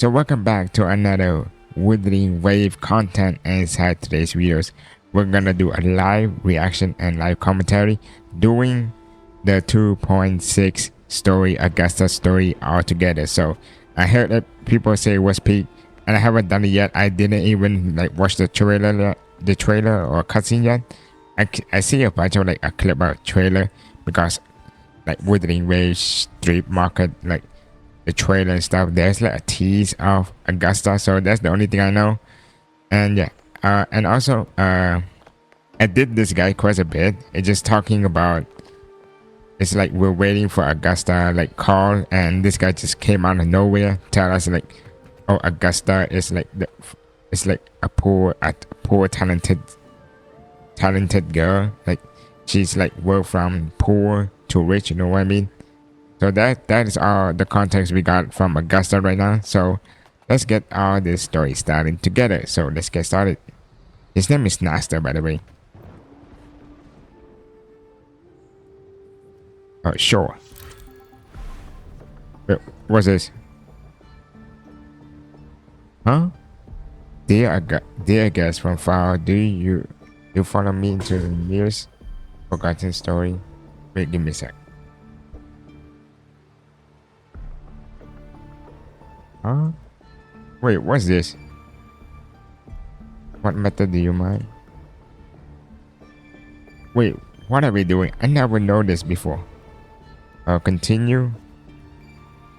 So welcome back to another Wuthering Wave content, and inside today's videos we're gonna do a live reaction and live commentary doing the 2.6 story, Augusta story all together. So I heard that people say it was peak and I haven't done it yet. I didn't even like watch the trailer or cutscene yet. I see a bunch of like a clip of trailer because like Wuthering Waves street market, like the trailer and stuff, there's like a tease of Augusta, so that's the only thing I know. And yeah, and also I did this guy quite a bit. It's just talking about, it's like we're waiting for Augusta like call, and this guy just came out of nowhere, tell us like, oh, Augusta is like it's like a poor talented girl, like she's like work from poor to rich, you know what I mean? So that is all the context we got from Augusta right now. So let's get all this story started together. So let's get started. His name is Naster, by the way. Oh, sure. Wait, what's this? Huh? Dear guest from far, do you follow me into the nearest forgotten story? Wait, give me a sec. Huh? Wait, what's this? What method do you mind? Wait, what are we doing? I never noticed before. Continue.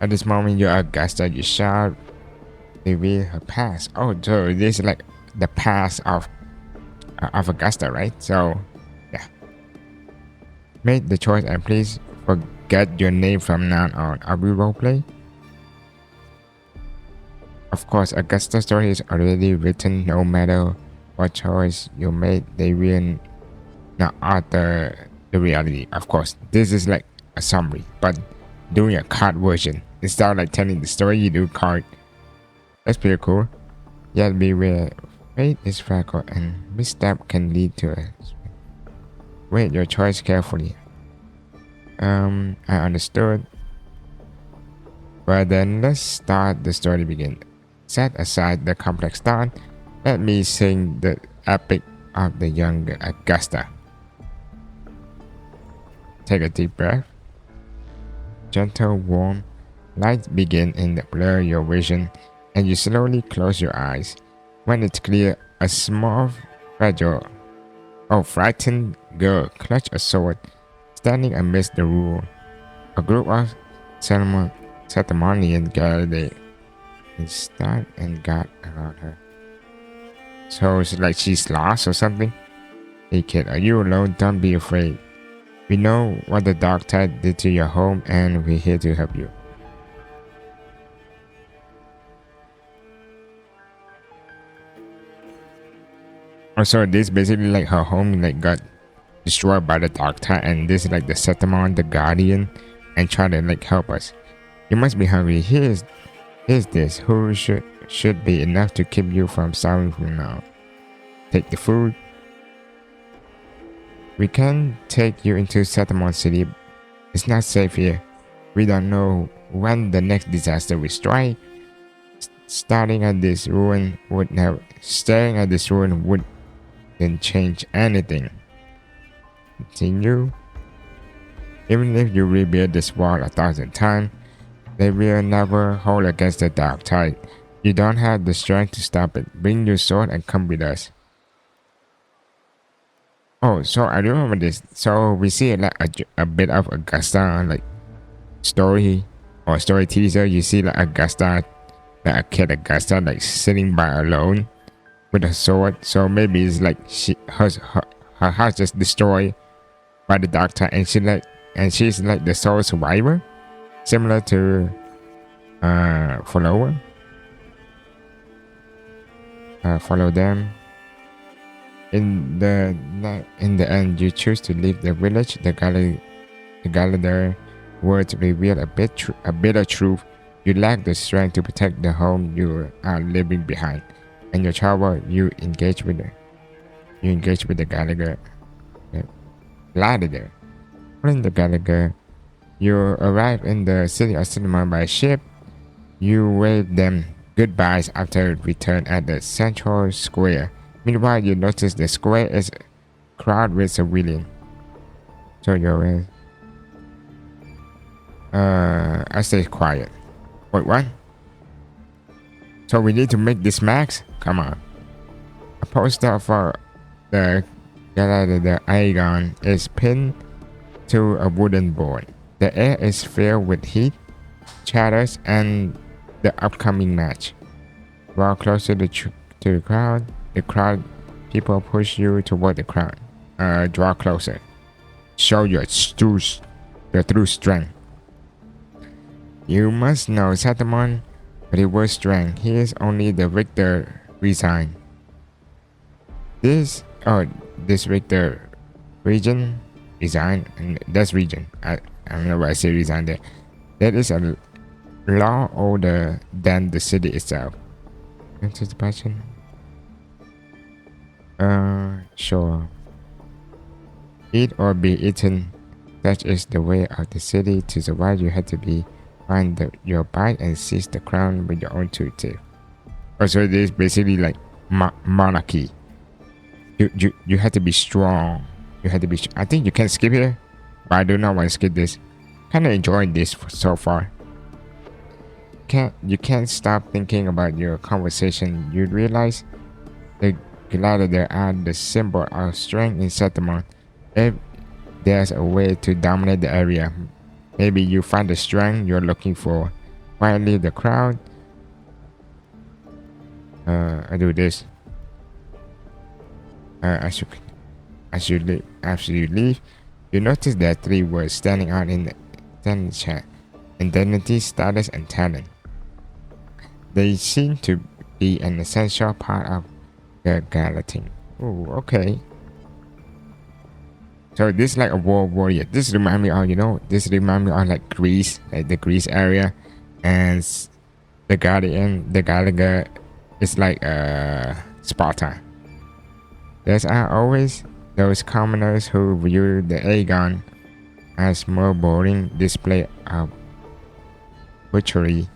At this moment, you're Augusta. You shall reveal her past. Oh, so this is like the past of Augusta, right? So, yeah. Make the choice and please forget your name from now on. Are we roleplay? Of course, Augusta's story is already written. No matter what choice you made, they will not alter the reality. Of course, this is like a summary, but doing a card version. Instead of like telling the story, you do card. That's pretty cool. Yet beware, fate is fragile and misstep can lead to a... Weigh your choice carefully. I understood. But then let's start the story begin. Set aside the complex thought. Let me sing the epic of the younger Augusta. Take a deep breath. Gentle, warm lights begin in the blur your vision, and you slowly close your eyes. When it's clear, a small, frightened girl clutches a sword, standing amidst the ruin. A group of ceremonial gathered and start and got around her. So it's like she's lost or something. Hey kid, are you alone? Don't be afraid. We know what the dark tide did to your home and we're here to help you. Also, this basically like her home like got destroyed by the dark tide, and this is like the Setamon, the guardian, and try to like help us. You must be hungry. Here's this. Who should be enough to keep you from starving from now. Take the food. We can take you into Setamon City. It's not safe here. We don't know when the next disaster will strike. Staring at this ruin wouldn't change anything. Continue. Even if you rebuild this wall 1,000 times, they will never hold against the dark tide. You don't have the strength to stop it. Bring your sword and come with us. Oh, so I remember this. So we see like a bit of Augusta like story or story teaser. You see like Augusta, like a kid Augusta like sitting by alone with a sword. So maybe it's like her house just destroyed by the dark tide, and she's like the sole survivor, similar to follower. Follow them. In the end, you choose to leave the village. The Gallagher words reveal a bitter truth. You lack the strength to protect the home you are leaving behind. And your travel, you engage with the Gallagher. Following the Gallagher, you arrive in the city of Cinnamon by ship. You wave them goodbyes after return at the central square. Meanwhile, you notice the square is crowded with civilians. So your I stay quiet. Wait, what? So we need to make this max? Come on. A poster for the Aegon is pinned to a wooden board. The air is filled with heat, chatters, and the upcoming match. Draw closer to the crowd. The crowd people push you toward the crowd. Draw closer. Show your true strength. You must know Satamon, but it was strength. He is only the victor resign. This victor region resign, and that's region. I don't know why I say resign there. That is a law older than the city itself. Anticipation. Sure. Eat or be eaten. Such is the way of the city. To survive, you had to find your bite and seize the crown with your own two teeth. Also, it is basically like monarchy. You have to be strong. You have to be. I think you can skip here, but I do not want to skip this. Kind of enjoying this so far. You can't stop thinking about your conversation. You realize the gladiator are the symbol of strength in settlement. If there's a way to dominate the area, maybe you find the strength you're looking for. While leave the crowd. I do this. As you leave, you notice that three words standing out in the chat: identity, status, and talent. They seem to be an essential part of the Galatine. Oh, okay. So this is like a war warrior. This reminds me of like Greece, like the Greece area, and the Gallagher is like Sparta. There are always those commoners who view the Aegon as more boring display of butchery,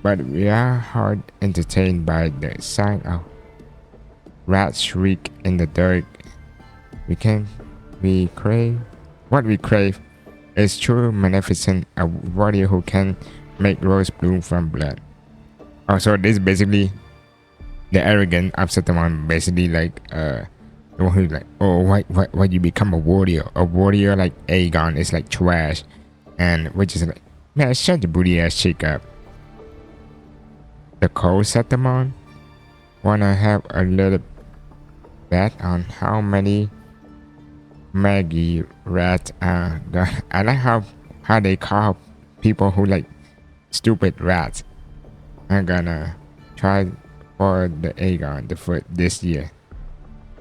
but we are hard entertained by the sight of rats shriek in the dirt. What we crave is true magnificent, a warrior who can make rose bloom from blood. Also, this is basically the arrogant upset one, basically like the one who's like, oh, why you become a warrior? A warrior like Aegon is like trash, and which is like, man, shut the booty ass chick up. The cold Satamon wanna have a little bet on how many Maggie rats are. I like how they call people who like stupid rats. I'm gonna try for the Aegon the foot this year.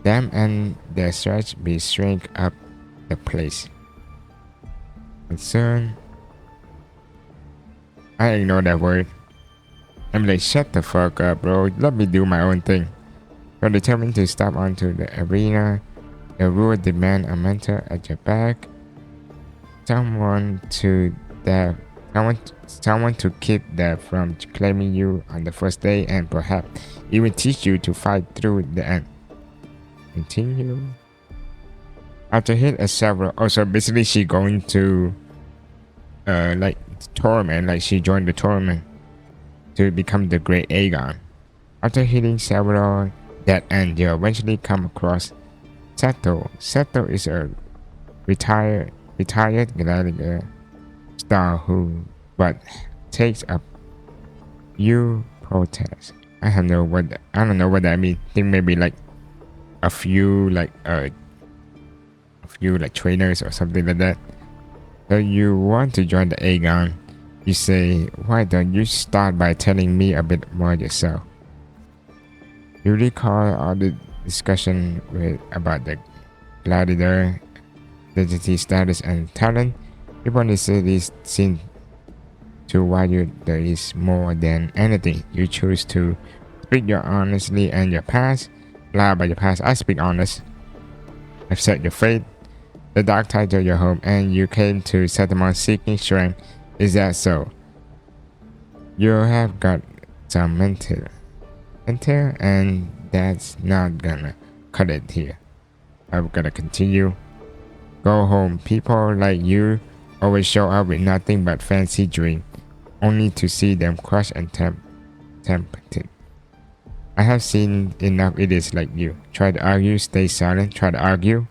Them and their stretch be shrink up the place. And soon I ignore that word. I'm like, shut the fuck up, bro. Let me do my own thing. You're determined to step onto the arena. The rule demand a mentor at your back. Someone to keep that from claiming you on the first day, and perhaps even teach you to fight through the end. Continue. After hit a several. Also, basically, she going to like tournament. Like she joined the tournament to become the Great Aegon. After hitting several dead ends, you eventually come across Seto. Seto is a retired gladiator star who but takes up you protest. I don't know what that means. I think maybe like a few trainers or something like that. So you want to join the Aegon. You say, why don't you start by telling me a bit more yourself? You recall all the discussion about the gladiator, identity, status, and talent. People in the city seem to value there is more than anything. You choose to speak your honestly and your past. Lie about your past. I speak honest. I've set your fate. The dark title your home, and you came to Settlement seeking strength. Is that so? You have got some mental, and that's not gonna cut it here. I'm gonna continue. Go home. People like you always show up with nothing but fancy drink, only to see them crushed and tempted. I have seen enough idiots like you. Try to argue, stay silent. Try to argue.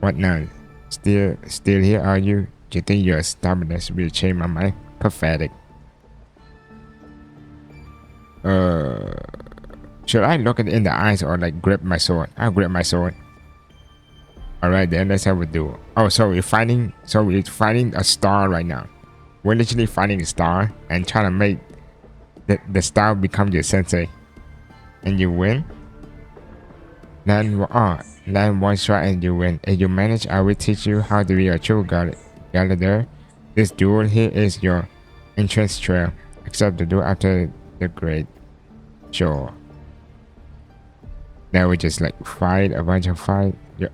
What now? Still here, are you? Do you think your stubbornness will change my mind? Pathetic. Should I look it in the eyes or like grip my sword? I'll grip my sword. Alright then, let's have a duel. Oh, so we're fighting a star right now. We're literally fighting a star and trying to make the star become your sensei. And you win? Land one shot and you win. If you manage, I will teach you how to be a true Gallagher. This duel here is your entrance trail. Accept the duel after the great show. Now we just like fight a bunch of fight. You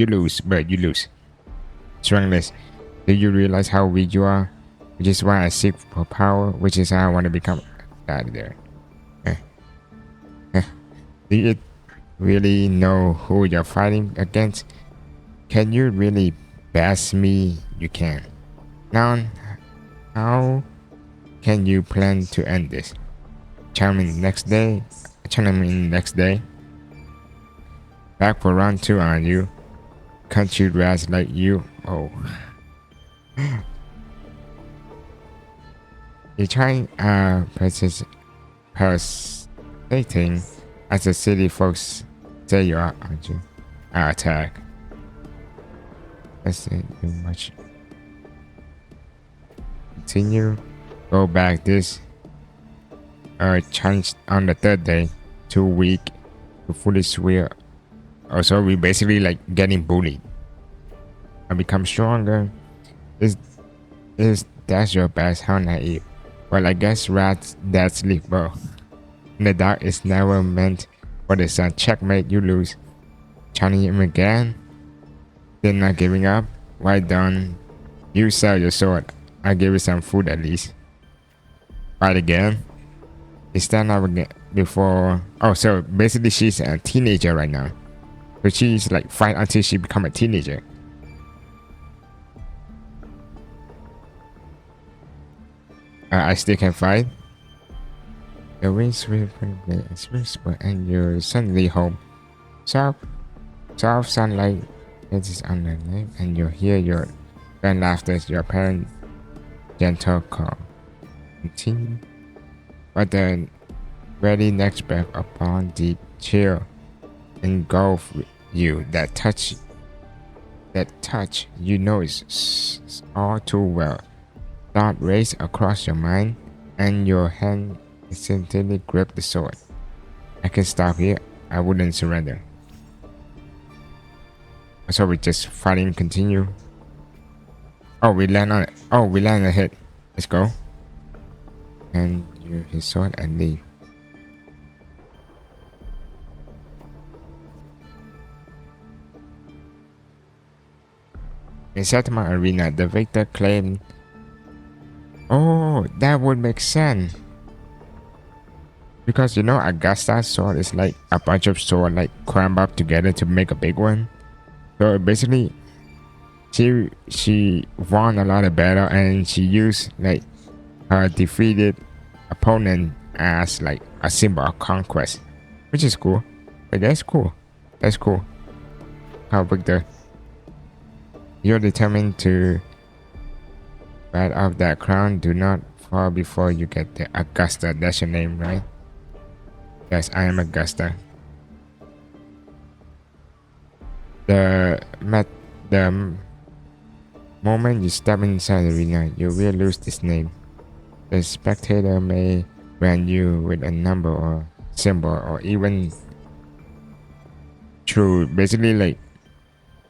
lose, but you lose. Strongless. Do you realize how weak you are? Which is why I seek for power, which is how I want to become Gallagher. Do you really know who you're fighting against? Can you really bash me? You can. Now, how can you plan to end this? Challenge next day. Back for round 2 on you. Country rats like you. Oh. You're trying parasitating as the city folks say you are, aren't you? I attack. That's it, too much. Continue. Go back this. Challenge on the 3rd day. Too weak to fully swear. Also, we basically like getting bullied. I become stronger. Is that your best? How naive. Well, I guess rats that sleep well. In the dark is never meant for the sun. Checkmate, you lose. Challenge him again. Still not giving up. Why don't you sell your sword? I'll give you some food at least. Fight again. Is that not again before? Oh, so basically she's a teenager right now. So she's like fight until she become a teenager. I still can fight. The winds will whisper and you're suddenly home. Soft sunlight hits on the lip and you hear your grand laughter, your parents' gentle call. Continue. But the very next breath upon deep chill engulf you. That touch you know is all too well. Thought race across your mind and your hand instantly grip the sword. I can stop here. I wouldn't surrender. So we just fighting continue. Oh, we land on it. Oh, we land a hit. Let's go. And use his sword and leave. In Settlement Arena, the victor claimed. Oh, that would make sense. Because you know, Augusta's sword is like a bunch of swords like crammed up together to make a big one. So basically, she won a lot of battle and she used like her defeated opponent as like a symbol of conquest, which is cool. But that's cool. That's cool. How Victor, you're determined to fight off that crown. Do not fall before you get the Augusta. That's your name, right? Yes, I am Augusta. The moment you step inside the arena, you will lose this name. The spectator may brand you with a number or symbol or even true. Basically, like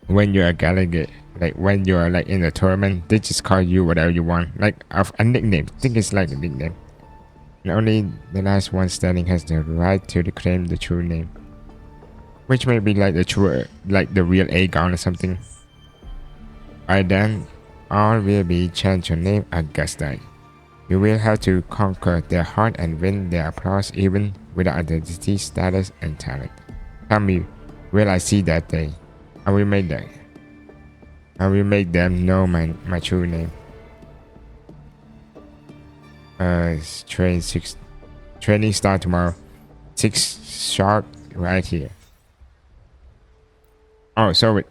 when you're a Gallagher, like when you're like in a tournament, they just call you whatever you want, like a nickname. I think it's like a nickname. And only the last one standing has the right to claim the true name, which may be like the true, like the real Aegon or something. By then, all will be changed your name Augusta. You will have to conquer their heart and win their applause even without identity, status, and talent. Tell me, will I see that day? I will make that. I will make them know my true name. Train 6. Training start tomorrow. 6 sharp right here. Oh, so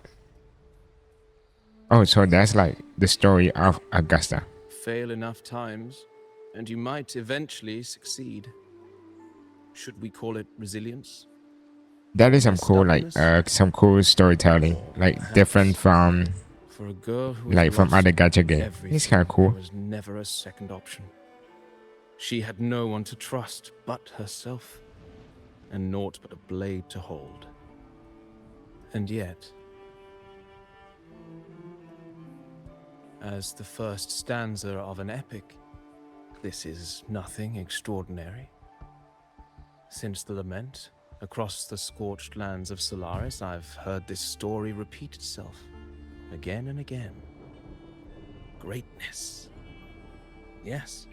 that's like the story of Augusta. Fail enough times, and you might eventually succeed. Should we call it resilience? That is Or some cool storytelling, like different from for a girl who like from other gacha game. It's kind of cool. There was never a second option. She had no one to trust but herself, and naught but a blade to hold. And yet, as the first stanza of an epic, this is nothing extraordinary. Since the lament, across the scorched lands of Solaris, I've heard this story repeat itself, again and again. Greatness. Yes,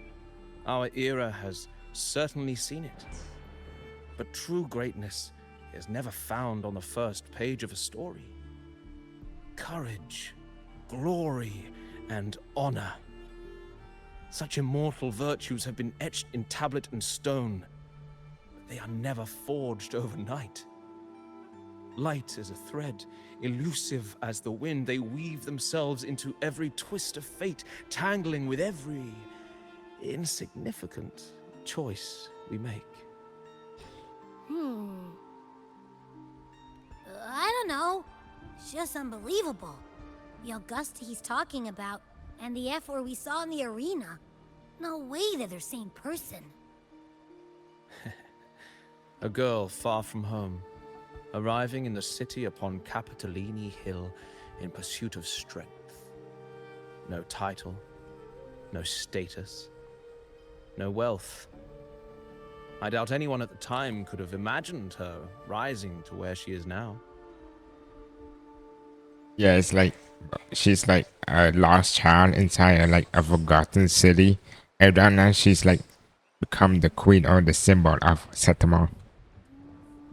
our era has certainly seen it. But true greatness is never found on the first page of a story. Courage, glory, and honor. Such immortal virtues have been etched in tablet and stone. They are never forged overnight. Light as a thread, elusive as the wind, they weave themselves into every twist of fate, tangling with every insignificant choice we make. I don't know. It's just unbelievable. The Augusta he's talking about, and the F-4 we saw in the arena. No way they're the same person. A girl far from home, arriving in the city upon Capitolini Hill in pursuit of strength. No title, no status, no wealth. I doubt anyone at the time could have imagined her rising to where she is now. Yeah, it's like she's like a lost child inside a forgotten city, and right now she's like become the queen or the symbol of Setamo.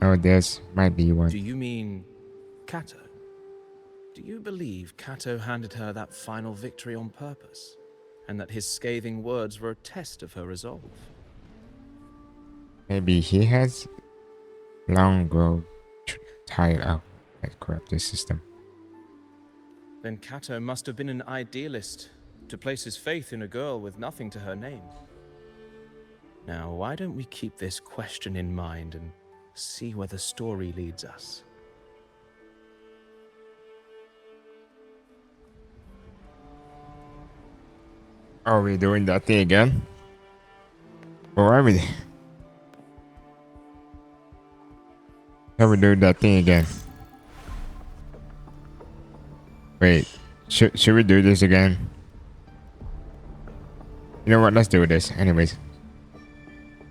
Oh, there's might be one. Do you mean Kato? Do you believe Kato handed her that final victory on purpose, and that his scathing words were a test of her resolve? Maybe he has long grown tired of that corrupted system. Then Kato must have been an idealist, to place his faith in a girl with nothing to her name. Now, why don't we keep this question in mind and see where the story leads us? Are we doing that thing again? Or are we? Are we doing that thing again? Wait, should we do this again? You know what? Let's do this. Anyways,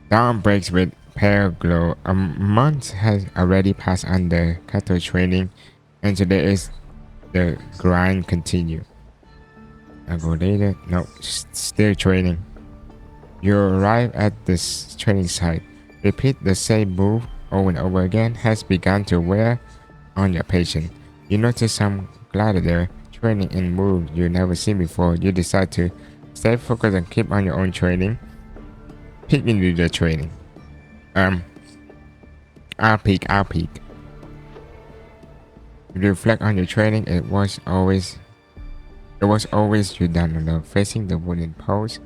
dawn breaks with pale glow. A month has already passed under Kato training, and today is the grind continue. I go later. No, still training. You arrive at this training site. Repeat the same move over and over again has begun to wear on your patient. You notice some gladiator training in moves you never seen before. You decide to stay focused and keep on your own training. Peek into the training. I'll peek. You reflect on your training. It was always you down alone, facing the wooden post,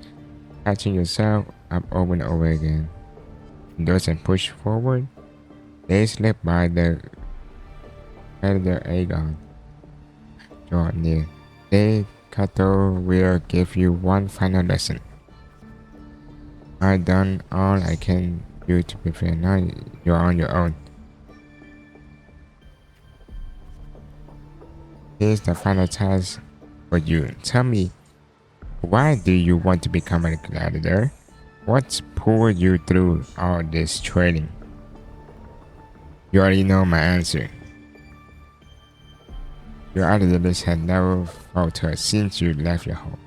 catching yourself up over and over again. Endorse and push forward. They slip by the predator Aegon. Draw near. They Kato will give you one final lesson. I've done all I can do to prepare. Now you're on your own. Here's the final task for you. Tell me, why do you want to become a gladiator? What's pulled you through all this training? You already know my answer. Your idealist had never faltered since you left your home.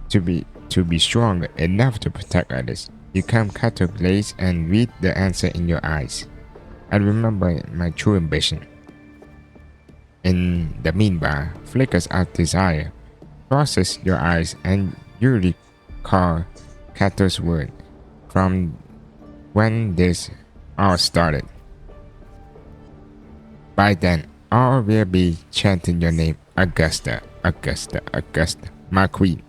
To be to be strong enough to protect others. You come cut to glaze and read the answer in your eyes. I remember my true ambition. In the meanwhile, flickers of desire crosses your eyes and you recall Kato's word from when this all started. By then, all will be chanting your name, Augusta, Augusta, Augusta, my queen.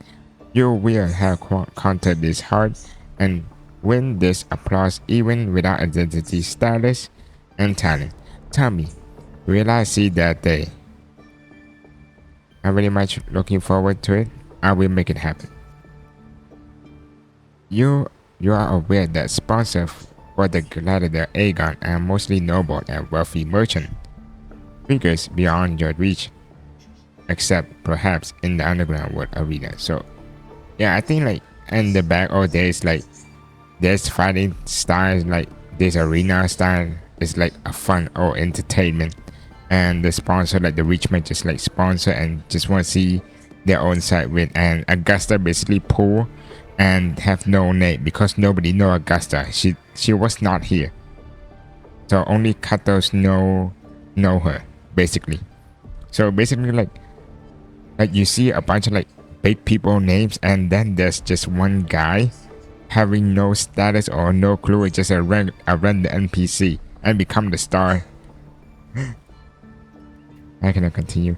You will have conquered this heart and win this applause even without identity, status, and talent. Tell me, will I see that day? I'm very much looking forward to it. I will make it happen. You are aware that sponsors for the gladiator Aegon are mostly noble and wealthy merchant figures beyond your reach, except perhaps in the underground world arena. So yeah, I think like in the back old days, like there's fighting styles, like this arena style is like a fun or entertainment, and the sponsor, like the rich man, just like sponsor and just want to see their own side win. And Augusta basically poor and have no name because nobody know Augusta. She was not here, so only Katos know her basically. So basically like you see a bunch of like big people names, and then there's just one guy having no status or no clue. It's just a random NPC and become the star. I cannot continue.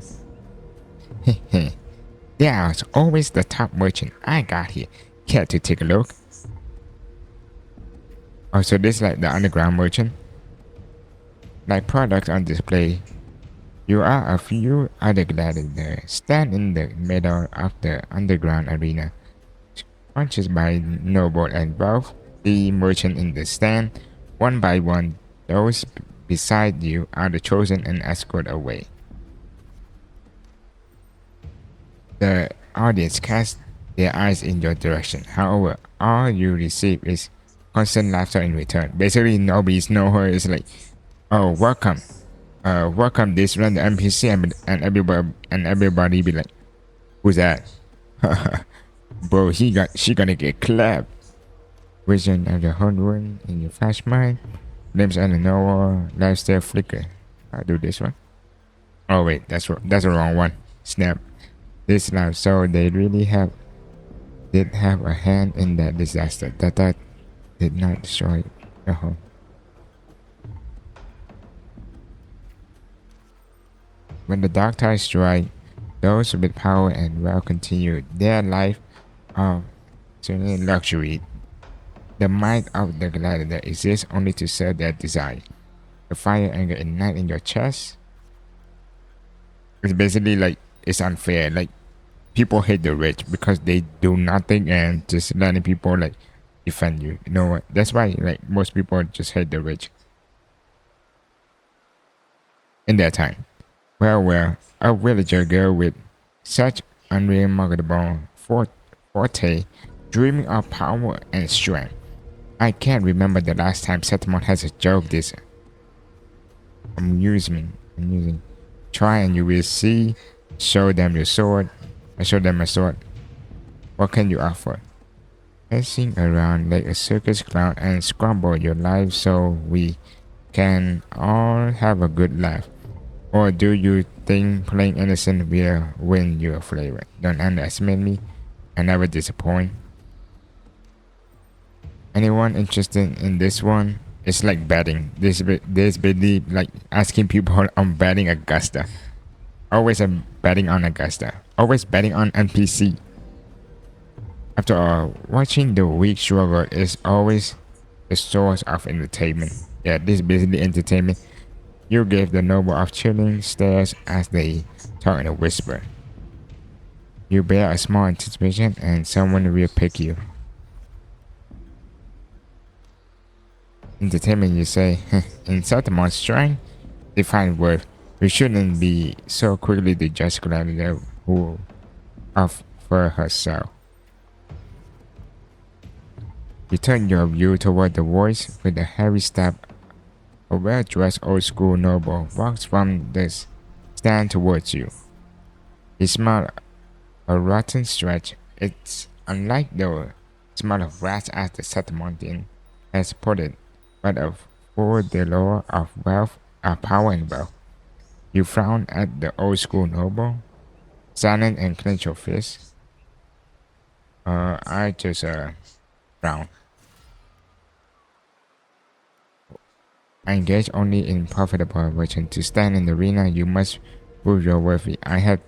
There's always the top merchant I got here. Care to take a look? Oh, so this is like the underground merchant. Like products on display. You are a few other gladiators stand in the middle of the underground arena. Conscious by noble and wealth, the merchant in the stand, one by one, those beside you are the chosen and escorted away. The audience casts their eyes in your direction. However, all you receive is constant laughter in return. Basically, nobody's know her. It's like, oh, welcome. Welcome this random NPC, and everybody be like, who's that? Bro, she gonna get clapped. Vision of the whole world in your flash mind. Names I don't know. Lifestyle flicker. I do this one. Oh wait, that's the wrong one. Snap. This life. So they really did have a hand in that disaster. That did not destroy the home. When the dark tides strike, those with power and wealth continue their life of luxury. The might of the gladiator exists only to serve their desire. The fire anger ignite in your chest. It's basically like it's unfair. Like people hate the rich because they do nothing and just letting people like defend you. You know what? That's why like most people just hate the rich. In their time. Well, a villager girl with such unremarkable forte, dreaming of power and strength. I can't remember the last time Setamon has a joke this amusing. Try and you will see. Show them your sword. I show them my sword. What can you offer? Passing around like a circus clown and scramble your life so we can all have a good laugh. Or do you think playing innocent will win your flavor? Don't underestimate me. I never disappoint. Anyone interested in this one? It's like betting. This basically like asking people on betting Augusta. Always betting on Augusta. Always betting on NPC. After all, watching the weak struggle is always the source of entertainment. Yeah, this is basically entertainment. You gave the noble of chilling stares as they talk in a whisper. You bear a small anticipation and someone will pick you. Entertainment, you say. In Satamon's strength, define worth. We shouldn't be so quickly to judge gladiator who offer herself. You turn your view toward the voice with a heavy step. A well-dressed old-school noble walks from the stand towards you. He smiled a rotten stretch. It's unlike the smell of rats as the Setamontian has put it, but for the lure of wealth, power and wealth. You frown at the old school noble, silent and clench your fist. I just frown. I engage only in profitable action. To stand in the arena, you must prove you're worthy. I have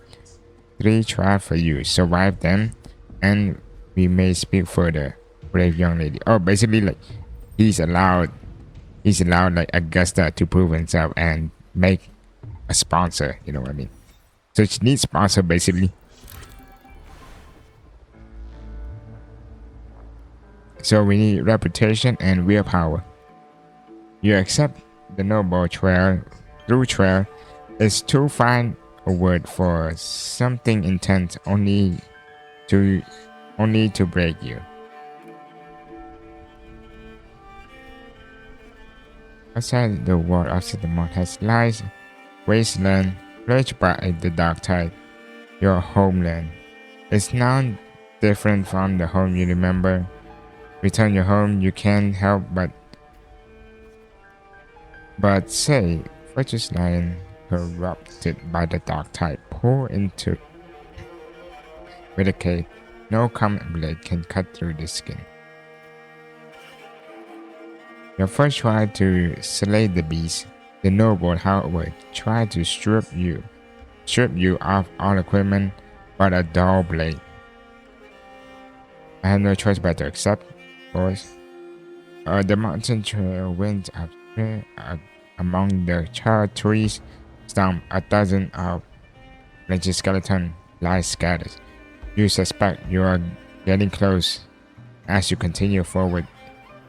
3 trials for you. Survive them, and we may speak further. Brave young lady. Oh, basically, like he's allowed like Augusta to prove himself and make a sponsor. You know what I mean? So she needs sponsor basically. So we need reputation and willpower. You accept the noble trail. Through trail is to find a word for something intense only to break you. Outside the wall of Cinnamon has lies wasteland plagued by the dark tide. Your homeland is now different from the home you remember. Return your home, you can't help but say, Fortress Lion corrupted by the dark tide, pour into with a cave. No common blade can cut through the skin. Your first try to slay the beast, the noble, however, tried to strip you of all equipment but a dull blade. I had no choice but to accept, of course. The mountain trail went up among the charred trees, stump a dozen of legit skeleton lie scattered. You suspect you are getting close as you continue forward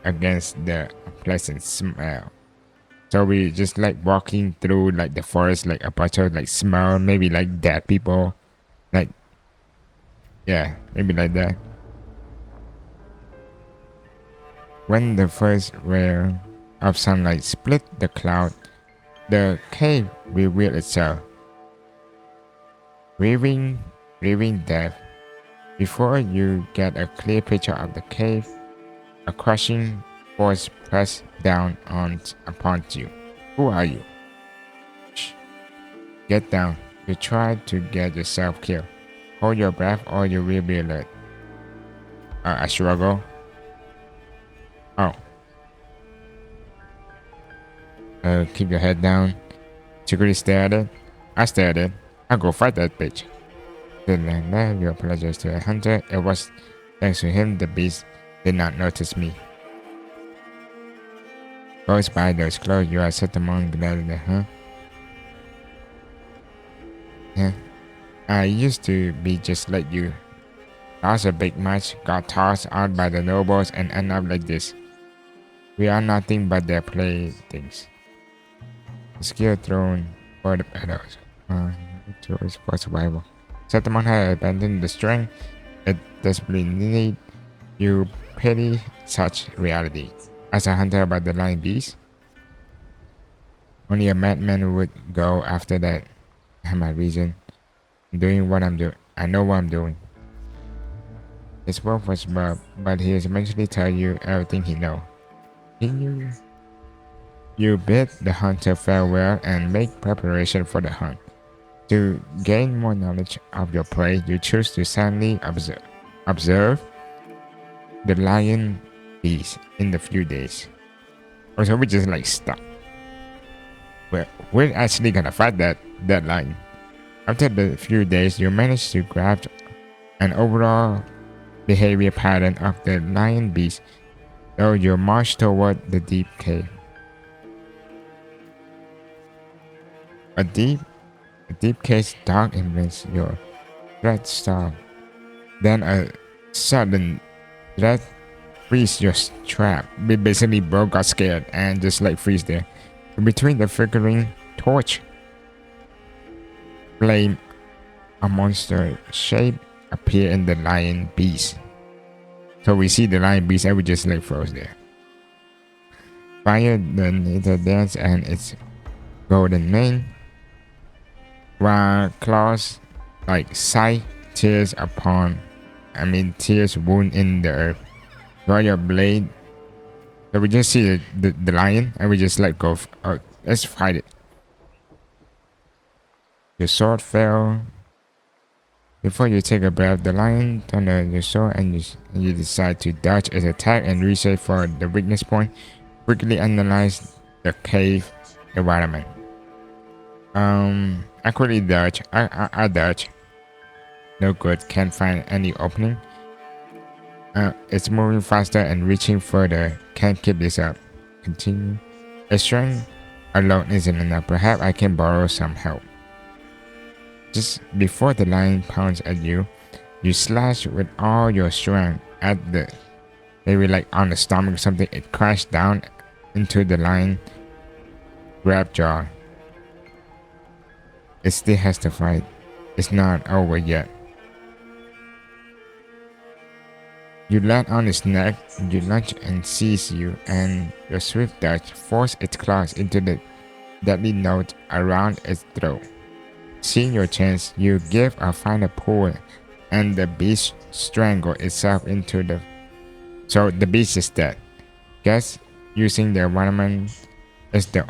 against the unpleasant smell. So we just like walking through like the forest, like a bunch of like smell, maybe like dead people, like yeah, maybe like that. When the first ray of sunlight split the cloud, the cave revealed itself, breathing death. Before you get a clear picture of the cave, a crushing force pressed down upon you. Who are you? Shh. Get down. You try to get yourself killed. Hold your breath or you will be alert. I struggle. Oh. Keep your head down. Security stare at it. I stare at it. I'll go fight that bitch. Then you apologize to a hunter. It was thanks to him the beast did not notice me. Goes by those clothes you are set among the huh? Yeah. I used to be just like you. Lost a big match, got tossed out by the nobles and end up like this. We are nothing but their playthings. The skill thrown for the pedals. Towards for survival. Settlement had abandoned the strength it desperately needed. You pity such reality. As a hunter by the lion beast, only a madman would go after that. I have my reason. I'm doing what I'm doing. I know what I'm doing. His wolf was rough, but he eventually tell you everything he know. You bid the hunter farewell and make preparation for the hunt. To gain more knowledge of your prey, you choose to silently observe the lion beast in the few days. Or so we just like stuck. We're actually gonna fight that lion. After the few days, you manage to grasp an overall behavior pattern of the lion beast, though you march toward the deep cave. A deep cave dark immense your threat stop. Then a sudden threat freeze your trap. We basically both got scared and just like freeze there. Between the flickering torch flame, a monster shape appear in the lion beast. So we see the lion beast and we just like froze there. Fire then it dance and its golden mane, while claws like scythe tears upon tears wound in the earth. Draw your blade. So we just see the lion and we just let go. Oh, let's fight it. Your sword fell. Before you take a breath, the lion turned your sword and you decide to dodge its attack and reset for the weakness point. Quickly analyze the cave environment. I quickly dodge. I dodge. No good. Can't find any opening. It's moving faster and reaching further. Can't keep this up. Continue. A strength alone isn't enough. Perhaps I can borrow some help. Just before the lion pounds at you, you slash with all your strength at the, maybe like on the stomach or something. It crashed down into the lion grab jaw. It still has to fight. It's not over yet. You land on its neck, you lunge and seize you, and your swift dodge force its claws into the deadly note around its throat. Seeing your chance, you give a final pull, and the beast strangles itself into the. So the beast is dead. Guess using the environment is the.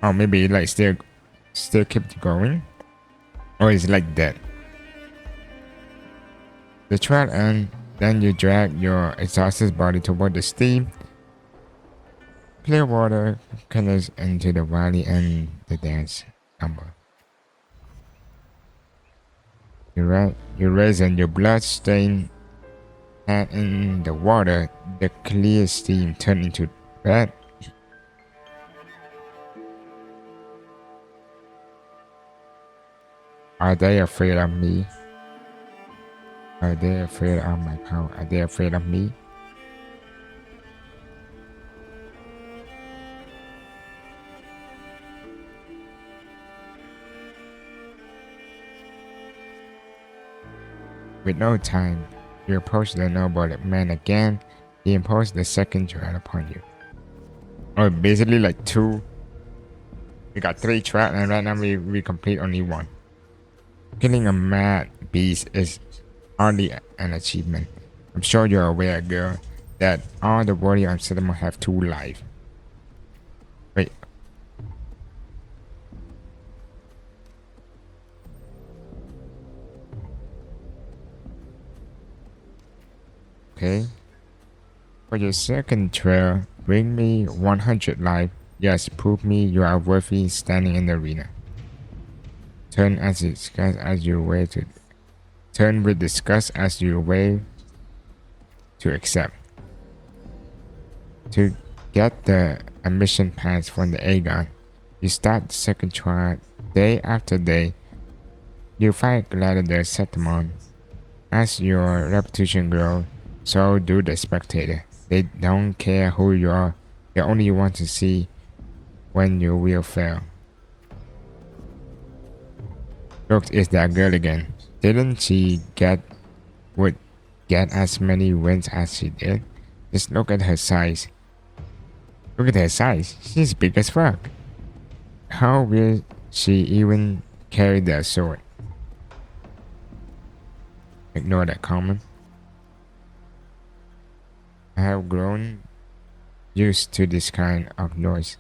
Or maybe like still keep going, or is like dead. The trial ends. Then you drag your exhausted body toward the steam. Clear water connects into the valley and the dance number. You raise and your blood stain and in the water, the clear steam turns into red. Are they afraid of me? Are they afraid of my power? Are they afraid of me? With no time, you approach the noble man again. He imposed the second trial upon you. Oh, basically like two. We got 3 trials and right now we complete only 1. Killing a mad beast is hardly an achievement. I'm sure you're aware, girl, that all the warriors on settlement have 2 lives. Wait. Okay. For your second trial, bring me 100 life. Yes, prove me you are worthy standing in the arena. Turn as disgust as you wait to. Turn with disgust as you wait to accept. To get the admission pass from the Aegon, you start the second trial day after day. You fight gladiator settlement. As your reputation grows, so do the spectator. They don't care who you are. They only want to see when you will fail. Look, it's that girl again. Didn't she would get as many wins as she did? Just look at her size. Look at her size. She's big as fuck. How will she even carry that sword? Ignore that comment. I have grown used to this kind of noise.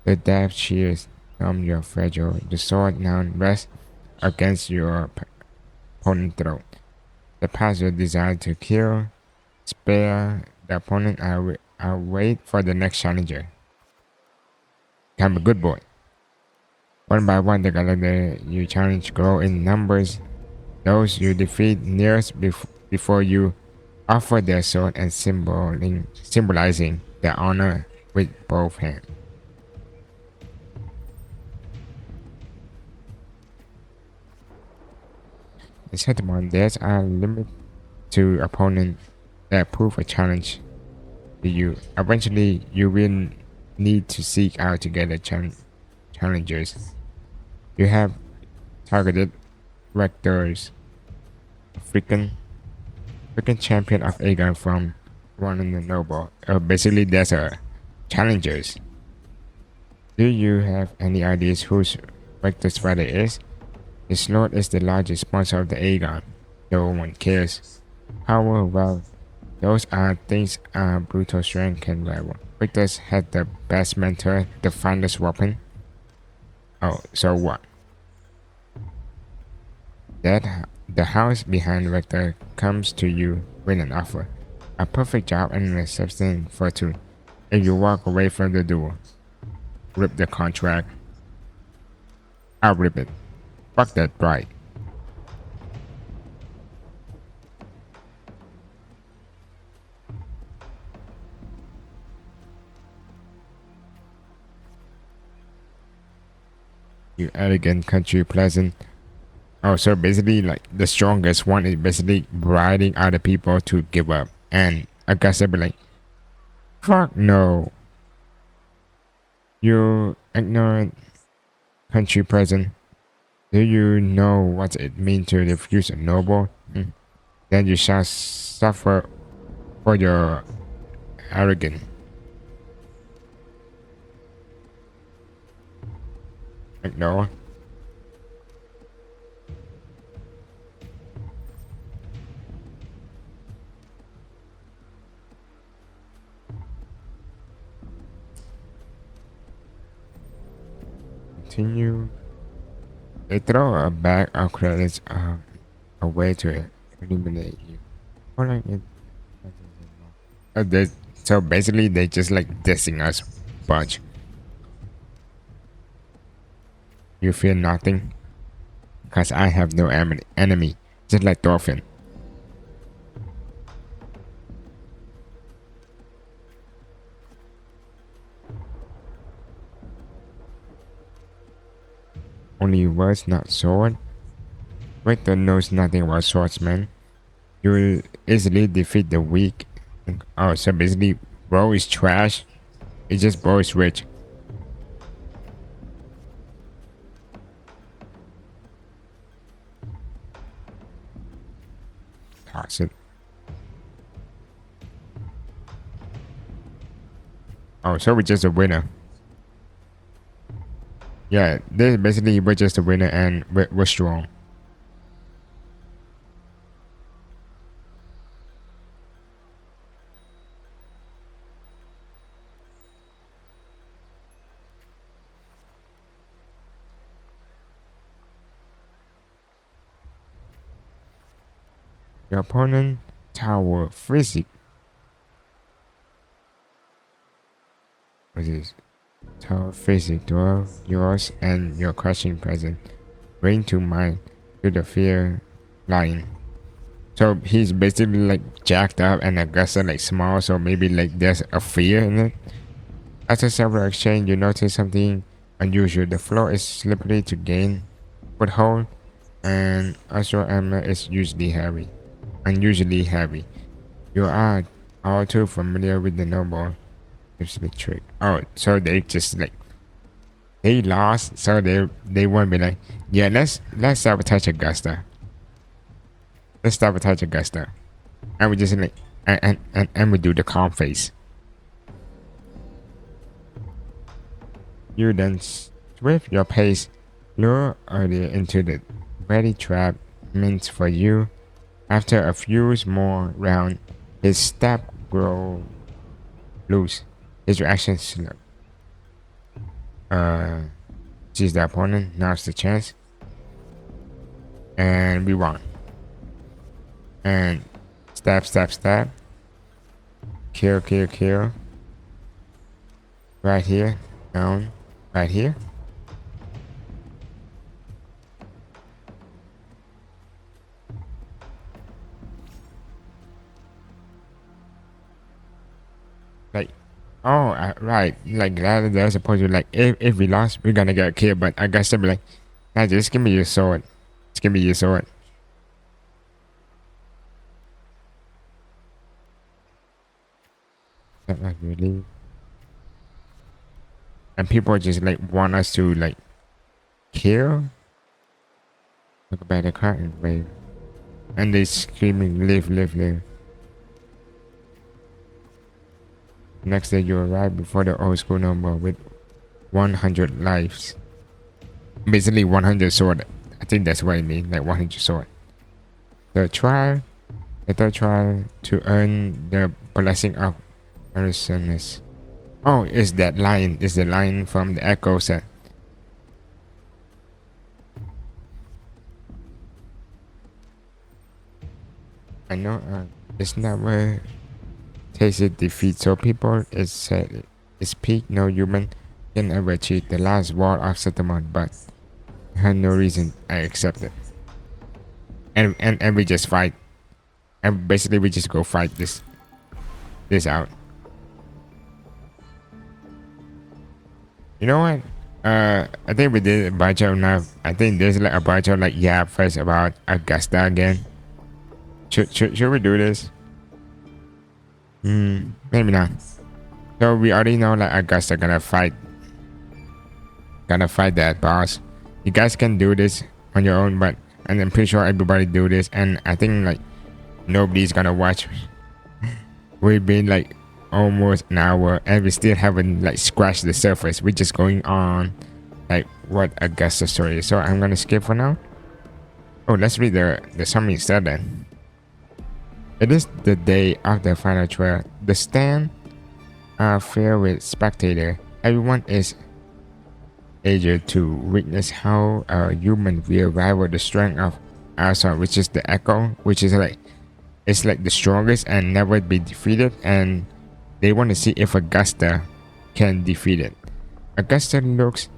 The depth shears from your fragile. The sword now rests against your opponent's throat. The passive desire to kill, spare the opponent. I'll wait for the next challenger. I'm a good boy. One by one, the galactic you challenge grow in numbers. Those you defeat nearest before you offer their sword and symbolizing their honor with both hands. The settlement, there's a limit to opponents that prove a challenge to you. Eventually, you will need to seek out together challengers. You have targeted rectors, freaking champion of Aegon from one of the noble. Basically, there's a challengers. Do you have any ideas whose rector's father is? His lord is the largest sponsor of the Aegon. No one cares. Power, well, those are things a brutal strength can rival. Victor's had the best mentor, the finest weapon. Oh, so what? The house behind Victor comes to you with an offer. A perfect job and an exception for two. If you walk away from the duel, rip the contract. I'll rip it. Fuck that right. You arrogant country pleasant. Oh, so basically, like the strongest one is basically riding other people to give up, and Augusta be like, "Fuck no, you ignorant country peasant. Do you know what it means to refuse a noble? Then you shall suffer for your arrogance." Ignore. Continue. They throw a bag of credits away to eliminate you. Or like it. So basically, they just like dissing us bunch. You fear nothing, cause I have no enemy, just like Dolphin. Only words, not sword. Victor knows nothing about swordsmen. You will easily defeat the weak. Oh, so basically, bro is trash. It's just bro is rich. Toss it. Oh, so we're just a winner. Yeah, this basically we're just a winner and we're strong. Your opponent tower physics. What is this? Tower physics dwell yours and your crushing presence. Bring to mind to the fear line. So he's basically like jacked up and Augusta like small, so maybe like there's a fear in it. After several exchange, you notice something unusual. The floor is slippery to gain foothold, and also armor is unusually heavy. You are all too familiar with the noble. It's the trick. Oh, so they just like they lost, so they won't be like, yeah, let's sabotage Augusta. Let's sabotage Augusta, and we just like and we do the calm face. You then swift your pace, lure earlier into the ready trap meant for you. After a few more rounds, his step grows loose. His reaction slow. Sees the opponent. Now's the chance, and we won. And stab, stab, stab. Kill, kill, kill. Right here, down. Right here. Like, oh, right. Like that, they're supposed to like, if we lost, we're gonna get killed. But I guess they'll be like, nah, just give me your sword. Just give me your sword. Not really. And people just like want us to like kill. Look about the curtain wave. And they screaming, live, live, live. Next day you arrive before the old school number with 100 lives. Basically 100 sword. I think that's what I mean, like 100 sword. The trial Let us try to earn the blessing of Arsonus. Oh, it's that line. It's the line from the Echo set. I know it's never tasted defeat, so people it's said it's peak. No human can ever achieve the last wall of settlement, but I had no reason. I accept it, and we just fight. And basically, we just go fight this out. You know what? I think we did a bunch of now. I think there's like a bunch of like first about Augusta again. Should we do this? Maybe not. So we already know like Augusta gonna fight that boss. You guys can do this on your own, but and I'm pretty sure everybody do this, and I think like nobody's gonna watch. We've been like almost an hour and we still haven't like scratched the surface. We're just going on like what Augusta's story is. So I'm gonna skip for now. Oh, let's read the summary instead then. It is the day of the final trial. The stand are filled with spectators. Everyone is eager to witness how a human will rival the strength of Arson, which is the Echo, which is like it's like the strongest and never be defeated, and they want to see if Augusta can defeat it. Augusta looks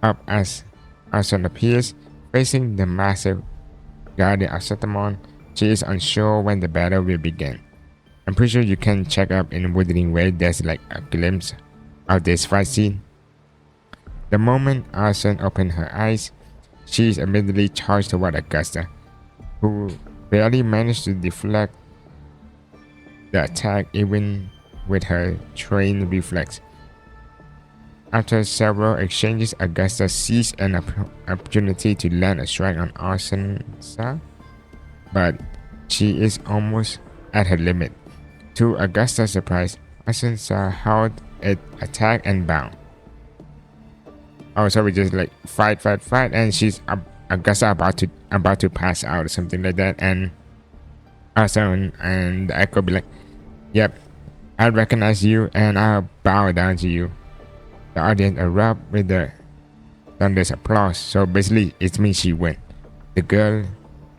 up as Arson appears, facing the massive guardian of Setamon. She is unsure when the battle will begin. I'm pretty sure you can check up in Wuthering Waves. There's like a glimpse of this fight scene. The moment Arson opened her eyes, she is immediately charged toward Augusta, who barely managed to deflect the attack even with her trained reflex. After several exchanges, Augusta seized an opportunity to land a strike on Arsensa, but she is almost at her limit. To Augusta's surprise, Arsensa held its attack and bound. Oh, so we just like fight, and she's Augusta about to pass out or something like that, and Arson and the Echo be like, "Yep, I recognize you, and I'll bow down to you." The audience erupt with the thunderous applause. So basically, it means she win. The girl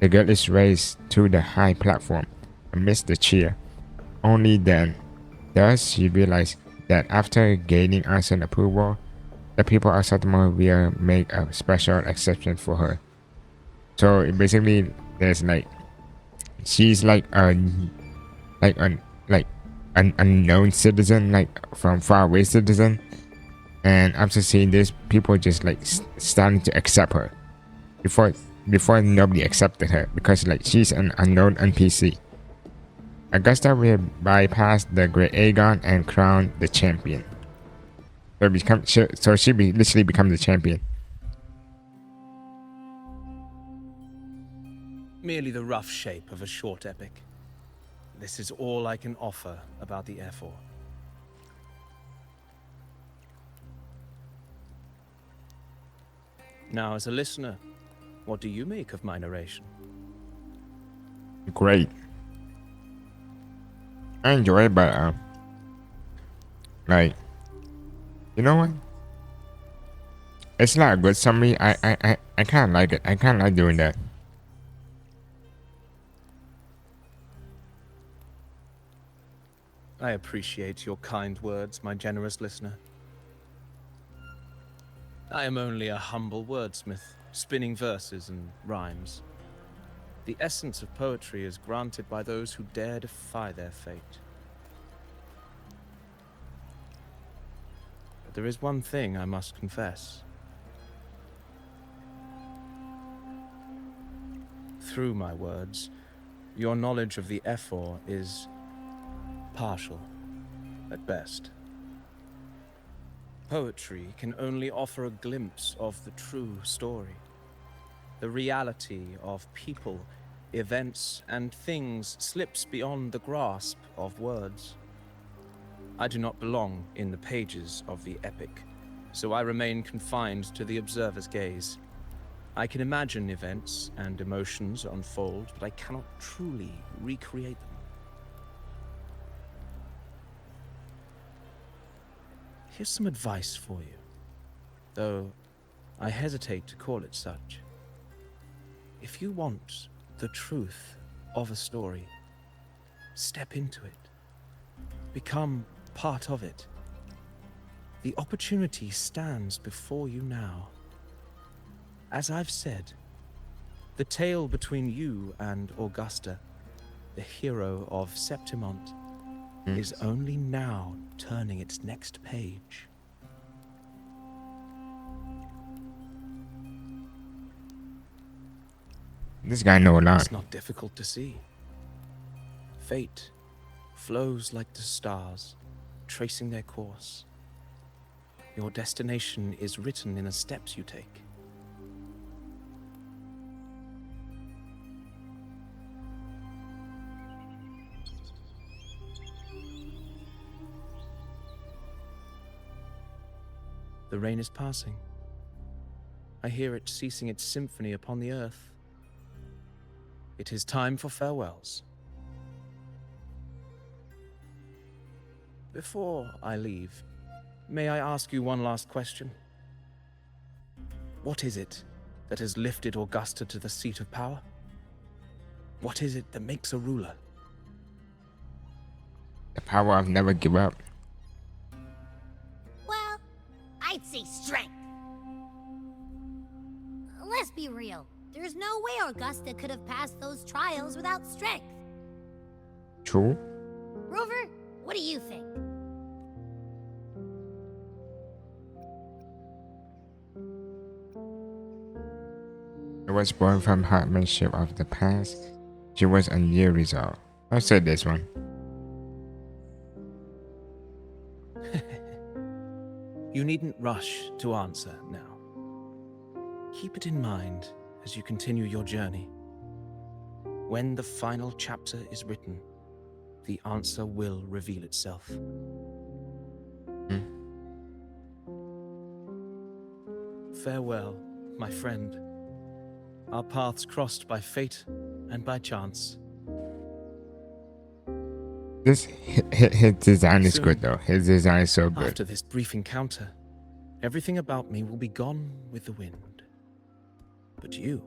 is raised to the high platform amidst the cheer. Only then does she realize that after gaining Arson approval, the people of Satamor will make a special exception for her. So basically, there's like she's like an unknown citizen, like from far away citizen, and after seeing this, people just like starting to accept her. Before nobody accepted her because like she's an unknown NPC. Augusta will bypass the Great Aegon and crown the champion. So she literally become the champion. Merely the rough shape of a short epic. This is all I can offer about the F4. Now, as a listener, what do you make of my narration? Great. I enjoy it, but like, you know what? It's not a good summary. I kind of like it. I kind of like doing that. I appreciate your kind words, my generous listener. I am only a humble wordsmith, spinning verses and rhymes. The essence of poetry is granted by those who dare defy their fate. But there is one thing I must confess. Through my words, your knowledge of the F4 is partial, at best. Poetry can only offer a glimpse of the true story. The reality of people, events, and things slips beyond the grasp of words. I do not belong in the pages of the epic, so I remain confined to the observer's gaze. I can imagine events and emotions unfold, but I cannot truly recreate them. Here's some advice for you, though I hesitate to call it such. If you want the truth of a story, step into it. Become part of it. The opportunity stands before you now. As I've said, the tale between you and Augusta, the hero of Septimont, is only now turning its next page. This guy know a lot. It's not difficult to see. Fate flows like the stars, tracing their course. Your destination is written in the steps you take. The rain is passing. I hear it ceasing its symphony upon the earth. It is time for farewells. Before I leave, may I ask you one last question? What is it that has lifted Augusta to the seat of power? What is it that makes a ruler? The power of never give up. Well, I'd say strength. Let's be real. There's no way Augusta could have passed those trials without strength. True. Rover, what do you think? It was born from hardship of the past. She was a new result. I'll say this one. You needn't rush to answer now. Keep it in mind as you continue your journey. When the final chapter is written, the answer will reveal itself. Farewell, my friend. Our paths crossed by fate and by chance. His design is Soon, good though. His design is so good. After this brief encounter, everything about me will be gone with the wind. But you,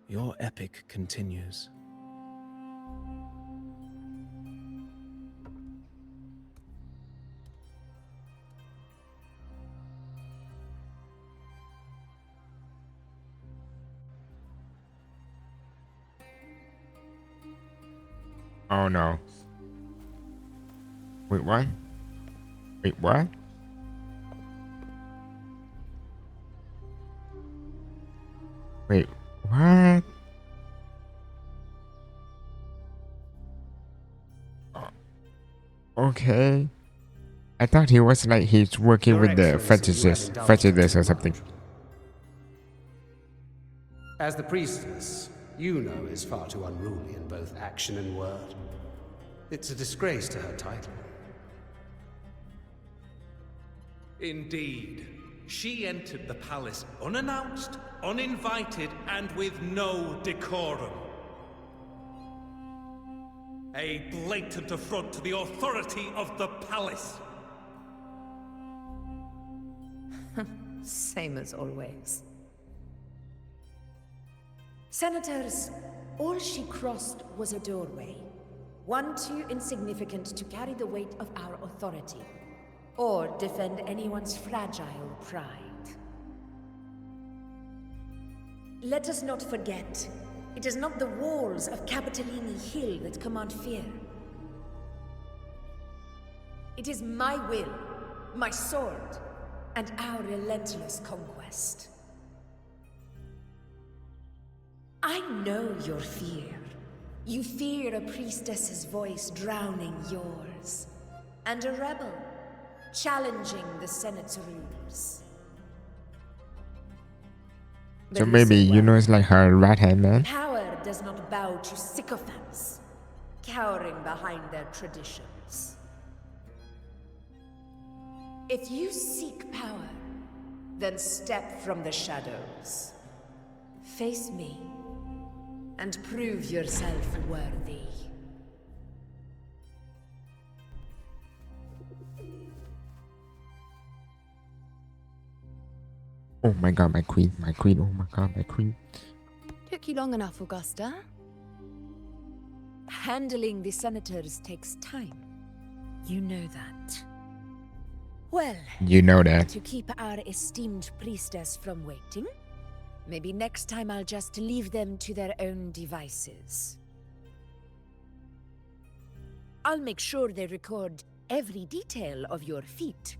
your epic continues. Oh no. Wait, what? Wait, what? Wait, what? Okay. I thought he was like he's working Your with the Excellency, you have fetishists or indulged something. As the priestess, Yuno is far too unruly in both action and word. It's a disgrace to her title. Indeed. She entered the palace unannounced, uninvited, and with no decorum. A blatant affront to the authority of the palace. Same as always. Senators, all she crossed was a doorway. One too insignificant to carry the weight of our authority, or defend anyone's fragile pride. Let us not forget, it is not the walls of Capitolini Hill that command fear. It is my will, my sword, and our relentless conquest. I know your fear. You fear a priestess's voice drowning yours, and a rebel challenging the Senate's rules. So But maybe listen you know well. it's like her right hand man. Power does not bow to sycophants, cowering behind their traditions. If you seek power, Then step from the shadows. Face me, and prove yourself worthy. Oh my god, my queen, oh my god, my queen. Took you long enough, Augusta. Handling the senators takes time. You know that. Well, You know that. to keep our esteemed priestess from waiting, maybe next time I'll just leave them to their own devices. I'll make sure they record every detail of your feat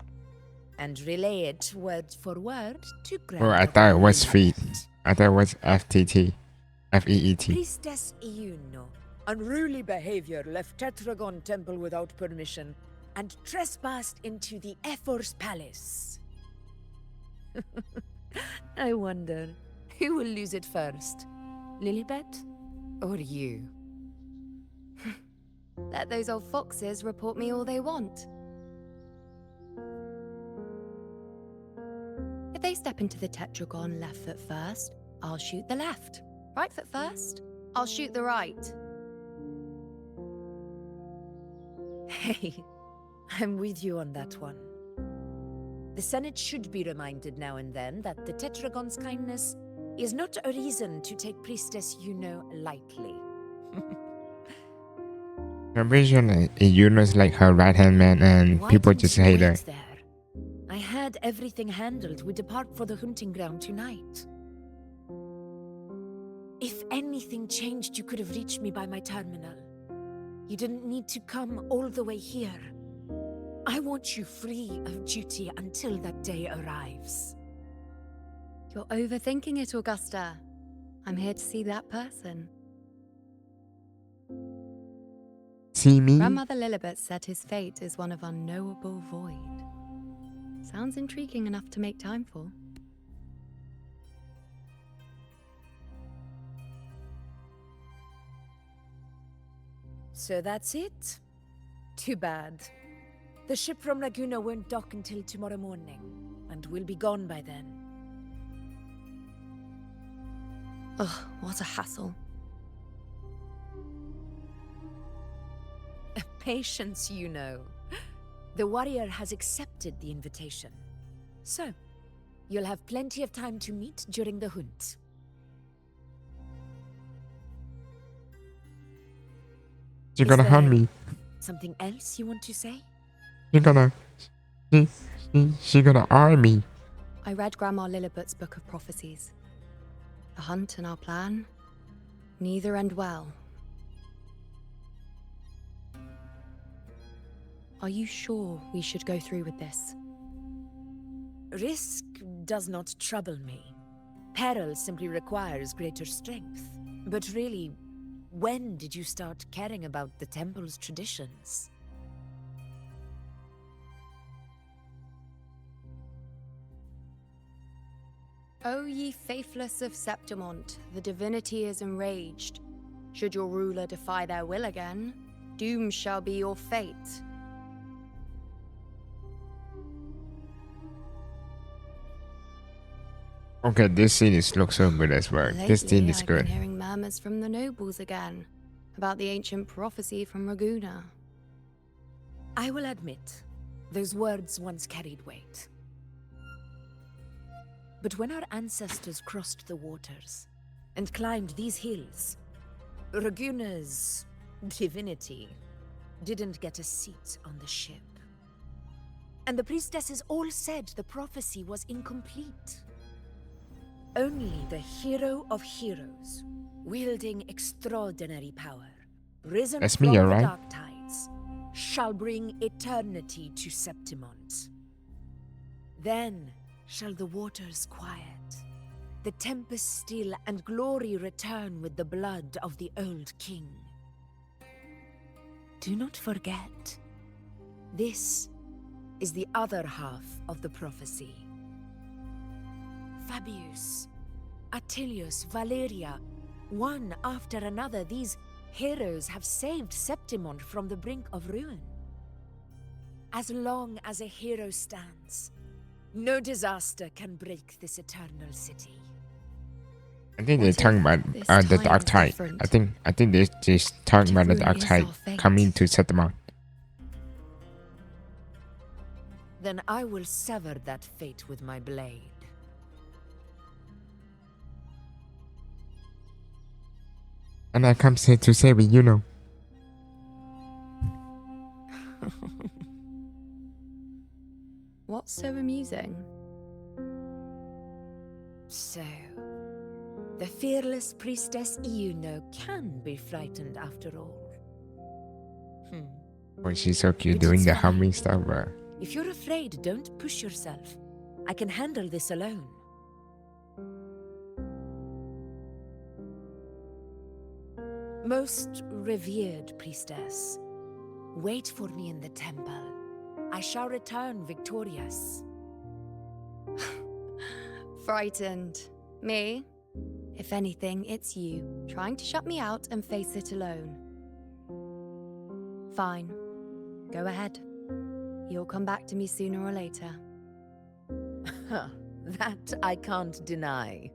and relay it word for word to Grand Oh, I thought it was feet. Lilibet. I thought it was FTT. FEET. Priestess Iuno, unruly behavior, left Tetragon Temple without permission and trespassed into the Ephor's palace. I wonder, who will lose it first? Lilibet or you? Let those old foxes report me all they want. If they step into the tetragon left foot first, I'll shoot the left. Right foot first, I'll shoot the right. Hey, I'm with you on that one. The Senate should be reminded now and then that the Tetragon's kindness is not a reason to take Priestess Yuno lightly. I'm pretty sure Yuno's like her right hand man and Why people didn't just you hate her. wait there? I had everything handled. We depart for the hunting ground tonight. If anything changed, you could have reached me by my terminal. You didn't need to come all the way here. I want you free of duty until that day arrives. You're overthinking it, Augusta. I'm here to see that person. See me? Grandmother Lilibet said his fate is one of unknowable void. Sounds intriguing enough to make time for. So that's it? Too bad. The ship from Laguna won't dock until tomorrow morning, and we'll be gone by then. Ugh, what a hassle. Patience, you know. The warrior has accepted the invitation. So, you'll have plenty of time to meet during the hunt. You're Is gonna hunt there me. Something else you want to say? You're gonna. She gonna arm me. I read Grandma Lilibet's book of prophecies. The hunt and our plan, neither end well. Are you sure we should go through with this? Risk does not trouble me. Peril simply requires greater strength. But really, when did you start caring about the temple's traditions? O ye faithless of Septimont, the divinity is enraged. Should your ruler defy their will again, doom shall be your fate. Okay, this scene looks so good as well. This scene is I've good. been hearing murmurs from the nobles again about the ancient prophecy from Laguna. I will admit, those words once carried weight. But when our ancestors crossed the waters and climbed these hills, Raguna's divinity didn't get a seat on the ship. And the priestesses all said the prophecy was incomplete. Only the hero of heroes, wielding extraordinary power, risen That's from me, the alright? dark tides, shall bring eternity to Septimont. Then shall the waters quiet, the tempest still, and glory return with the blood of the old king. Do not forget, this is the other half of the prophecy. Fabius, Attilius, Valeria, one after another, these heroes have saved Septimont from the brink of ruin. As long as a hero stands, No disaster can break this eternal city. I think What they're if talking about this the time dark is tide. different? I think they're just talking about the dark Ruin is tide our fate. coming to set them on. Then I will sever that fate with my blade. And I come here to save it, you know. What's so amusing? So, the fearless priestess Yuno can be frightened after all. When she's so cute But doing it's the fine. humming stuff. If you're afraid, don't push yourself. I can handle this alone. Most revered priestess, wait for me in the temple. I shall return victorious. Frightened. Me? If anything, it's you, trying to shut me out and face it alone. Fine. Go ahead. You'll come back to me sooner or later. That I can't deny.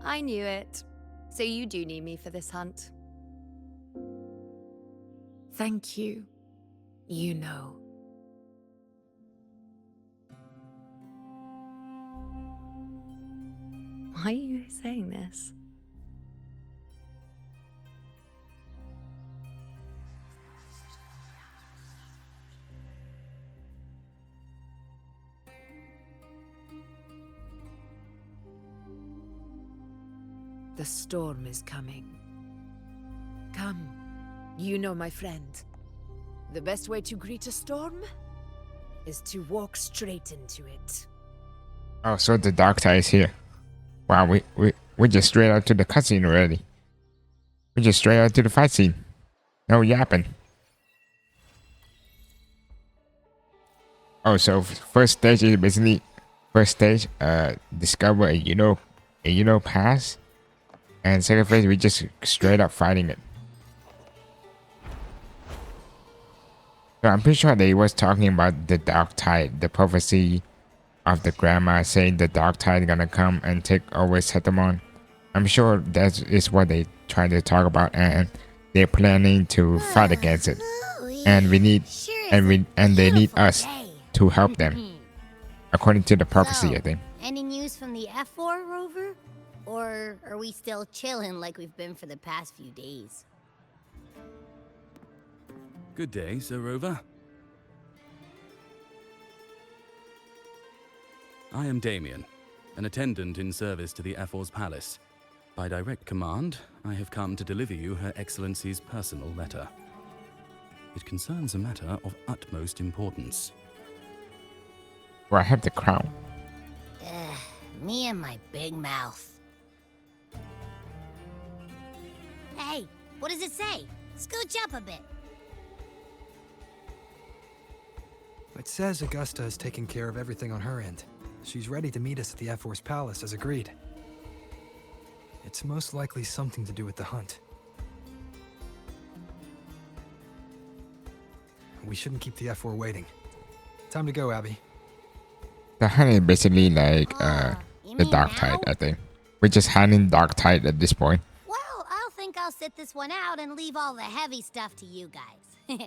I knew it. So you do need me for this hunt. Thank you. You know. Why are you saying this? The storm is coming. Come, you know my friend. The best way to greet a storm is to walk straight into it. Oh, so the dark tide is here. Wow, we just straight out to the cutscene already. We just straight out to the fight scene. No yapping. Oh, so first stage is basically discover a pass, and second phase we just straight up fighting it. So I'm pretty sure they was talking about the dark tide, the prophecy of the grandma saying the dark tide gonna come and take over Setamon. I'm sure that is what they trying to talk about, and they're planning to fight against it. And we need and they need us to help them, according to the prophecy, I think. Any news from the F4 rover? Or are we still chilling like we've been for the past few days? Good day, Sir Rover. I am Damien, an attendant in service to the Ephor's palace. By direct command, I have come to deliver you Her Excellency's personal letter. It concerns a matter of utmost importance. Where I have the crown. Me and my big mouth. Hey, what does it say? Scooch up a bit. It says Augusta is taking care of everything on her end. She's ready to meet us at the F-Force Palace as agreed. It's most likely something to do with the hunt. We shouldn't keep the F-4 waiting. Time to go, Abby. The hunt is basically like You the mean dark now? tide, I think. We're just hunting dark tide at this point. Well, I'll think I'll sit this one out and leave all the heavy stuff to you guys.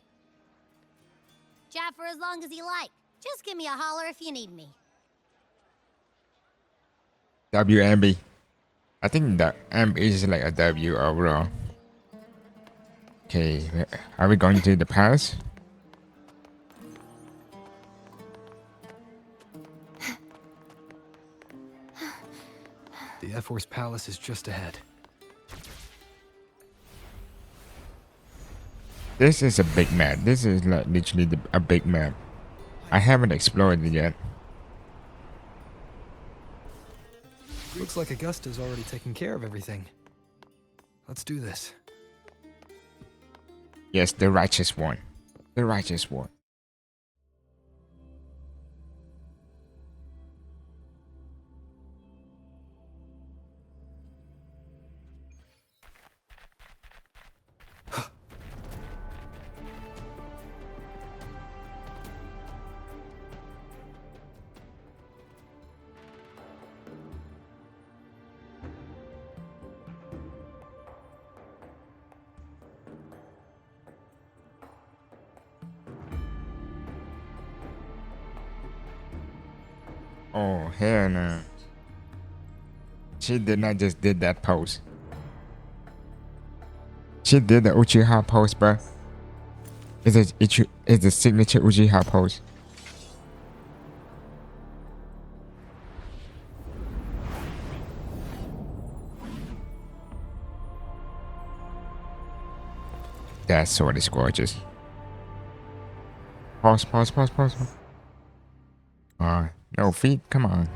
Chat for as long as you like. Just give me a holler if you need me. WMB. I think the M is like a W overall. Okay, are we going to the palace? The F-Force Palace is just ahead. This is a big map. This is like literally a big map. I haven't explored it yet. Looks like Augusta's already taken care of everything. Let's do this. Yes, the righteous one. The righteous one. Oh, hell no. She did not just did that pose. She did the Uchiha pose, bro. It's a signature Uchiha pose. That sword is gorgeous. Pause. No feet, come on.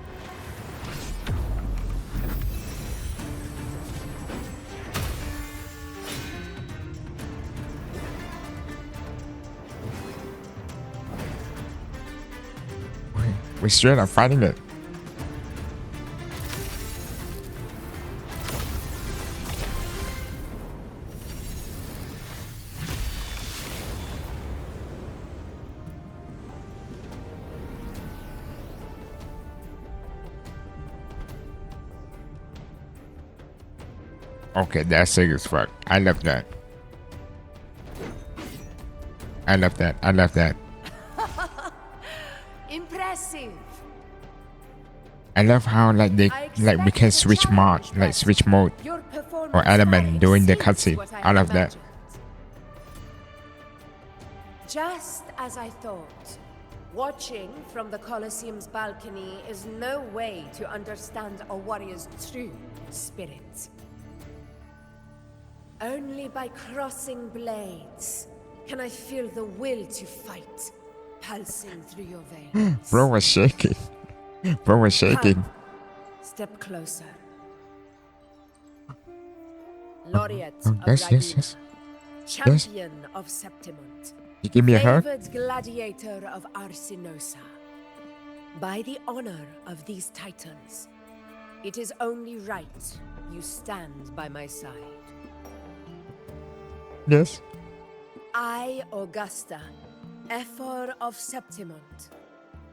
We straight up fighting it. Okay, that's sick as fuck. I love that. I love that. Impressive. I love how like we can switch mode Your performance or element during the exceeds cutscene. what I love that. imagined. Just as I thought. Watching from the Colosseum's balcony is no way to understand a warrior's true spirit. Only by crossing blades can I feel the will to fight pulsing through your veins. Bro was shaking. Come, step closer. Laureate of Yes. Raguna, champion of Septimont, You give me a hug? favored gladiator of Arsinosa. By the honor of these titans, it is only right you stand by my side. Yes. I, Augusta, Ephor of Septimont,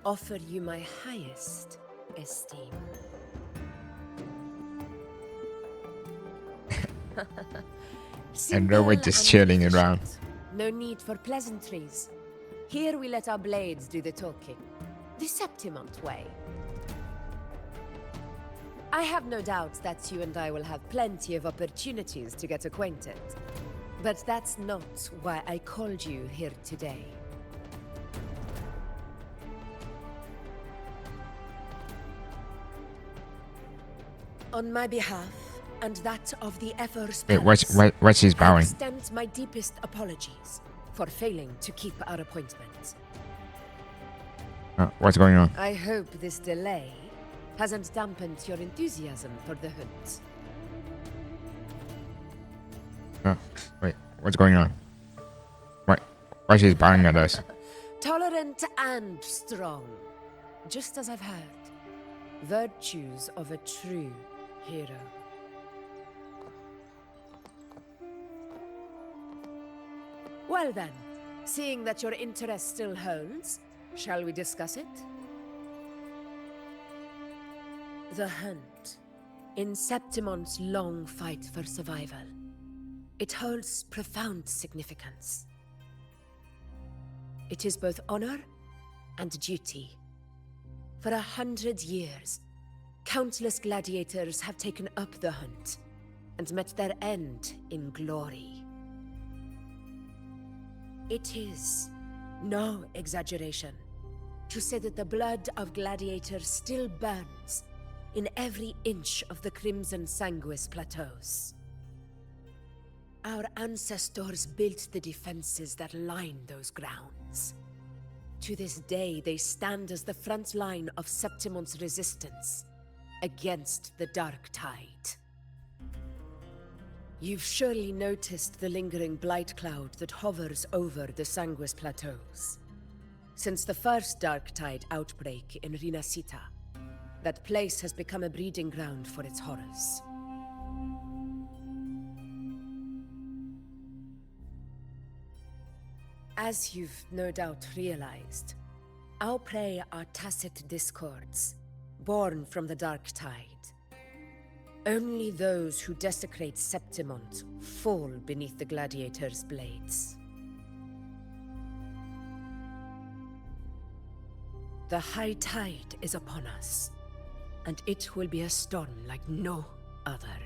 offer you my highest esteem. And now we're just chilling around. No need for pleasantries. Here we let our blades do the talking. The Septimont way. I have no doubt that you and I will have plenty of opportunities to get acquainted. But that's not why I called you here today. On my behalf, and that of the Ephor's Wait, Palace, what's his I bowing? extend my deepest apologies for failing to keep our appointment. What's going on? I hope this delay hasn't dampened your enthusiasm for the hunt. Wait, what's going on? Why she's bowing at us? Tolerant and strong, just as I've heard. Virtues of a true hero. Well then, seeing that your interest still holds, shall we discuss it? The hunt. In Septimont's long fight for survival, it holds profound significance. It is both honor and duty. For 100 years, countless gladiators have taken up the hunt and met their end in glory. It is no exaggeration to say that the blood of gladiators still burns in every inch of the Crimson Sanguis plateaus. Our ancestors built the defenses that line those grounds. To this day, they stand as the front line of Septimont's resistance against the Dark Tide. You've surely noticed the lingering blight cloud that hovers over the Sanguis plateaus. Since the first Dark Tide outbreak in Rinasita, that place has become a breeding ground for its horrors. As you've no doubt realized, our prey are tacit discords, born from the Dark Tide. Only those who desecrate Septimont fall beneath the gladiators' blades. The high tide is upon us, and it will be a storm like no other.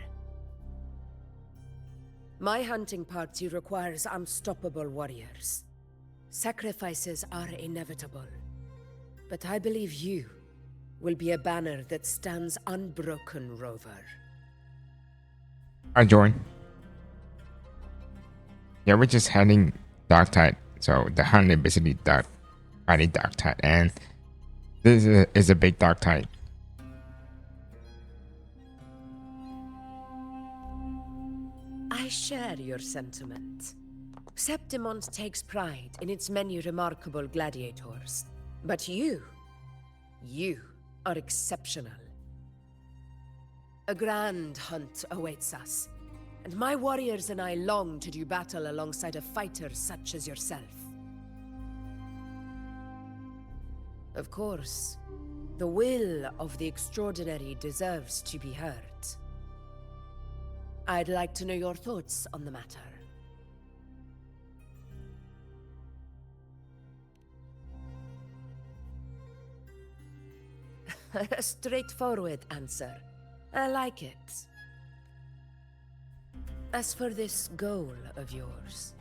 My hunting party requires unstoppable warriors. Sacrifices are inevitable, but I believe you will be a banner that stands unbroken, Rover. I join. Yeah, we're just heading dark tide. So the hunt is basically fighting dark tide, and this is a big dark tide. I share your sentiment. Septimont takes pride in its many remarkable gladiators. But you are exceptional. A grand hunt awaits us, and my warriors and I long to do battle alongside a fighter such as yourself. Of course, the will of the extraordinary deserves to be heard. I'd like to know your thoughts on the matter. A straightforward answer. I like it. As for this goal of yours...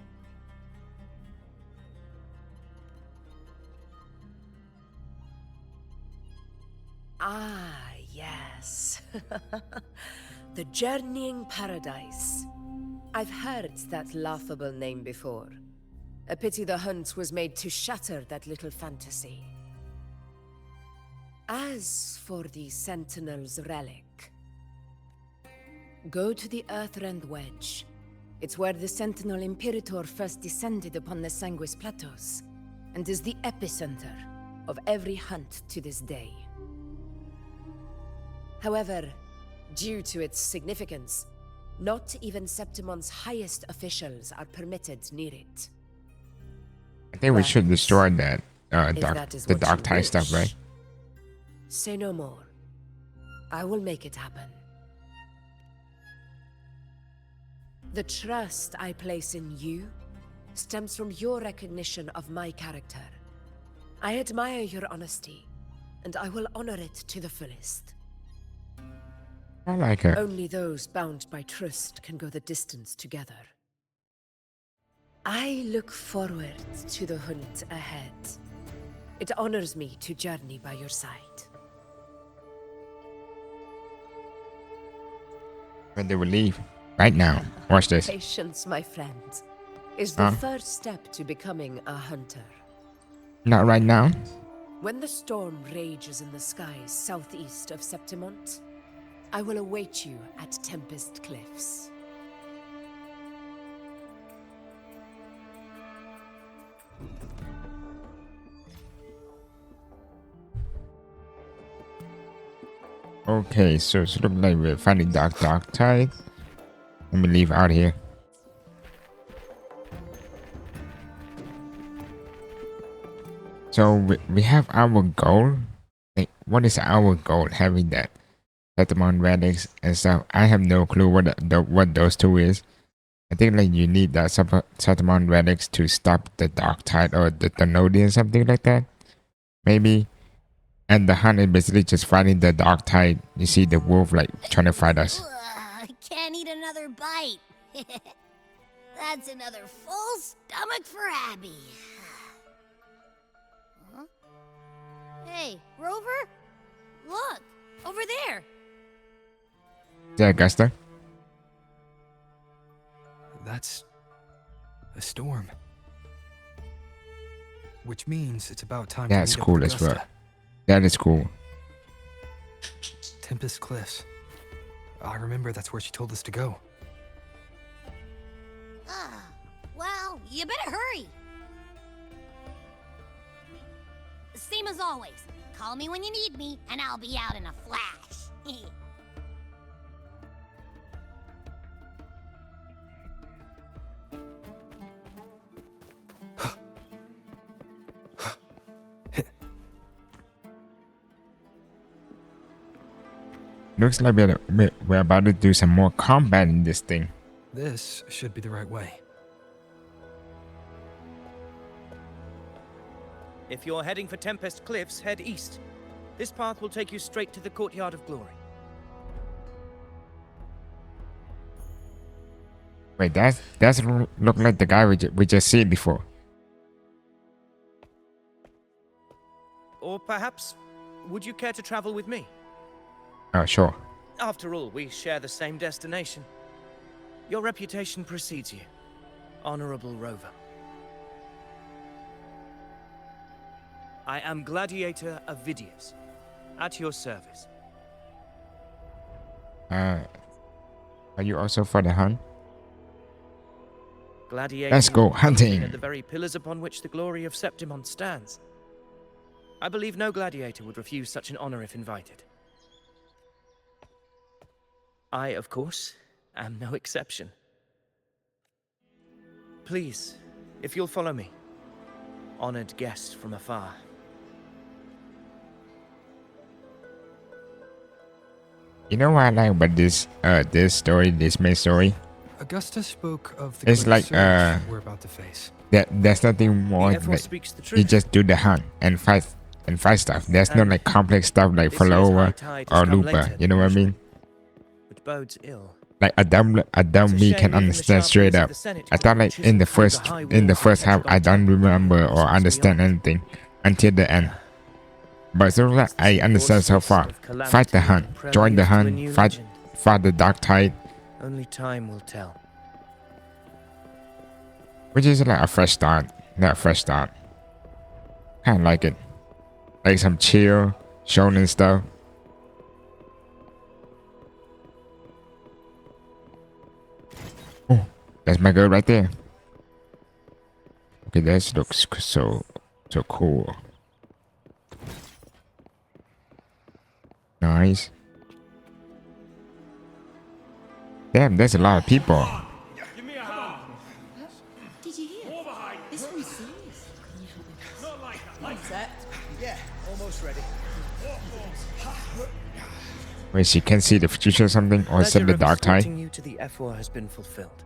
Ah, yes. The Journeying Paradise. I've heard that laughable name before. A pity the hunt was made to shatter that little fantasy. As for the Sentinel's relic, go to the Earthrend Wedge. It's where the Sentinel Imperator first descended upon the Sanguis Plateaus, and is the epicenter of every hunt to this day. However, due to its significance, not even Septimont's highest officials are permitted near it. I think we should destroy that the dark tide stuff, right? Say no more. I will make it happen. The trust I place in you stems from your recognition of my character. I admire your honesty, and I will honor it to the fullest. I like her. Only those bound by trust can go the distance together. I look forward to the hunt ahead. It honors me to journey by your side. When they will leave. Right now. Watch this. Patience, my friend, is the first step to becoming a hunter. Not right now. When the storm rages in the skies southeast of Septimont, I will await you at Tempest Cliffs. Okay, so it looks like we're finding dark tide. Let me leave out here. So we have our goal. Like, what is our goal? Having that Septimont relics and stuff. I have no clue what those two is. I think like you need that Septimont relics to stop the dark tide or the Thenodian, something like that. Maybe. And the hunt is basically just fighting the dark tide. You see the wolf like trying to fight us. I can't eat another bite. That's another full stomach for Abby. Huh? Hey, Rover? Look, over there. Is that Augusta? That's a storm. Which means it's about time That's to meet cool up with as Augusta. well. That is cool. Tempest Cliffs. I remember that's where she told us to go. Well, you better hurry. Same as always. Call me when you need me, and I'll be out in a flash. Looks like we're about to do some more combat in this thing. This should be the right way. If you're heading for Tempest Cliffs, head east. This path will take you straight to the Courtyard of Glory. Wait, that's look like the guy we just seen before. Or perhaps, would you care to travel with me? Oh, sure. After all, we share the same destination. Your reputation precedes you, Honorable Rover. I am Gladiator Avidius, at your service. Are you also for the hunt? Gladiator, Let's go hunting. at the very pillars upon which the glory of Septimon stands. I believe no gladiator would refuse such an honor if invited. I, of course, am no exception. Please, if you'll follow me, honored guest from afar. You know what I like about this this main story? Augusta spoke of the It's great like surge we're about to face. there's nothing more The Air Force like speaks the you truth. just do the hunt and fight stuff. There's no And like complex stuff like this year's follower high tide has or come looper. later You know than what I usual, mean? which bodes ill. Like a dumb It's a me shame can even the understand sharp straight winds of up. the Senate I thought like couldn't in the chisel through first the high walls half of I don't Pentagon remember or Tower understand beyond. anything until the end. But so like I understand so far. Of Fight the calamity hunt, and join the prelude to a hunt, new fight legend. the dark tide, Only time will tell. which is like a fresh start. Not a fresh start. Kinda like it. Like some chill, shonen stuff. Oh, that's my girl right there. Okay, that looks so cool. Nice. Damn, there's a lot of people. Did you hear? This one's serious. Can you help me? Not like that. Like set. Yeah, almost ready. Wait, she can see the future or something, or is it Pleasure the of dark tide? escorting you to the F4 has been fulfilled.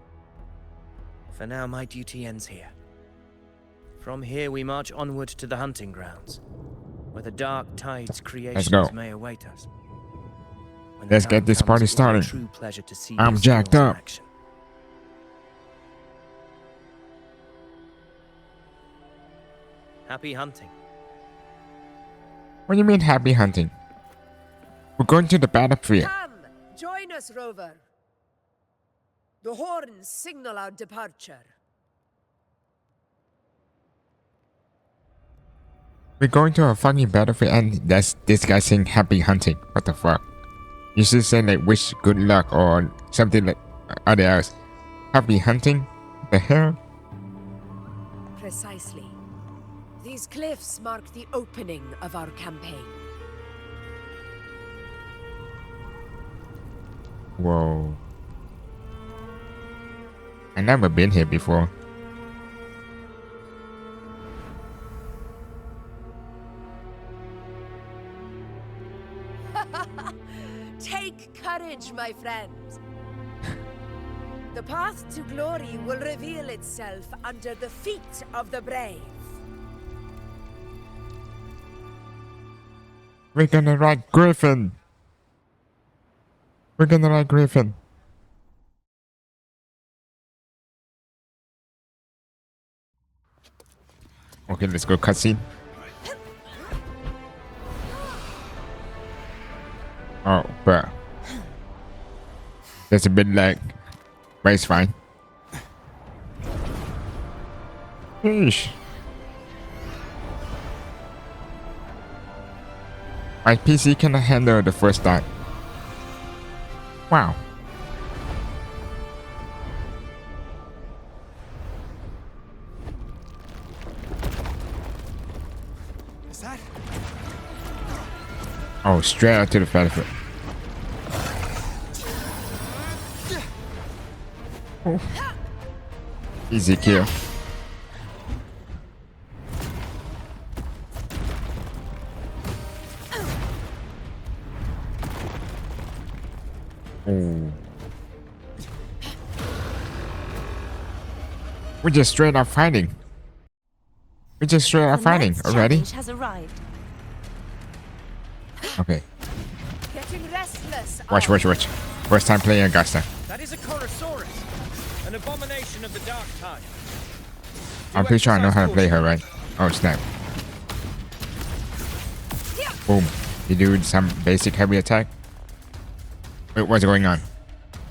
For now, my duty ends here. From here, we march onward to the hunting grounds, where the dark tide's creations go. may await us. When the Let's time get this comes, party it will be a started. true pleasure to see I'm your jacked skills in up. action. Happy hunting. What do you mean happy hunting? We're going to the battlefield. Come, join us, Rover. The horns signal our departure. We're going to a fucking battlefield and that's this guy saying happy hunting. What the fuck? You should say like wish good luck or something like other else. Happy hunting? The hell? Precisely. These cliffs mark the opening of our campaign. Whoa. I never been here before. Take courage, my friends. The path to glory will reveal itself under the feet of the brave. We're gonna ride Griffin. We're gonna ride Griffin. Okay, let's go cutscene. Oh, but there's a bit lag, but it's fine. Sheesh. My PC cannot handle the first start. Wow. Is that? Oh, straight out to the battlefield. Oh. Easy kill. Oh. We're just straight up fighting. We just straight out The fighting knight's already. challenge has arrived. Okay. Getting restless. Watch. First time playing Augusta. That is a Chorosaurus, an abomination of the dark tide. I'm pretty sure I know how to play her, right? Oh snap. Boom. You do some basic heavy attack. Wait, what's going on?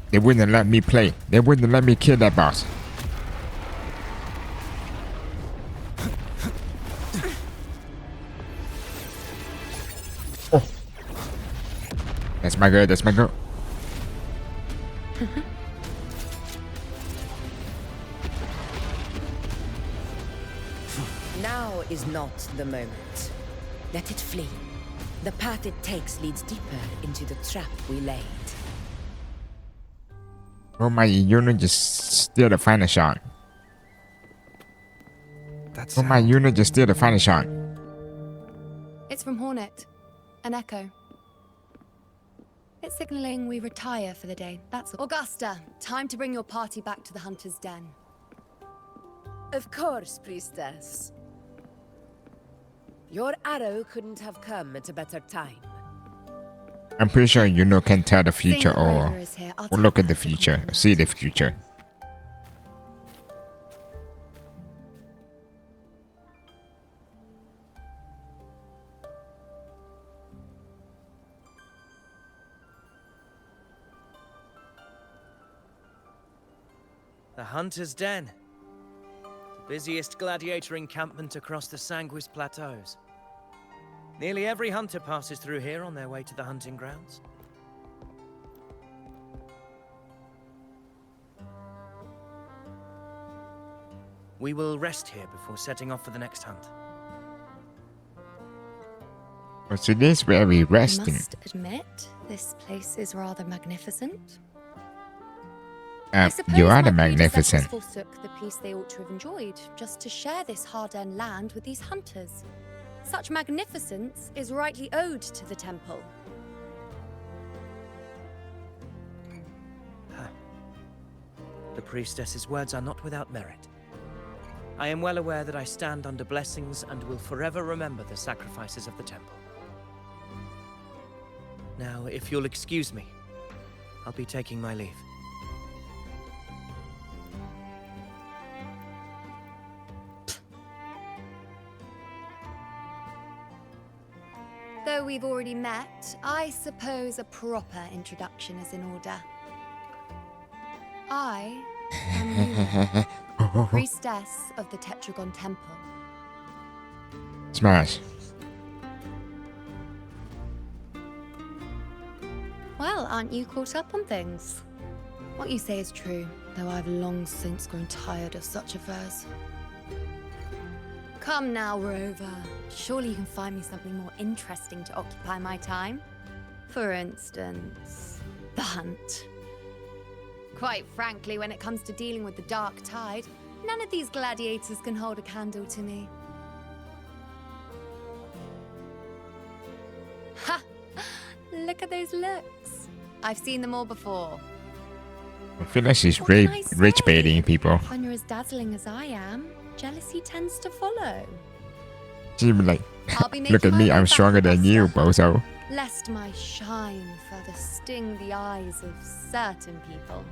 They wouldn't let me play. They wouldn't let me kill that boss. Oh. That's my girl, that's my girl. Now is not the moment. Let it flee. The path it takes leads deeper into the trap we laid. Oh my unit just steal the final shot. Oh my unit just steal the final shot. It's from Hornet. An echo. It's signaling we retire for the day. That's all. Augusta, time to bring your party back to the Hunter's Den. Of course, priestess. Your arrow couldn't have come at a better time. I'm pretty sure you can tell the future or Raver is here. I'll look take at the future, see the future. The Hunter's Den. The busiest gladiator encampment across the Sanguis Plateaus. Nearly every hunter passes through here on their way to the hunting grounds. We will rest here before setting off for the next hunt. Oh, so this where we I resting. must admit, this place is rather magnificent. I suppose You are the my predecessors magnificent. forsook the peace they ought to have enjoyed, just to share this hard-earned land with these hunters. Such magnificence is rightly owed to the temple. The priestess's words are not without merit. I am well aware that I stand under blessings and will forever remember the sacrifices of the temple. Now, if you'll excuse me, I'll be taking my leave. Though we've already met, I suppose a proper introduction is in order. I am WuWa, priestess of the Tetragon Temple. Smash. Well, aren't you caught up on things? What you say is true, though I've long since grown tired of such affairs. Come now, Rover. Surely you can find me something more interesting to occupy my time. For instance, the hunt. Quite frankly, when it comes to dealing with the dark tide, none of these gladiators can hold a candle to me. Ha! Look at those looks. I've seen them all before. I feel like she's What can I rich say? baiting people. When you're as dazzling as I am, jealousy tends to follow. She'd be like, I'll be look at making me, my I'm way stronger back, than you, Augusta, bozo. lest my shine further sting the eyes of certain people.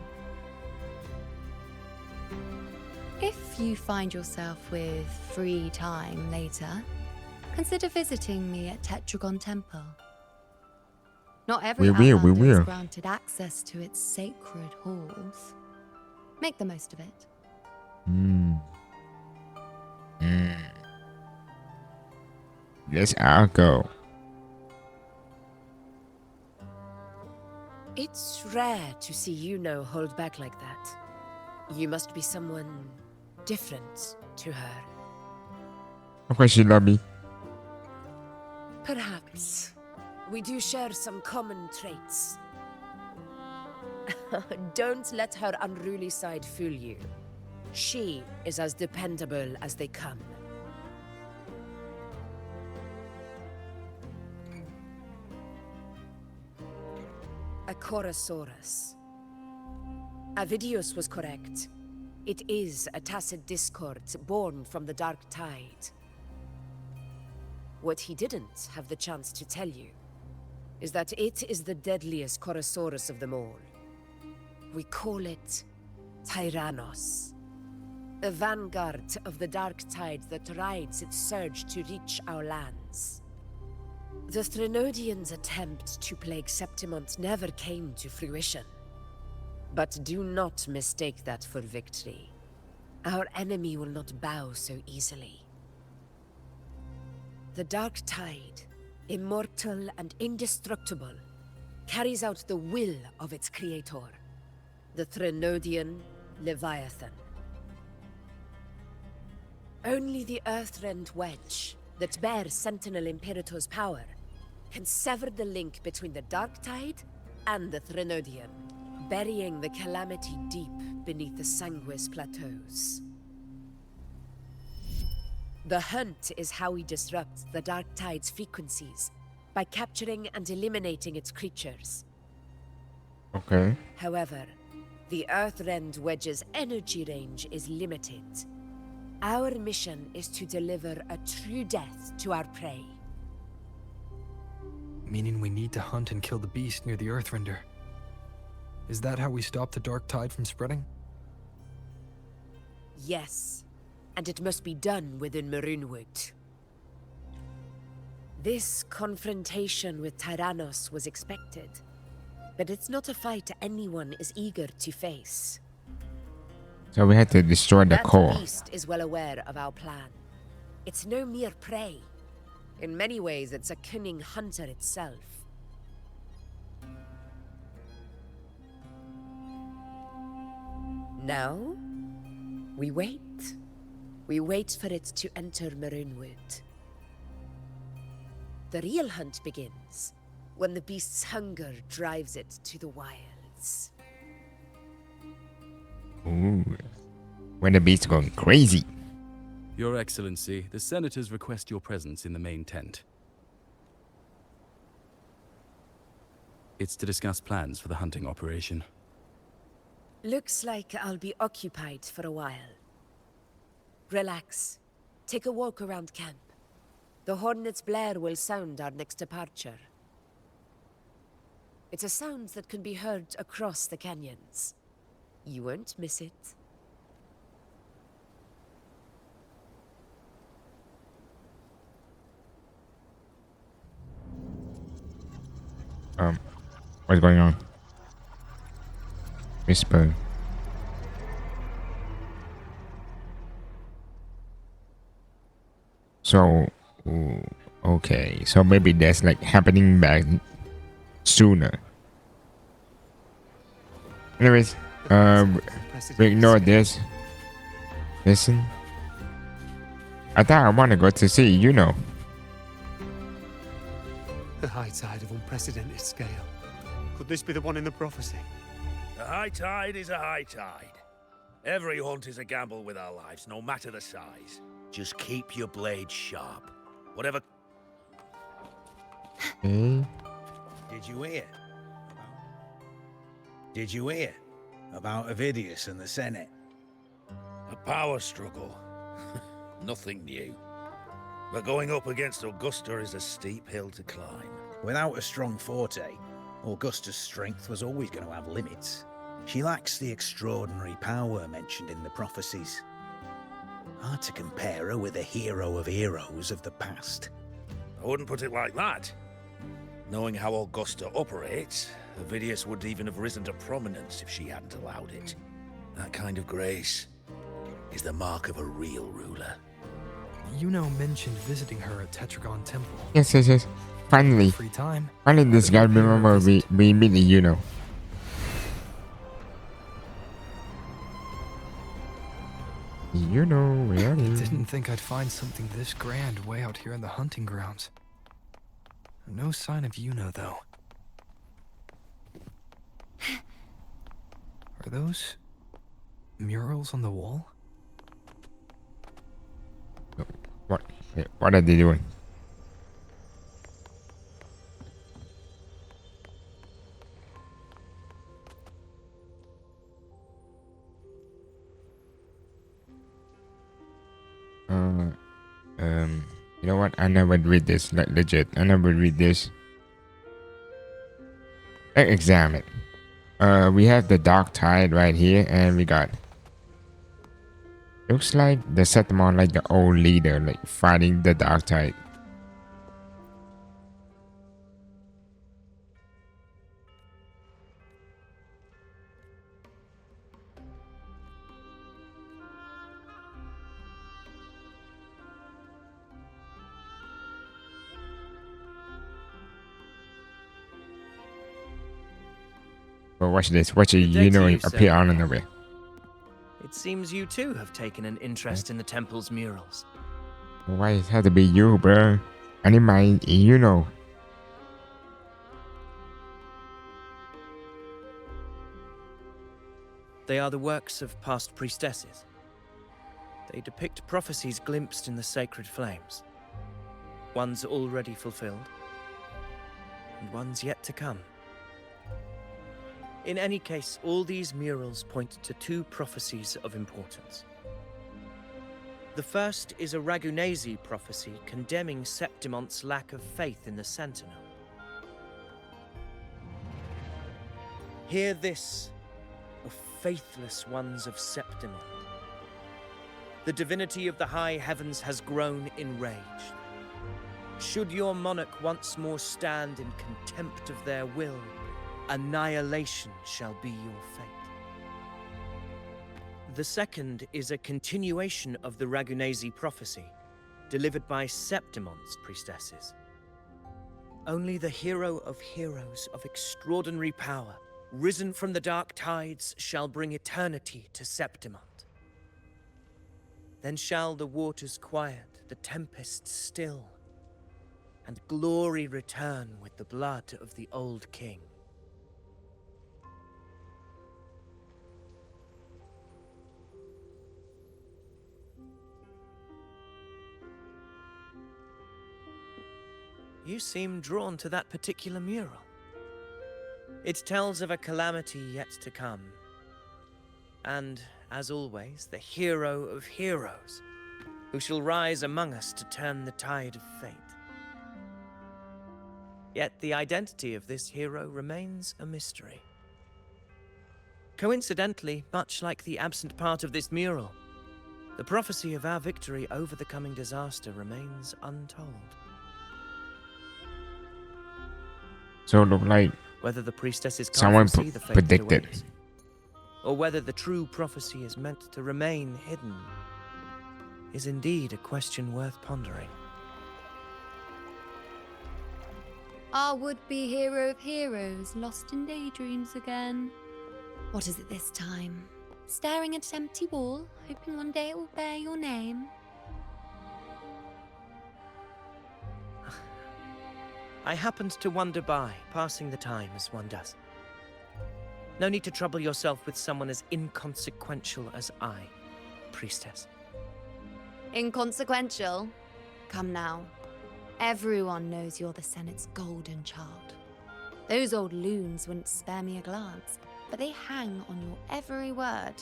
If you find yourself with free time later, consider visiting me at Tetragon Temple. Not every We outlander is will. granted access to its sacred halls. Make the most of it. Yes, I'll go. It's rare to see Yuno hold back like that. You must be someone different to her. Of course she love me. Perhaps. We do share some common traits. Don't let her unruly side fool you. She is as dependable as they come. A Chorosaurus. Avidius was correct. It is a tacit discord born from the dark tide. What he didn't have the chance to tell you is that it is the deadliest Chorosaurus of them all. We call it Tyrannos. A vanguard of the dark tide that rides its surge to reach our lands. The Threnodians' attempt to plague Septimont never came to fruition. But do not mistake that for victory. Our enemy will not bow so easily. The dark tide, immortal and indestructible, carries out the will of its creator, the Threnodian Leviathan. Only the Earthrend Wedge, that bears Sentinel Imperator's power, can sever the link between the dark tide and the Threnodian, burying the calamity deep beneath the Sanguis plateaus. The hunt is how we disrupt the dark tide's frequencies, by capturing and eliminating its creatures. Okay. However, the Earthrend Wedge's energy range is limited. Our mission is to deliver a true death to our prey. Meaning we need to hunt and kill the beast near the Earthrender. Is that how we stop the dark tide from spreading? Yes, and it must be done within Maroonwood. This confrontation with Tyrannos was expected, but it's not a fight anyone is eager to face. So we had to destroy the That core. beast is well aware of our plan. It's no mere prey. In many ways, it's a cunning hunter itself. Now, we wait. We wait for it to enter Maroonwood. The real hunt begins when the beast's hunger drives it to the wilds. Ooh. When the beast's going crazy. Your Excellency, the senators request your presence in the main tent. It's to discuss plans for the hunting operation. Looks like I'll be occupied for a while. Relax. Take a walk around camp. The hornet's blare will sound our next departure. It's a sound that can be heard across the canyons. You won't miss it. What's going on? Whisper. So, okay. So maybe that's like happening back sooner. Anyways, we ignore this. Listen. I thought I want to go to see, you know. The high tide of unprecedented scale. Could this be the one in the prophecy? A high tide is a high tide. Every hunt is a gamble with our lives, no matter the size. Just keep your blade sharp. Whatever. Okay. Did you hear? Did you hear about Avidius and the Senate? A power struggle. Nothing new. But going up against Augusta is a steep hill to climb. Without a strong forte, Augusta's strength was always going to have limits. She lacks the extraordinary power mentioned in the prophecies. Hard to compare her with a hero of heroes of the past. I wouldn't put it like that. Knowing how Augusta operates, Avidius would even have risen to prominence if she hadn't allowed it. That kind of grace is the mark of a real ruler. Yuno mentioned visiting her at Tetragon Temple. Yes. Finally. Free time. Finally, this guy remember we meet you know. You know, where are you? Didn't think I'd find something this grand way out here in the hunting grounds. No sign of Yuno, though. Are those murals on the wall? What are they doing? You know what? I never read this. Like legit, I never read this. Let's examine. We have the Dark Tide right here, and we got. Looks like the Septimon, like the old leader, like fighting the Dark Tide. But watch this. Watch it. You know, appear on and away. It seems you too have taken an interest in the temple's murals. Why it had to be you, bro? I need my, you know. They are the works of past priestesses. They depict prophecies glimpsed in the sacred flames. Ones already fulfilled, and ones yet to come. In any case, all these murals point to two prophecies of importance. The first is a Ragunasi prophecy condemning Septimon's lack of faith in the Sentinel. Hear this, O faithless ones of Septimon. The divinity of the high heavens has grown enraged. Should your monarch once more stand in contempt of their will, annihilation shall be your fate. The second is a continuation of the Ragunasi prophecy, delivered by Septimon's priestesses. Only the hero of heroes of extraordinary power, risen from the dark tides, shall bring eternity to Septimon. Then shall the waters quiet, the tempest still, and glory return with the blood of the old king. You seem drawn to that particular mural. It tells of a calamity yet to come. And, as always, the hero of heroes, who shall rise among us to turn the tide of fate. Yet the identity of this hero remains a mystery. Coincidentally, much like the absent part of this mural, the prophecy of our victory over the coming disaster remains untold. So it looked like whether the priestesses can't someone foresee the fate predicted. that awaits, or whether the true prophecy is meant to remain hidden, is indeed a question worth pondering. Our would-be hero of heroes, lost in daydreams again. What is it this time? Staring at an empty wall, hoping one day it will bear your name? I happened to wander by, passing the time as one does. No need to trouble yourself with someone as inconsequential as I, priestess. Inconsequential? Come now. Everyone knows you're the Senate's golden child. Those old loons wouldn't spare me a glance, but they hang on your every word.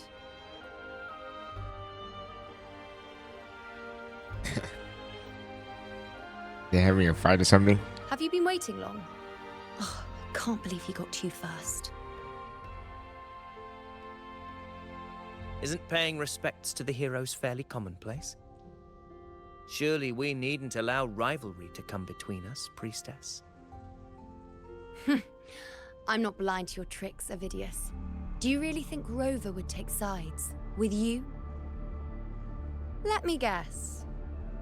They're having a fight or something? Have you been waiting long? Oh, I can't believe he got to you first. Isn't paying respects to the heroes fairly commonplace? Surely we needn't allow rivalry to come between us, priestess. I'm not blind to your tricks, Avidius. Do you really think Rover would take sides? With you? Let me guess.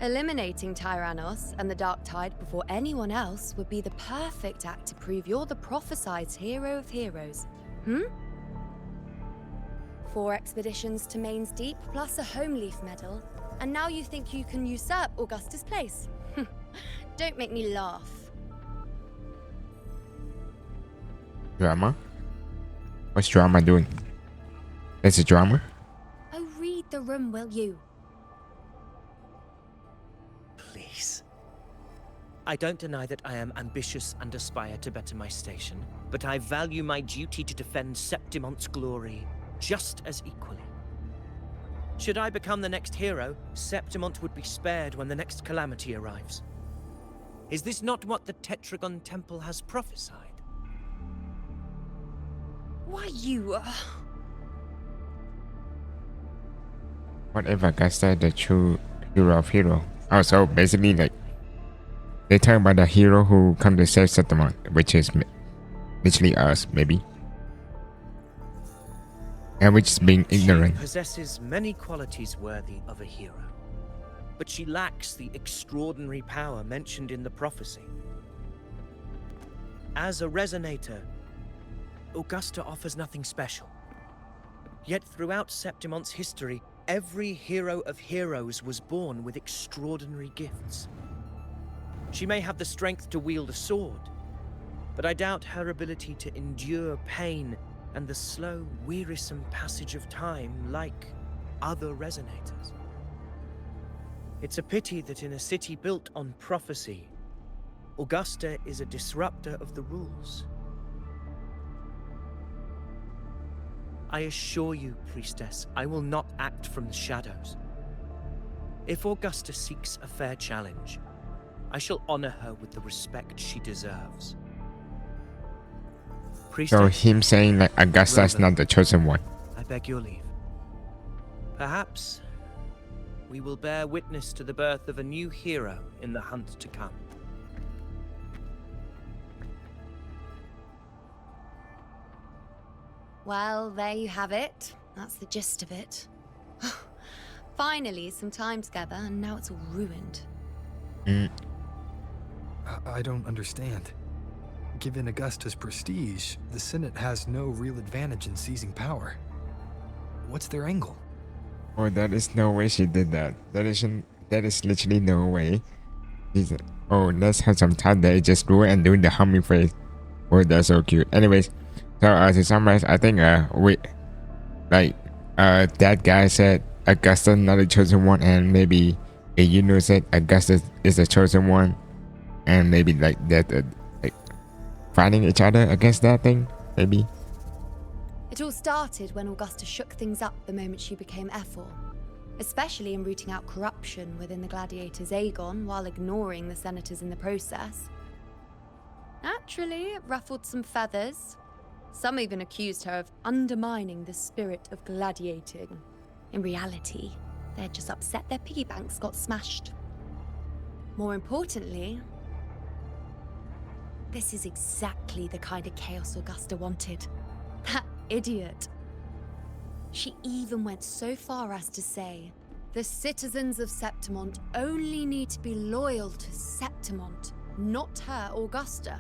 Eliminating Tyrannos and the Dark Tide before anyone else would be the perfect act to prove you're the prophesied hero of heroes. 4 expeditions to Main's Deep, plus a Home Leaf medal, and now you think you can usurp Augusta's place? Don't make me laugh. Drama? What's drama doing? It's a drama? Oh, read the room, will you? Please. I don't deny that I am ambitious and aspire to better my station, but I value my duty to defend Septimon's glory just as equally. Should I become the next hero, Septimont would be spared when the next calamity arrives. Is this not what the Tetragon Temple has prophesied? Why you... What if Augusta the true hero of hero? Oh, so basically, like, they talk about the hero who come to save Septimon, which is literally us, maybe. And which is being ignorant. She possesses many qualities worthy of a hero, but she lacks the extraordinary power mentioned in the prophecy. As a resonator, Augusta offers nothing special. Yet throughout Septimon's history, every hero of heroes was born with extraordinary gifts. She may have the strength to wield a sword, but I doubt her ability to endure pain and the slow, wearisome passage of time like other resonators. It's a pity that in a city built on prophecy, Augusta is a disruptor of the rules. I assure you, Priestess, I will not act from the shadows. If Augusta seeks a fair challenge, I shall honor her with the respect she deserves. Priestess, So him saying like Augusta is not the chosen one. I beg your leave. Perhaps we will bear witness to the birth of a new hero in the hunt to come. Well, there you have it. That's the gist of it. Finally, some time together, and now it's all ruined. I don't understand. Given Augusta's prestige, the Senate has no real advantage in seizing power. What's their angle? Oh, that is no way she did that. That is literally no way. Jesus. Oh, let's have some time there. Just do it and doing the humming phrase. Oh, that's so cute. Anyways, so to summarize, I think that guy said Augusta not the chosen one, and maybe Yuno said Augusta is the chosen one, and maybe like that like fighting each other against that thing, maybe. It all started when Augusta shook things up the moment she became Ephor, especially in rooting out corruption within the gladiators Aegon while ignoring the senators in the process. Naturally, it ruffled some feathers. Some even accused her of undermining the spirit of gladiating. In reality, they're just upset their piggy banks got smashed. More importantly, this is exactly the kind of chaos Augusta wanted. That idiot. She even went so far as to say, the citizens of Septimont only need to be loyal to Septimont, not her, Augusta.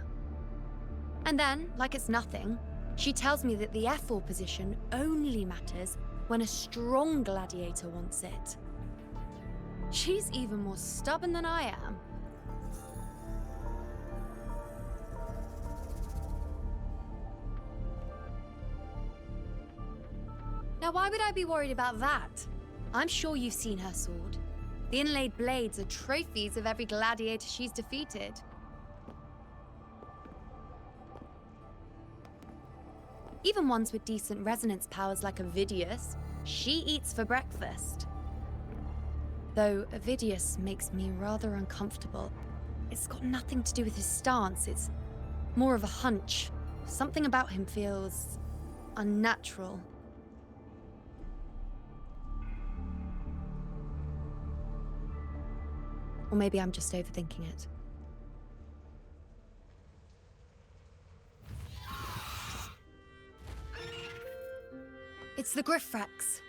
And then, like it's nothing, she tells me that the Ephor position only matters when a strong gladiator wants it. She's even more stubborn than I am. Now, why would I be worried about that? I'm sure you've seen her sword. The inlaid blades are trophies of every gladiator she's defeated. Even ones with decent resonance powers like Avidius, she eats for breakfast. Though Avidius makes me rather uncomfortable. It's got nothing to do with his stance, it's more of a hunch. Something about him feels unnatural. Or maybe I'm just overthinking it. It's the Griffrex.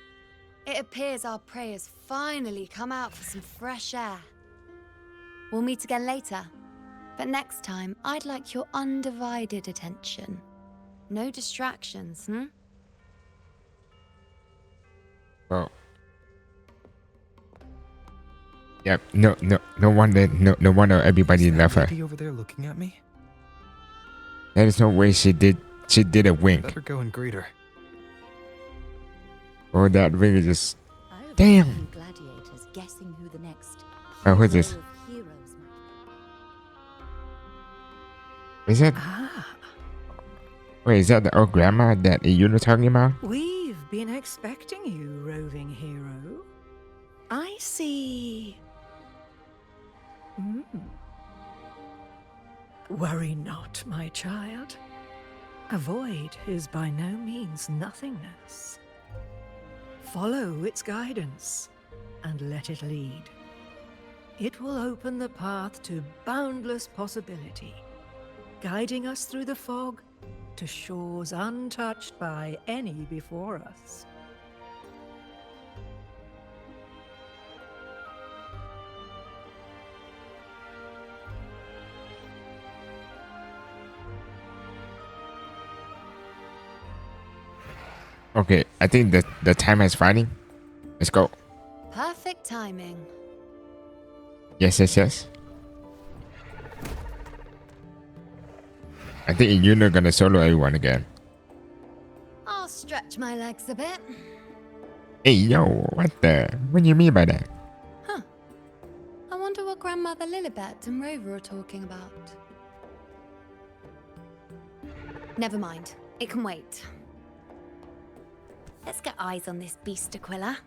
It appears our prey has finally come out for some fresh air. We'll meet again later, but next time I'd like your undivided attention. No distractions, Well, yep. No wonder everybody loved her. Lady over there looking at me? There is no way she did a wink. Better go and greet her. Oh, that really just damn. Gladiators guessing who the next Oh, who's this? heroes Is that? Wait, is that the old grandma that Yuno talking about? We've been expecting you, roving hero. I see. Worry not, my child. A void is by no means nothingness. Follow its guidance and let it lead. It will open the path to boundless possibility, guiding us through the fog to shores untouched by any before us. Okay, I think the time has finally. Let's go. Perfect timing. Yes, yes, yes. I think you're not gonna solo everyone again. I'll stretch my legs a bit. Hey, yo, what do you mean by that? Huh. I wonder what Grandmother Lilibet and Rover are talking about. Never mind. It can wait. Let's get eyes on this beast, Aquila.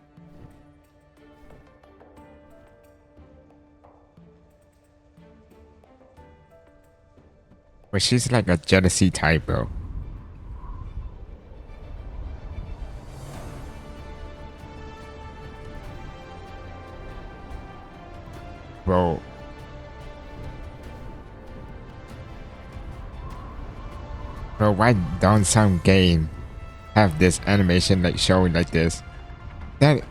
But she's like a jealousy type, bro. Bro. Bro, why don't some game have this animation like showing like this? That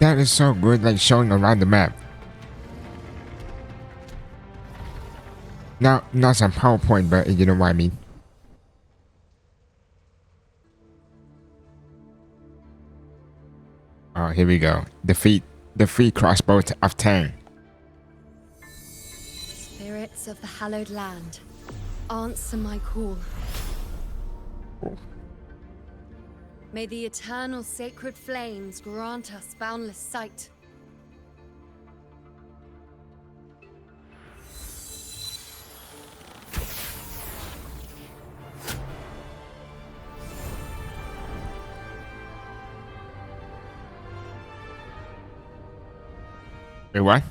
is so good, like showing around the map. Now, not some PowerPoint, but you know what I mean. Oh, here we go. Defeat the free crossbow of Tang. Spirits of the hallowed land, answer my call. May the eternal sacred flames grant us boundless sight. Wait, what?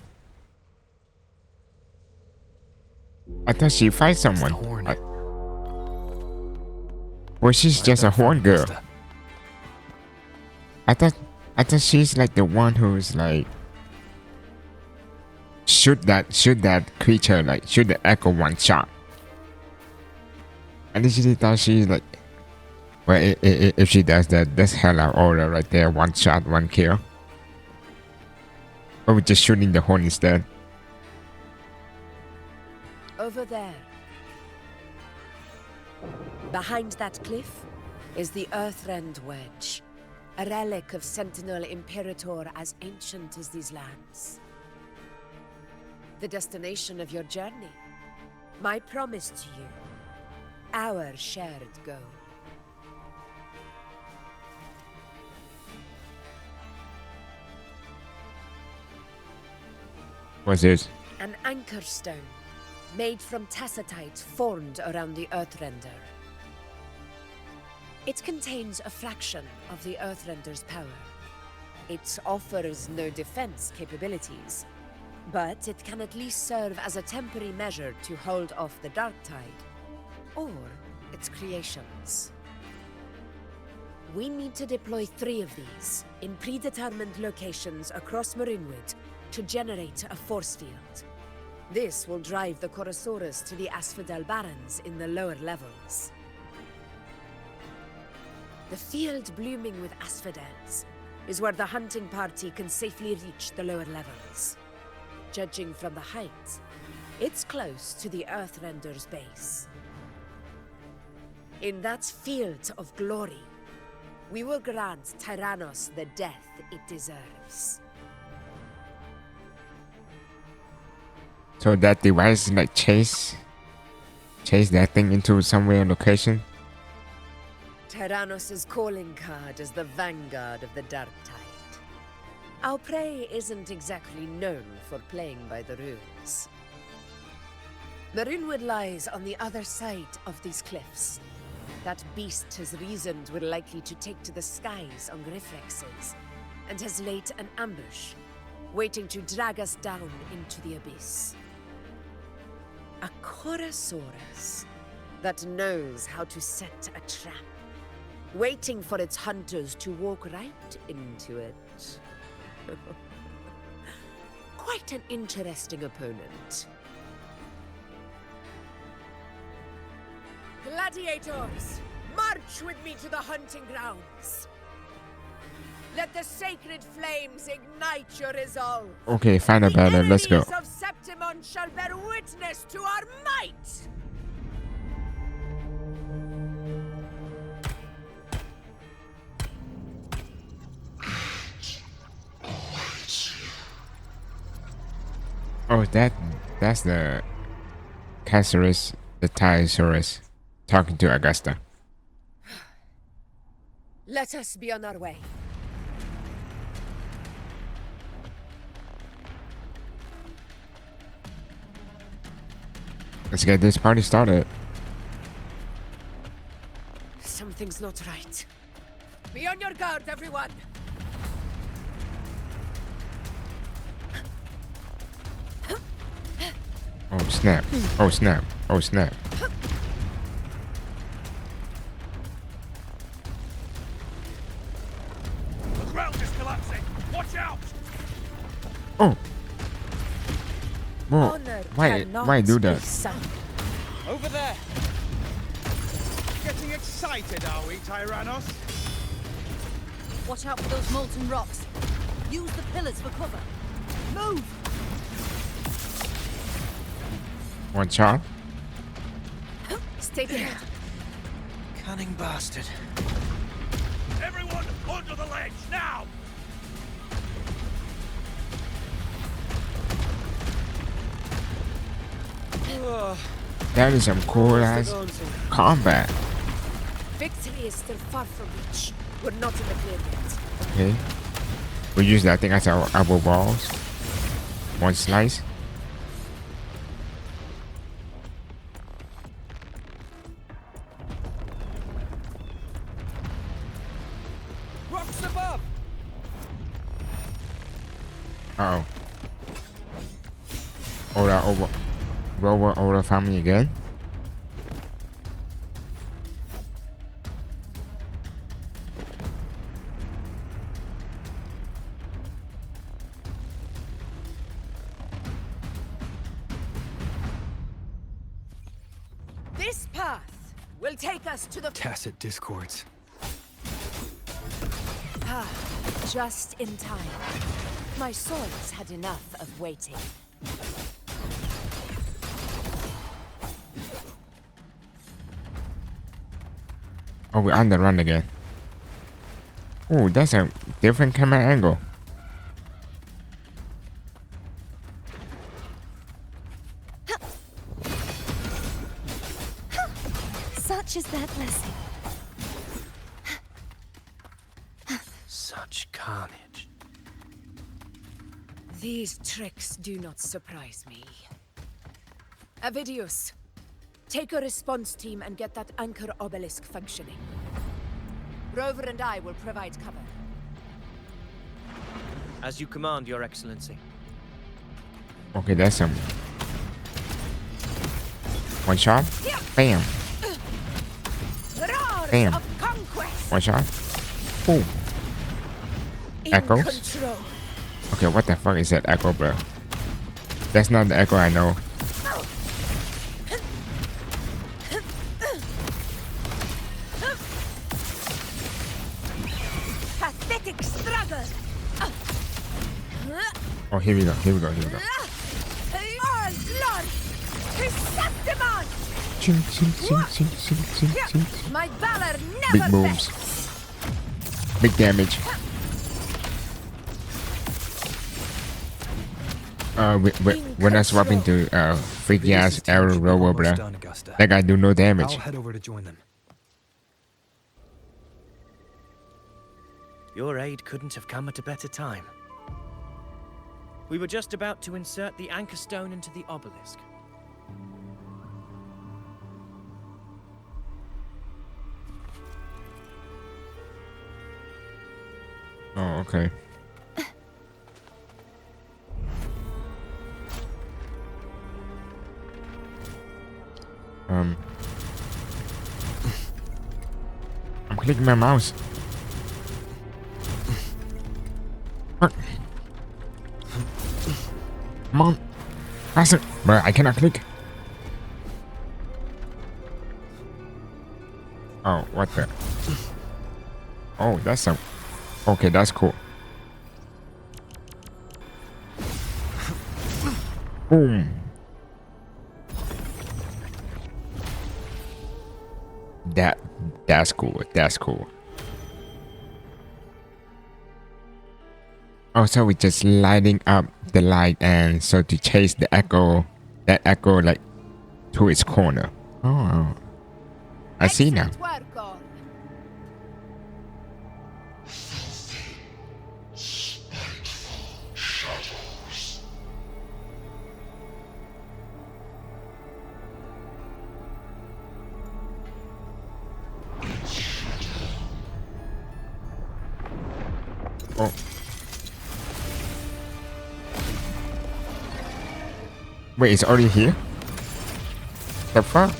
I thought she fight someone. Well, she's just a horn girl. I thought she's like the one who's like shoot that creature, like shoot the echo one shot. I initially thought she's like, well, if she does that, that's hella order right there. One shot, one kill. Or we're just shooting the horn instead. Over there. Behind that cliff is the Earthrend Wedge, a relic of Sentinel Imperator as ancient as these lands. The destination of your journey, my promise to you, our shared goal. What's this? An anchor stone, made from tacitite formed around the Earthrender. It contains a fraction of the Earthrender's power. It offers no defense capabilities, but it can at least serve as a temporary measure to hold off the dark tide, or its creations. We need to deploy 3 of these in predetermined locations across Marinwood to generate a force field. This will drive the Chorosaurus to the Asphodel Barrens in the lower levels. The field blooming with asphodels is where the hunting party can safely reach the lower levels. Judging from the height, it's close to the Earthrender's base. In that field of glory, we will grant Tyrannos the death it deserves. So that device like chase that thing into somewhere location. Tyrannos' calling card is the vanguard of the dark tide. Our prey isn't exactly known for playing by the rules. Marinwood lies on the other side of these cliffs. That beast has reasoned we're likely to take to the skies on reflexes, and has laid an ambush, waiting to drag us down into the abyss. A Corasaurus that knows how to set a trap, waiting for its hunters to walk right into it. Quite an interesting opponent. Gladiators, march with me to the hunting grounds. Let the sacred flames ignite your resolve. Okay, final battle. Let's go. The enemies of Septimon shall bear witness to our might. Oh, that's the Casaurus, the Tyrannosaurus, talking to Augusta. Let us be on our way. Let's get this party started. Something's not right. Be on your guard, everyone. Oh snap! Oh snap! Oh snap! The ground is collapsing! Watch out! Oh! Whoa! Why do that? Over there! Getting excited, are we, Tyrannos? Watch out for those molten rocks. Use the pillars for cover. Move! One shot. Stay behind. Cunning bastard. Everyone, onto the ledge, now! That is some cool ass combat. Victory is still far from reach. We're not in the clear yet. Okay. We use that thing as our elbow balls. One slice. Rocks above! Uh oh. Rover found me again. This path will take us to the Tacit discords. Ah, just in time. My swords had enough of waiting. Oh, we're on the run again. Oh, that's a different camera angle. Such is that blessing. Such carnage. These tricks do not surprise me. Avidius, take a response team and get that anchor obelisk functioning. Rover and I will provide cover. As you command, Your Excellency. Okay, that's some. One shot. Bam. Roars Bam. of conquest. One shot. Boom. In Echoes. control. Okay, what the fuck is that echo, bro? That's not the echo I know. Pathetic struggle. Oh, here we go. Here we go. Here we go. All glory to Septimon. Ching, ching, ching, ching, ching, ching, ching. My valor Big never booms. fails. Big damage. We're not swapping to freaky ass arrow rover, bro. That guy do no damage. I'll head over to join them. Your aid couldn't have come at a better time. We were just about to insert the anchor stone into the obelisk. Oh, okay. I'm clicking my mouse. Fuck. Come on. Faster. Bro, I cannot click. Oh, what the? Oh, that's some. Okay, that's cool. Boom. That's cool. That's cool. Also, we're just lighting up the light, and so to chase the echo, that echo like to its corner. Oh, I see now. Oh. Wait, it's already here? The fuck?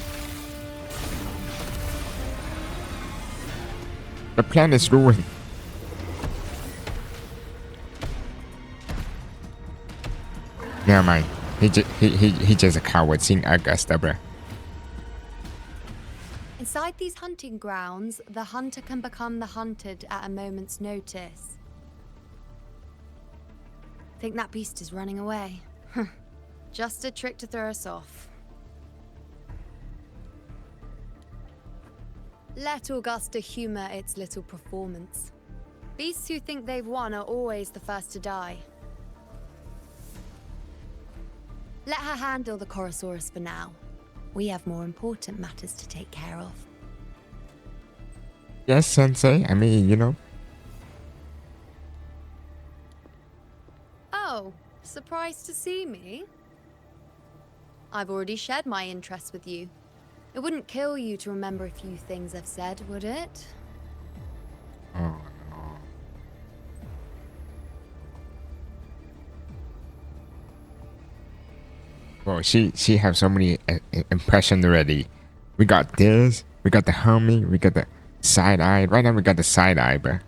The plan is ruined. Never mind. He just a coward seeing Augusta, bruh. Inside these hunting grounds, the hunter can become the hunted at a moment's notice. Think that beast is running away? Just a trick to throw us off. Let Augusta humor its little performance. Beasts who think they've won are always the first to die. Let her handle the Chorosaurus for now. We have more important matters to take care of. Yes, Sensei. I mean, you know. Oh, surprised to see me? I've already shared my interest with you. It wouldn't kill you to remember a few things I've said, would it? Oh, no. Well, she have so many impressions already. We got this. We got the humming. We got the side eye. Right now we got the side eye, bruh.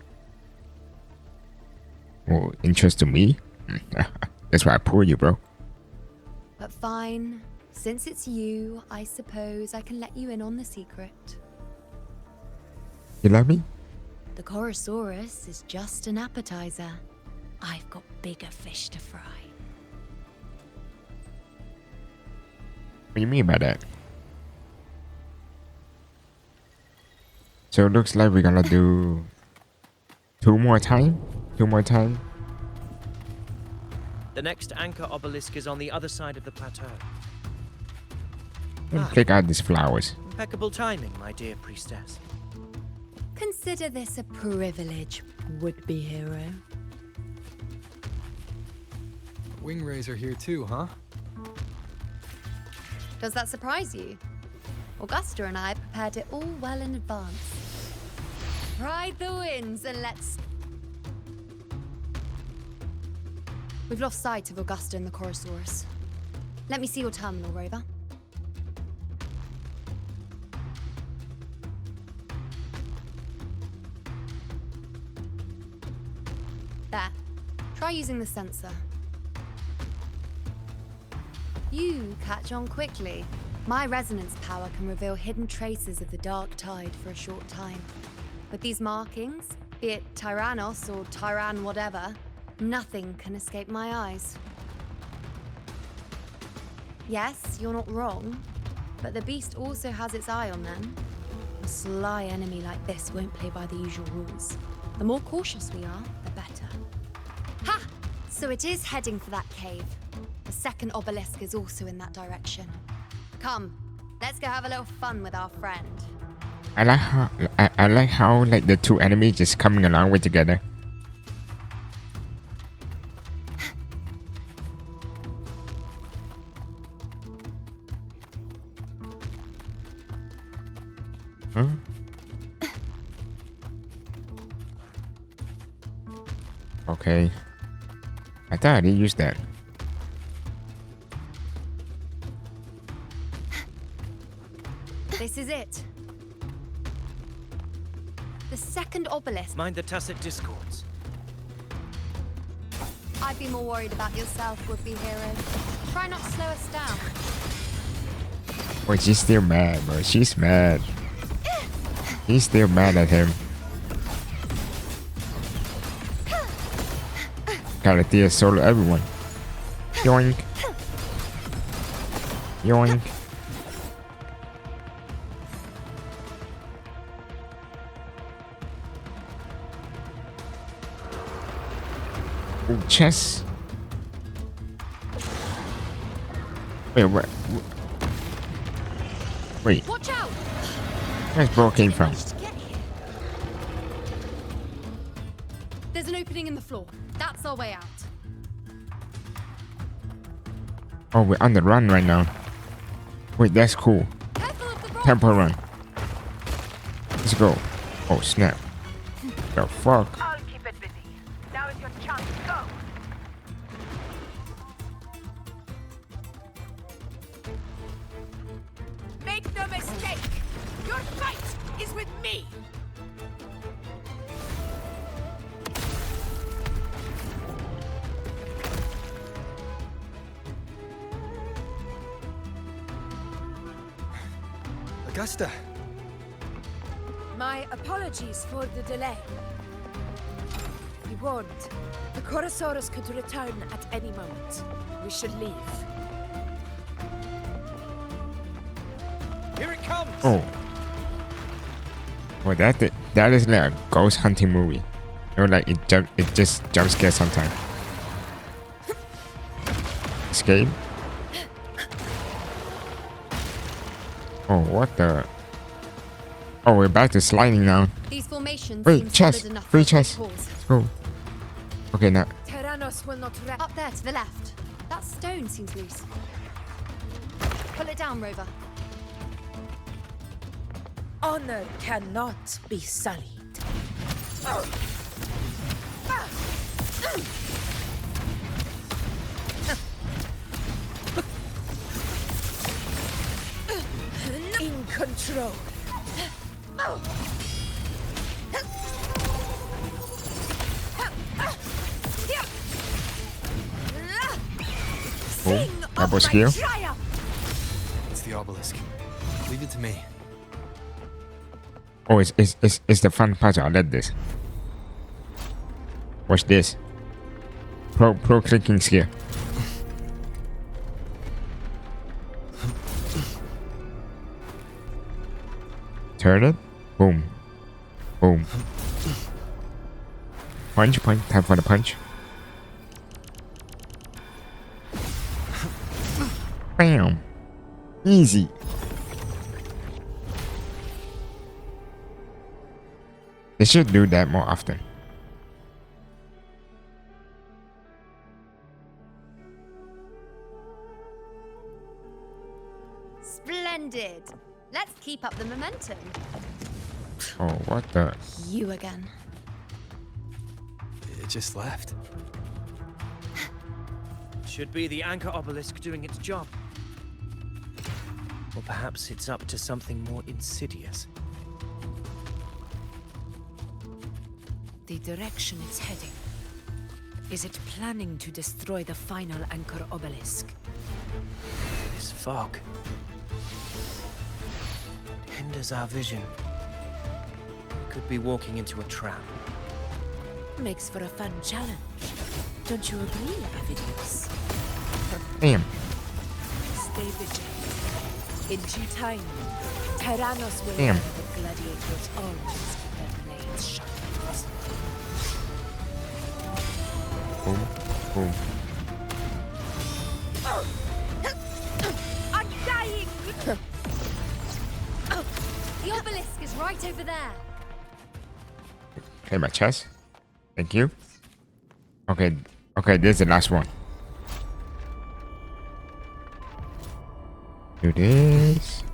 Oh, interest to me? That's why I pull you, bro. But fine. Since it's you, I suppose I can let you in on the secret. You love me? The Chorosaurus is just an appetizer. I've got bigger fish to fry. What do you mean by that? So it looks like we're gonna do two more time. The next anchor obelisk is on the other side of the plateau. Pick out these flowers. Impeccable timing, my dear priestess. Consider this a privilege, would-be hero. Wing are here too, huh? Does that surprise you? Augusta and I prepared it all well in advance. Ride the winds and let's... We've lost sight of Augusta and the Chorosaurus. Let me see your terminal, Rover. There. Try using the sensor. You catch on quickly. My resonance power can reveal hidden traces of the dark tide for a short time. With these markings, be it Tyrannos or Tyran whatever, nothing can escape my eyes. Yes, you're not wrong, but the beast also has its eye on them. A sly enemy like this won't play by the usual rules. The more cautious we are, the better. Ha! So it is heading for that cave. The second obelisk is also in that direction. Come, let's go have a little fun with our friend. I like how like the two enemies just coming along with together. Huh? Okay. I thought I didn't use that. This is it. The second obelisk. Mind the tacit discords. I'd be more worried about yourself, would-be hero. Try not to slow us down. Boy, she's still mad, bro. She's mad. He's still mad at him. Gotta solo everyone. Yoink. Yoink. Ooh, chess. Wait, what? Wait. Watch out! Where's Bro came from? There's an opening in the floor. That's our way out. Oh, we're on the run right now. Wait, that's cool. Temple run. Let's go. Oh, snap. The fuck? I'll keep it busy. Now is your chance. Go. Make no mistake. Your fight is with me. Augusta. My apologies for the delay. Be warned, the Chorosaurus could return at any moment. We should leave. Here it comes! Oh. Well, that is like a ghost hunting movie. You know, like it just jump scares sometimes. Escape. Oh, what the? Oh, we're back to sliding now. These formations Wait, seem chest. solid enough Free for a chest. pause. Let's go. Okay, now. Tyrannos will not rest. Up there to the left. That stone seems loose. Pull it down, Rover. Honor cannot be sullied. In control. Oh, double skill. It's the obelisk. Leave it to me. Oh, it's the fun puzzle. I like this. Watch this. Pro clicking skill. Turn it. Boom. Boom. Punch, punch. Time for the punch. Bam. Easy. They should do that more often. Splendid. Let's keep up the momentum. Oh, what the? You again. It just left. Should be the anchor obelisk doing its job. Or perhaps it's up to something more insidious. The direction it's heading. Is it planning to destroy the final anchor obelisk? This fog hinders our vision. Could be walking into a trap. Makes for a fun challenge. Don't you agree, Avidius? Damn. Stay vigilant. In due time, Tyrannos will Damn. learn that gladiators always keep their blades sharp. Boom. Boom. I'm dying! The obelisk is right over there. Okay, my chest. Thank you. Okay. Okay, this is the last one. Do this.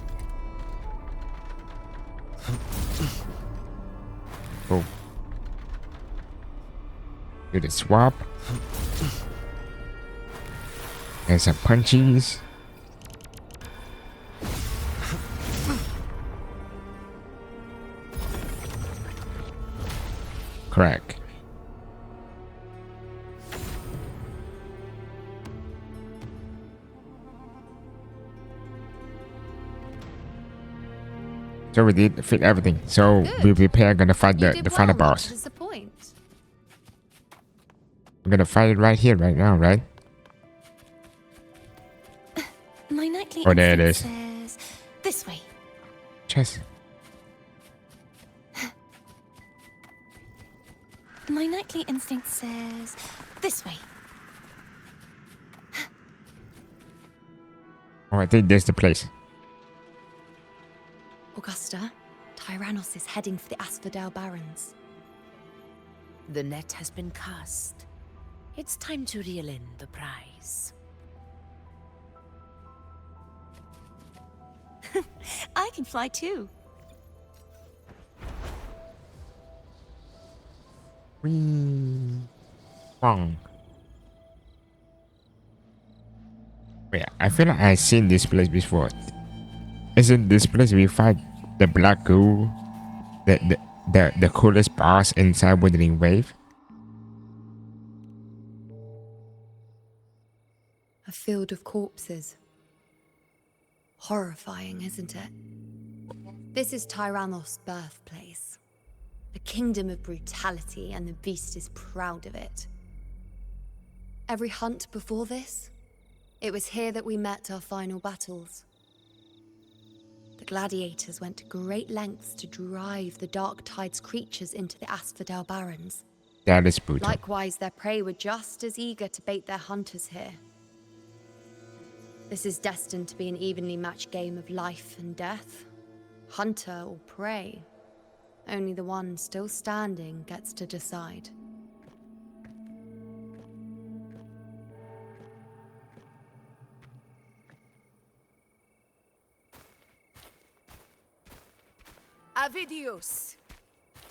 Boom. Do the swap. And some punchies. Correct. So we did fit everything. So we prepare gonna fight the final boss. We're gonna fight it right here, right now, right? My nightly Oh, there it is. says this way. Chess. My nightly instinct says this way. Oh, I think there's the place. Augusta, Tyrannos is heading for the Asphodel Barrens. The net has been cast. It's time to reel in the prize. I can fly too. Wrong. Wait, I feel like I've seen this place before. Isn't this place we fight the black ghoul, the coolest boss inside Wuthering Wave? A field of corpses. Horrifying, isn't it? This is Tyrannos' birthplace. A kingdom of brutality, and the beast is proud of it. Every hunt before this, it was here that we met our final battles. The gladiators went to great lengths to drive the Dark Tide's creatures into the Asphodel Barrens. That is brutal. Likewise, their prey were just as eager to bait their hunters here. This is destined to be an evenly matched game of life and death. Hunter or prey. Only the one still standing gets to decide. Avidius,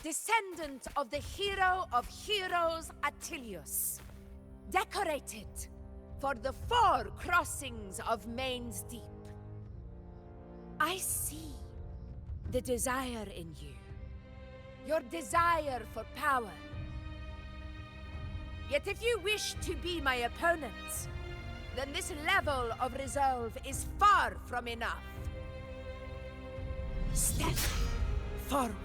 descendant of the hero of heroes Attilius, decorated for the 4 crossings of Main's Deep. I see the desire in you, your desire for power. Yet if you wish to be my opponent, then this level of resolve is far from enough. Step forward.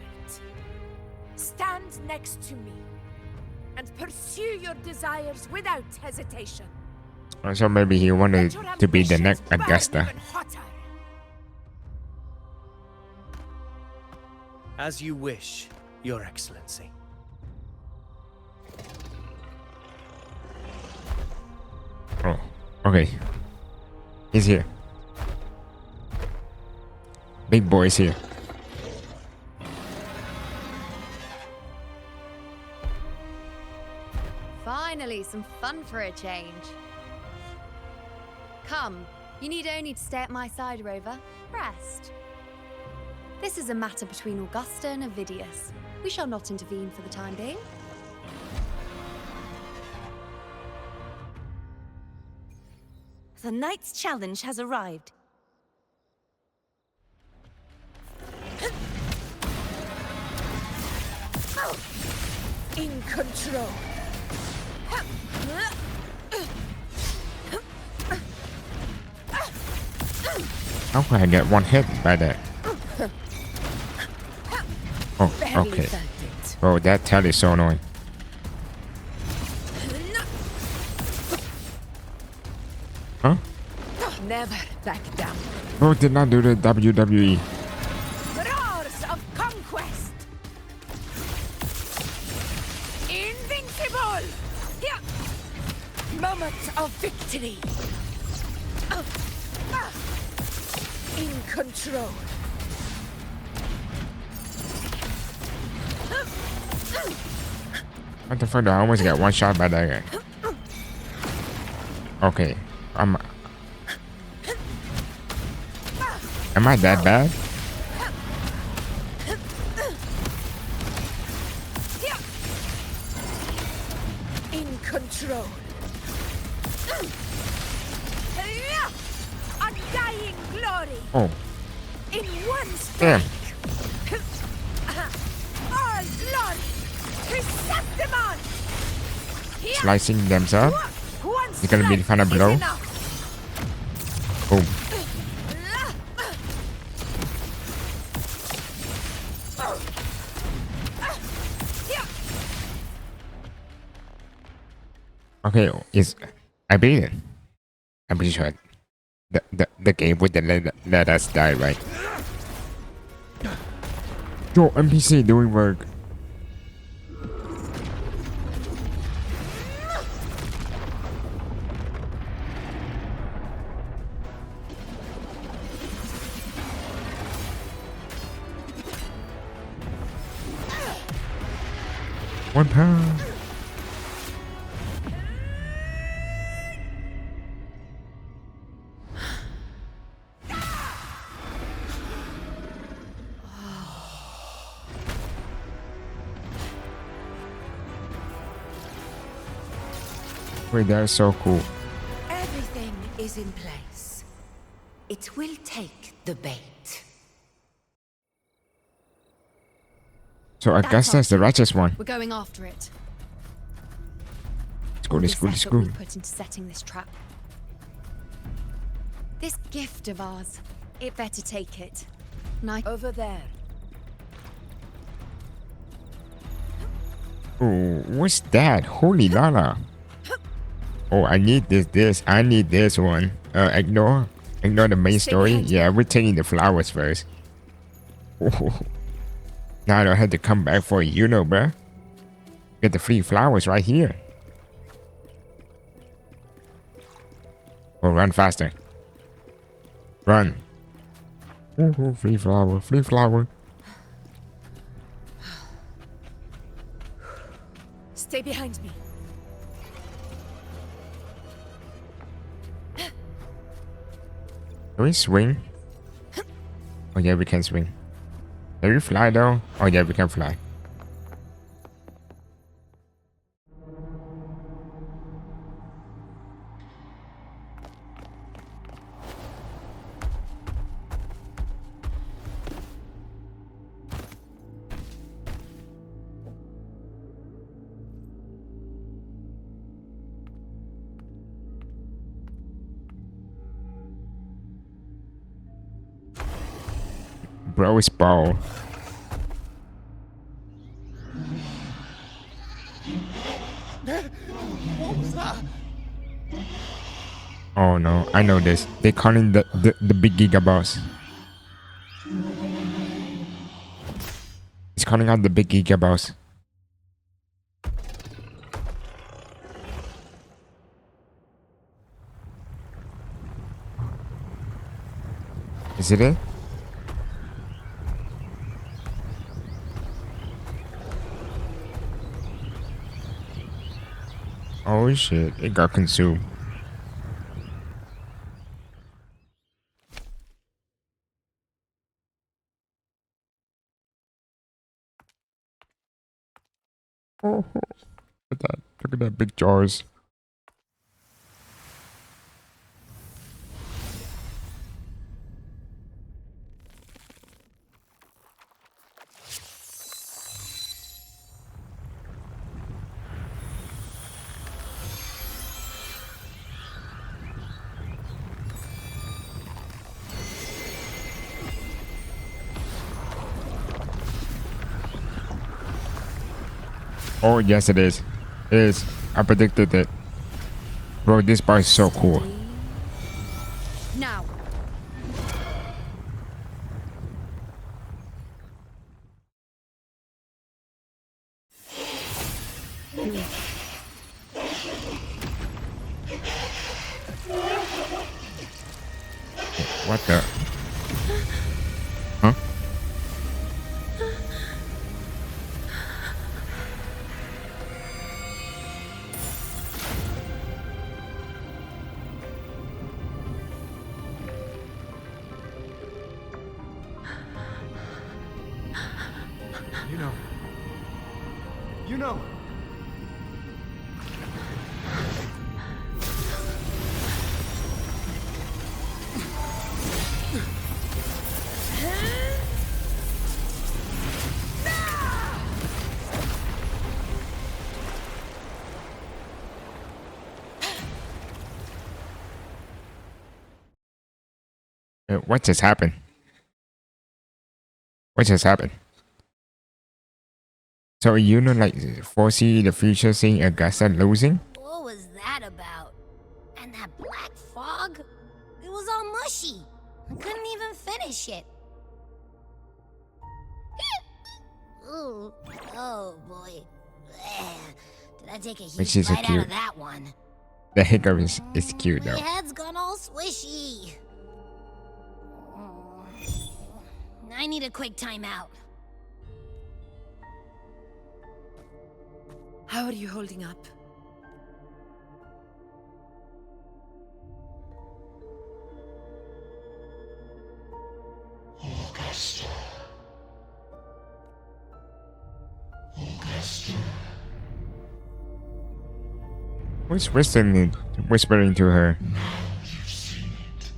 Stand next to me and pursue your desires without hesitation. So maybe he wanted to be the next Augusta. As you wish, Your Excellency. Oh, okay. He's here. Big boy is here. Finally, some fun for a change. Come, you need only to stay at my side, Rover. Rest. This is a matter between Augusta and Avidius. We shall not intervene for the time being. The knight's challenge has arrived. In control. How can I get one hit by that? Oh, okay. Oh, that tail is so annoying. Huh? Never back down. Bro did not do the WWE. Roars of conquest. Invincible. Moment of victory. In control. What the fuck? I almost got one shot by that guy. Okay, am I that bad? In control. Undying glory. Oh, In one damn. strike. All glory. Slicing themselves. It's gonna be the final blow. Boom. Okay, I beat it. I'm pretty sure the game wouldn't let us die, right? Yo, NPC doing work. £1. Wait, that's so cool. Everything is in place. It will take the bait. So Augusta is the righteous one. We're going after it. Let's go, let's go, let's Effort we go. put into setting this trap. This gift of ours, it better take it. Over there. Oh, what's that? Holy lala. Oh, I need this. I need this one. Ignore the main story. Yeah, we're taking the flowers first. Oh. Now I don't have to come back for you, bruh. Get the free flowers right here. Oh, run faster. Run. Oh, free flower, free flower. Stay behind me. Can we swing? Oh yeah, we can swing. Can we fly though? Oh yeah, we can fly. Bro is ball. What was that? Oh no, I know this. They're calling the big Giga boss. It's calling out the big Giga boss. Is it? Oh shit, it got consumed. Oh, look at that big jars. Oh yes, it is. It is. I predicted it. Bro, this bar is so cool. Now. What the? Huh? You know. What just happened? What just happened? So you know, like foresee the future, seeing Augusta losing? What was that about? And that black fog? It was all mushy. I couldn't even finish it. Ooh, oh boy. Did I take a Which huge is so bite out cute. of that one? The hiccup is cute My though. head's gone all swishy. I need a quick timeout. How are you holding up? Augusta. Augusta. Who's whispering to her? Now you've seen it.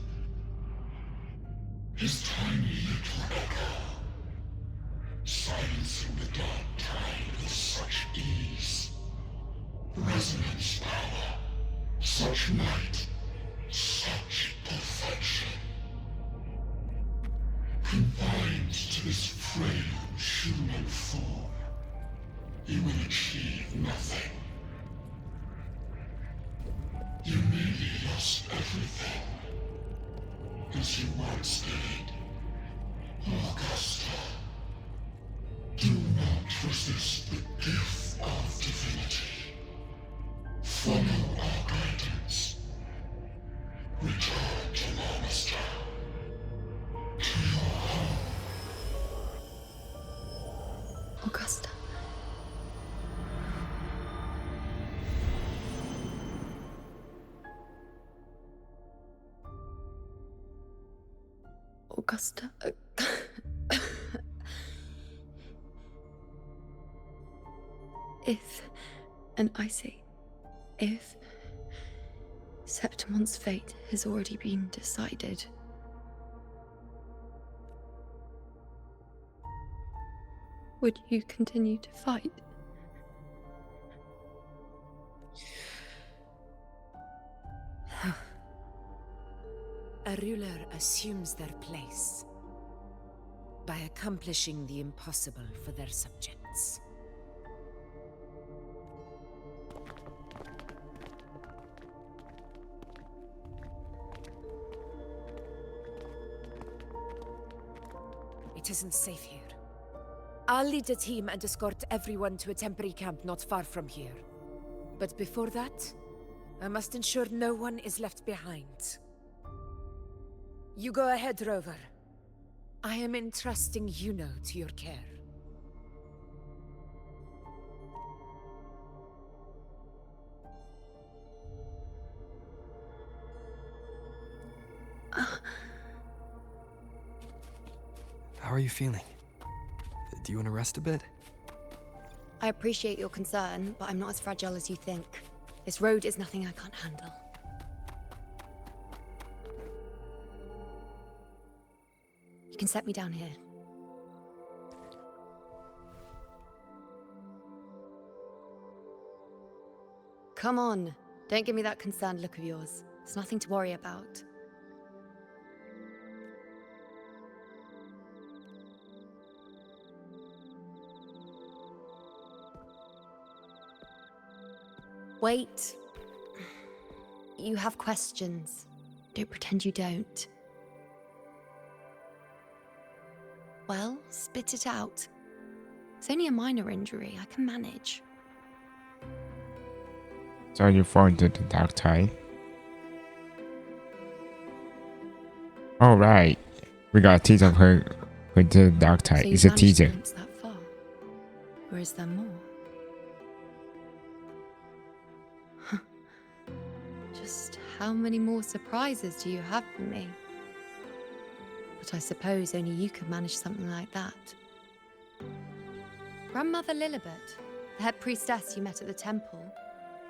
His tiny little echo, silencing the dark tide with such ease. Resonance power, such might, such perfection. Confined to this frail human form, he will achieve nothing. You nearly lost everything, as you once did. Augusta, do not resist the gift of divinity. Follow our guidance. Return to Augusta. To your home. Augusta. Augusta. If, and I say, if Septimon's fate has already been decided, would you continue to fight? A ruler assumes their place by accomplishing the impossible for their subjects. It isn't safe here. I'll lead a team and escort everyone to a temporary camp not far from here. But before that, I must ensure no one is left behind. You go ahead, Rover. I am entrusting Yuno to your care. How are you feeling? Do you want to rest a bit? I appreciate your concern, but I'm not as fragile as you think. This road is nothing I can't handle. You can set me down here. Come on. Don't give me that concerned look of yours. There's nothing to worry about. Wait. You have questions. Don't pretend you don't. Well, spit it out. It's only a minor injury. I can manage. So you fall into the dark tide. Alright. We got a teaser of her with the dark tide. So It's a you've managed to teaser. glimpse that far. Or is there more? Just how many more surprises do you have for me? But I suppose only you could manage something like that. Grandmother Lilibet, the head priestess you met at the temple,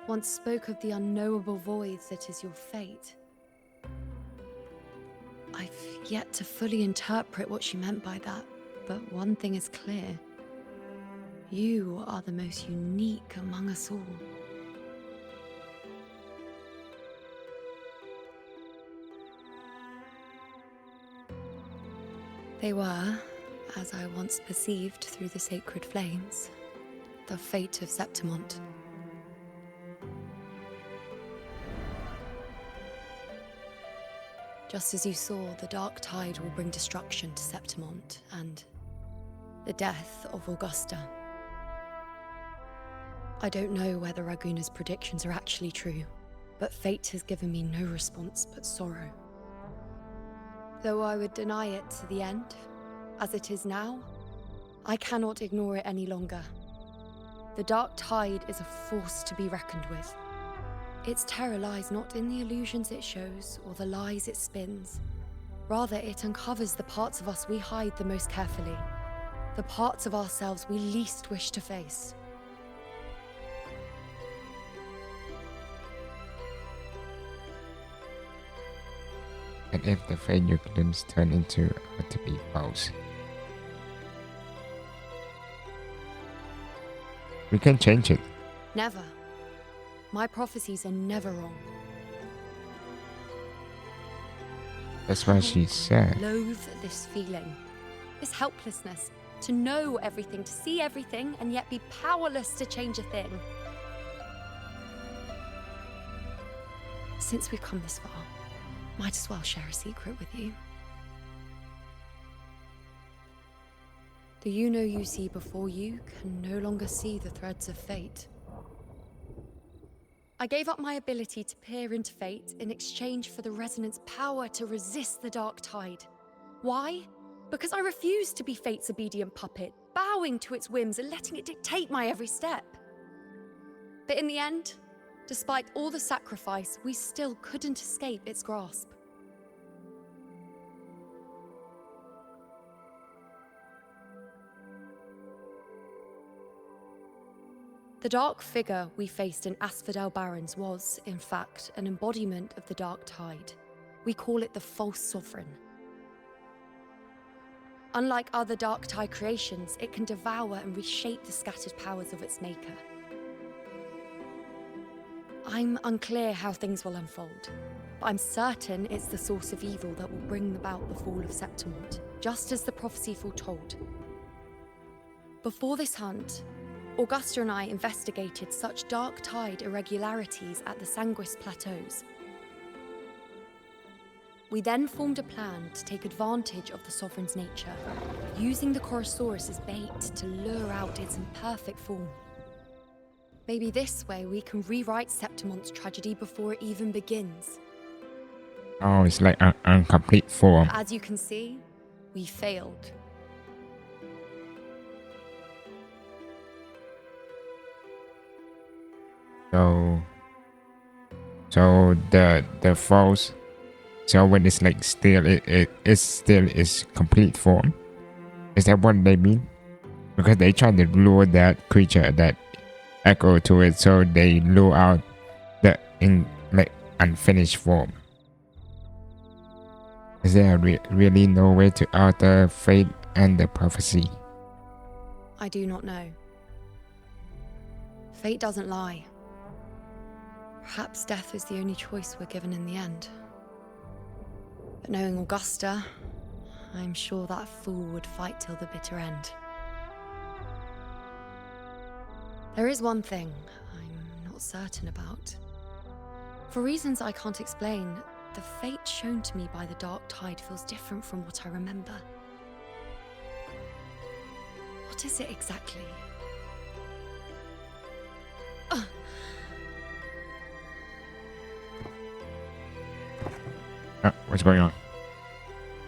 once spoke of the unknowable void that is your fate. I've yet to fully interpret what she meant by that, but one thing is clear. You are the most unique among us all. They were, as I once perceived through the sacred flames, the fate of Septimont. Just as you saw, the dark tide will bring destruction to Septimont and the death of Augusta. I don't know whether Raguna's predictions are actually true, but fate has given me no response but sorrow. Though I would deny it to the end, as it is now, I cannot ignore it any longer. The dark tide is a force to be reckoned with. Its terror lies not in the illusions it shows or the lies it spins. Rather, it uncovers the parts of us we hide the most carefully, the parts of ourselves we least wish to face. And if the failure glimpse turn into to be false, we can change it. Never. My prophecies are never wrong. That's what she said. Loathe this feeling, this helplessness, to know everything, to see everything, and yet be powerless to change a thing. Since we've come this far, might as well share a secret with you. The you see before you can no longer see the threads of fate. I gave up my ability to peer into fate in exchange for the resonance power to resist the dark tide. Why? Because I refused to be fate's obedient puppet, bowing to its whims and letting it dictate my every step. But in the end, despite all the sacrifice, we still couldn't escape its grasp. The dark figure we faced in Asphodel Barrens was, in fact, an embodiment of the dark tide. We call it the false sovereign. Unlike other dark tide creations, it can devour and reshape the scattered powers of its maker. I'm unclear how things will unfold, but I'm certain it's the source of evil that will bring about the fall of Septimont, just as the prophecy foretold. Before this hunt, Augusta and I investigated such dark tide irregularities at the Sanguis Plateaus. We then formed a plan to take advantage of the Sovereign's nature, using the Chorosaurus as bait to lure out its imperfect form. Maybe this way we can rewrite Septimont's tragedy before it even begins. Oh, it's like an incomplete form. As you can see, we failed. So the false sovereign is like still it still is complete form. Is that what they mean? Because they try to lure that creature, that echo to it, so they lure out the unfinished form. Is there really no way to alter fate and the prophecy? I do not know. Fate doesn't lie. Perhaps death is the only choice we're given in the end. But knowing Augusta, I'm sure that fool would fight till the bitter end. There is one thing I'm not certain about. For reasons I can't explain, the fate shown to me by the dark tide feels different from what I remember. What is it exactly? What's going on?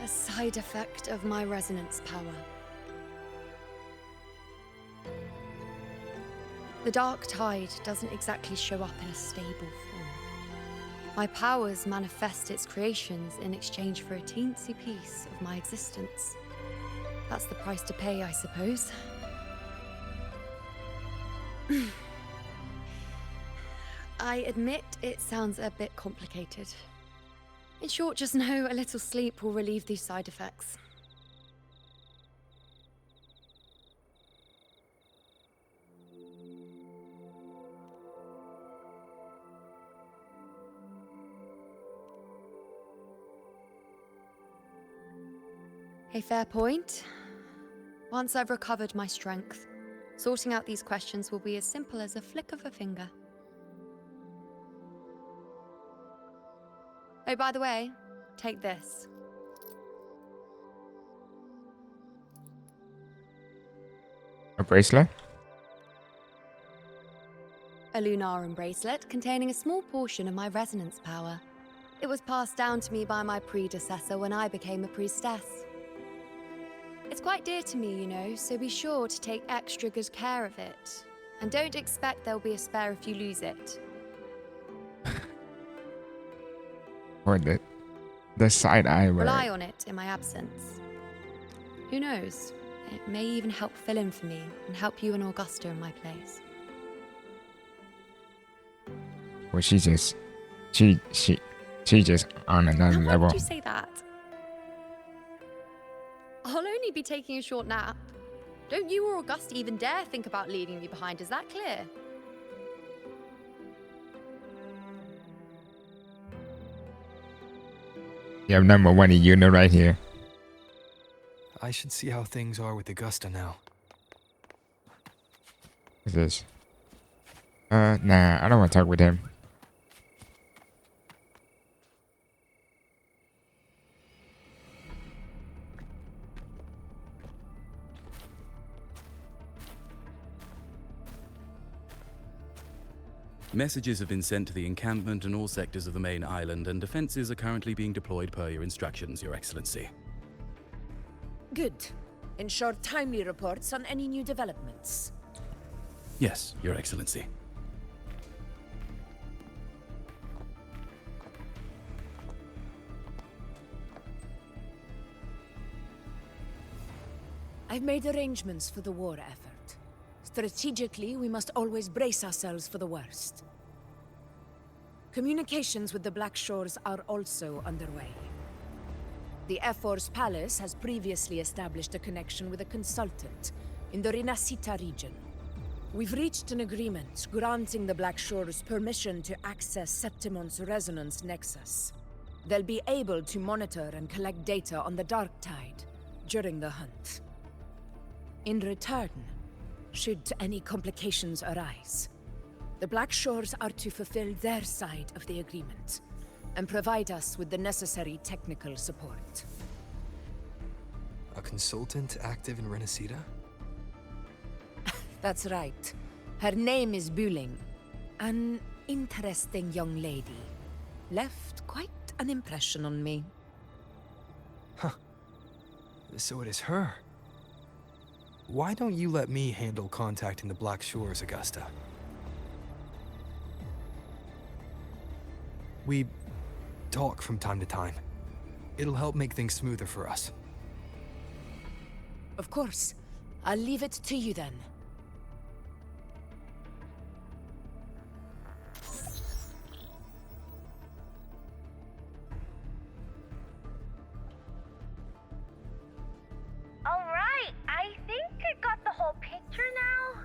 A side effect of my resonance power. The dark tide doesn't exactly show up in a stable form. My powers manifest its creations in exchange for a teensy piece of my existence. That's the price to pay, I suppose. I admit it sounds a bit complicated. In short, just know a little sleep will relieve these side effects. A fair point. Once I've recovered my strength, sorting out these questions will be as simple as a flick of a finger. Oh, by the way, take this. A bracelet? A Lunarum bracelet containing a small portion of my resonance power. It was passed down to me by my predecessor when I became a priestess. It's quite dear to me, you know, so be sure to take extra good care of it. And don't expect there'll be a spare if you lose it. Or the side eye word. Rely on it in my absence. Who knows? It may even help fill in for me and help you and Augusta in my place. Well, she just on another Why level. would you say that? I'll only be taking a short nap. Don't you or Augusta even dare think about leaving me behind, is that clear? You have number one unit right here. I should see how things are with Augusta now. What's this? Nah, I don't want to talk with him. Messages have been sent to the encampment and all sectors of the main island, and defenses are currently being deployed per your instructions, Your Excellency. Good. Ensure timely reports on any new developments. Yes, Your Excellency. I've made arrangements for the war effort. Strategically, we must always brace ourselves for the worst. Communications with the Black Shores are also underway. The Air Force Palace has previously established a connection with a consultant in the Rinascita region. We've reached an agreement granting the Black Shores permission to access Septimon's resonance nexus. They'll be able to monitor and collect data on the Dark Tide during the hunt. In return, should any complications arise, the Black Shores are to fulfill their side of the agreement and provide us with the necessary technical support. A consultant active in Rinascita? That's right. Her name is Buling. An interesting young lady. Left quite an impression on me. Huh. So it is her. Why don't you let me handle contacting the Black Shores, Augusta? We talk from time to time. It'll help make things smoother for us. Of course. I'll leave it to you then. Alright, I think I got the whole picture now.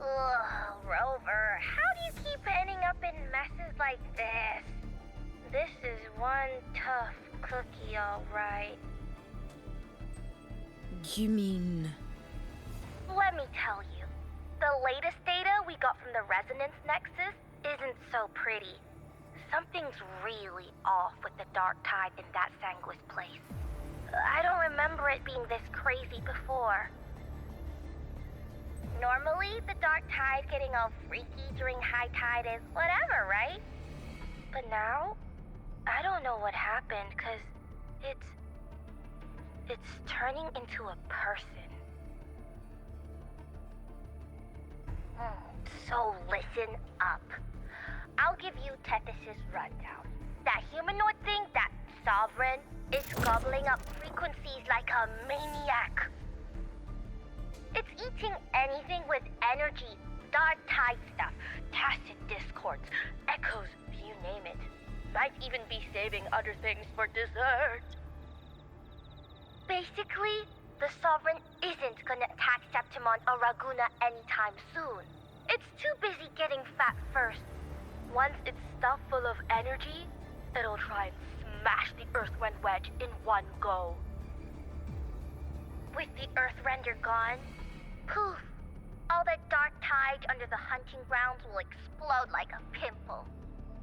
Ugh, Rover, how do you keep ending up in messes like this? This is one tough cookie, alright. You mean... Let me tell you, the latest data we got from the resonance nexus isn't so pretty. Something's really off with the Dark Tide in that Sanguis place. I don't remember it being this crazy before. Normally, the Dark Tide getting all freaky during high tide is whatever, right? But now, I don't know what happened, 'cause it's turning into a person. So listen up. I'll give you Tethys' rundown. That humanoid thing, that Sovereign, is gobbling up frequencies like a maniac. It's eating anything with energy, Dark Tide stuff, tacit discords, echoes, you name it. Might even be saving other things for dessert. Basically, the Sovereign isn't gonna attack Septimon or Raguna anytime soon. It's too busy getting fat first. Once it's stuffed full of energy, it'll try and smash the Earthwind Wedge in one go. With the Earthrender gone, poof, all that dark tide under the hunting grounds will explode like a pimple.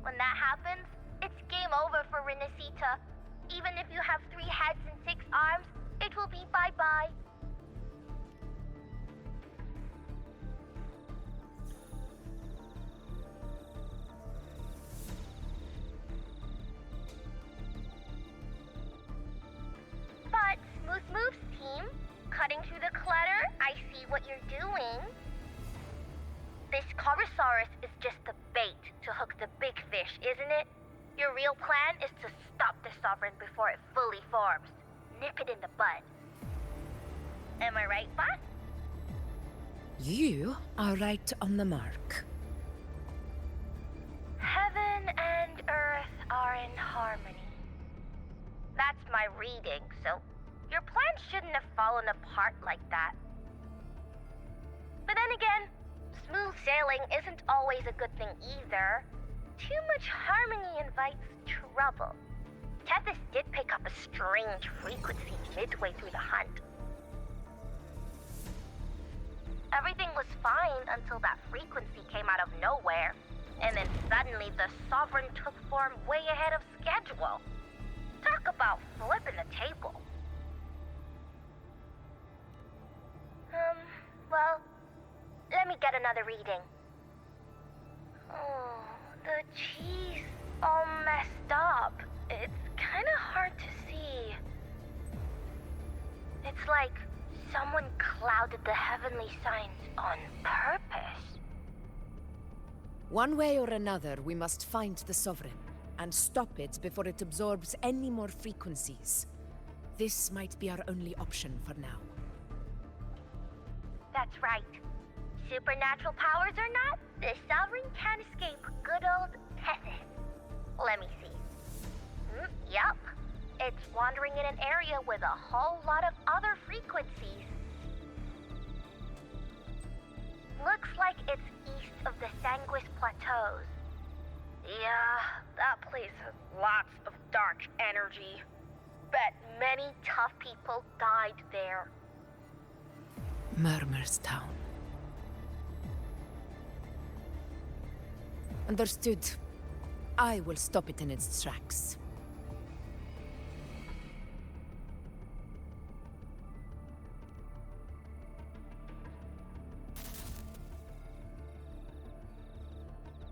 When that happens, it's game over for Renacita. Even if you have 3 heads and 6 arms, it will be bye-bye. But Smooth Moves team, cutting through the clutter, I see what you're doing. This Corosaurus is just the bait to hook the big fish, isn't it? Your real plan is to stop the Sovereign before it fully forms. Nip it in the bud. Am I right, boss? You are right on the mark. Heaven and Earth are in harmony. That's my reading, so your plan shouldn't have fallen apart like that. But then again, smooth sailing isn't always a good thing either. Too much harmony invites trouble. Tethys did pick up a strange frequency midway through the hunt. Everything was fine until that frequency came out of nowhere, and then suddenly the Sovereign took form way ahead of schedule. Talk about flipping the table. Well, let me get another reading. Oh, the cheese all messed up. It's kind of hard to see. It's like someone clouded the heavenly signs on purpose. One way or another, we must find the Sovereign and stop it before it absorbs any more frequencies. This might be our only option for now. That's right. Supernatural powers or not, the Sovereign can't escape good old Tethys. Let me see. Yup. It's wandering in an area with a whole lot of other frequencies. Looks like it's east of the Sanguis Plateaus. Yeah, that place has lots of dark energy. Bet many tough people died there. Murmur's Town. Understood. I will stop it in its tracks.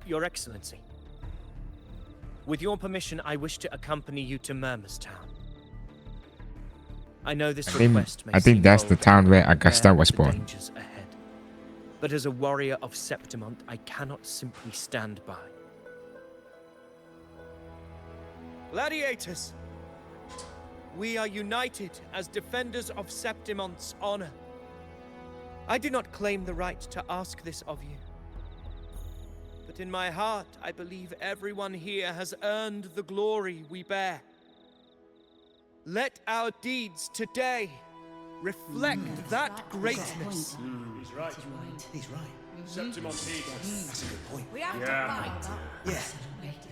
Your Excellency. With your permission, I wish to accompany you to Murmur's Town. I know this request may I think seem that's the bold, town where Augusta was the born. dangers ahead. But as a warrior of Septimont, I cannot simply stand by. Gladiators! We are united as defenders of Septimont's honor. I do not claim the right to ask this of you. But in my heart, I believe everyone here has earned the glory we bear. Let our deeds today reflect that greatness. He's right. He's right. Septimont needs us. That's a good point. We have to fight. Yeah.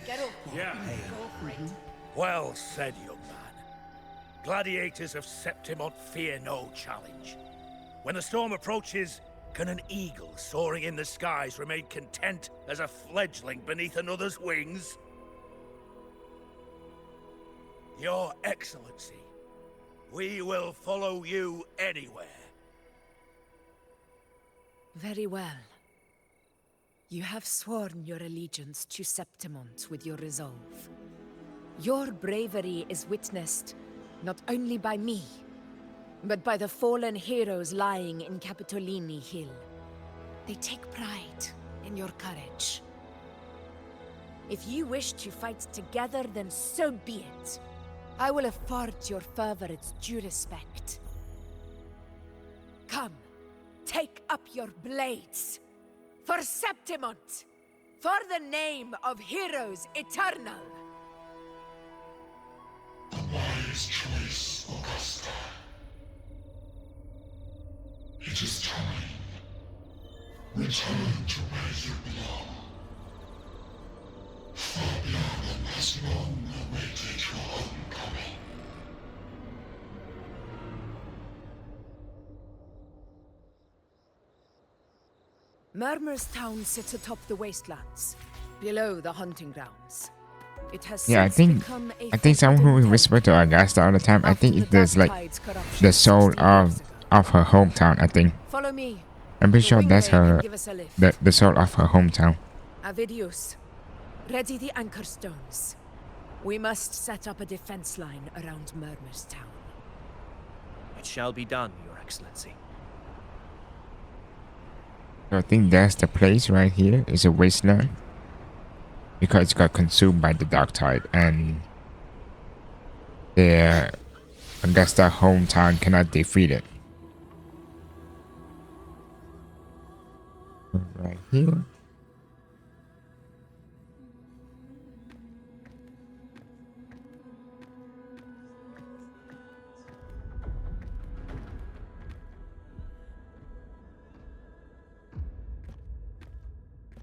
Get up. Yeah. Go for it. Well said, young man. Gladiators of Septimont fear no challenge. When the storm approaches, can an eagle soaring in the skies remain content as a fledgling beneath another's wings? Your Excellency, we will follow you anywhere. Very well. You have sworn your allegiance to Septimont with your resolve. Your bravery is witnessed not only by me, but by the fallen heroes lying in Capitolini Hill. They take pride in your courage. If you wish to fight together, then so be it. I will afford your fervor its due respect. Come, take up your blades. For Septimont! For the name of heroes eternal! The wise choice, Augusta. It is time. Return to where you belong. Fabian has long awaited your homecoming. Murmur's town sits atop the wastelands, below the hunting grounds. It has Yeah, I since think become a someone who forbidden whispered to Augusta all the time. I think it is like Tide's corruption the soul 16 years ago. of her hometown. I think. Follow me. I'm pretty The sure that's wingway can her give us a lift. the soul of her hometown. Avidius, ready the anchor stones. We must set up a defense line around Murmur's town. It shall be done, Your Excellency. So I think that's the place right here. Is a wasteland because it got consumed by the dark tide, and the Augusta hometown cannot defeat it. Right here.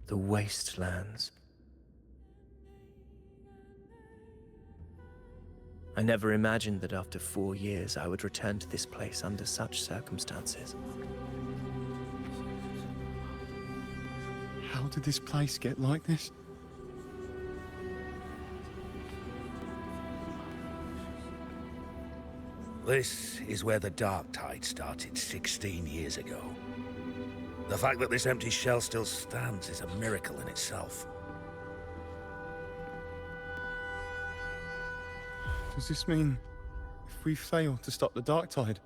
The wastelands. I never imagined that after 4 years I would return to this place under such circumstances. How did this place get like this? This is where the dark tide started 16 years ago. The fact that this empty shell still stands is a miracle in itself. Does this mean if we fail to stop the dark tide,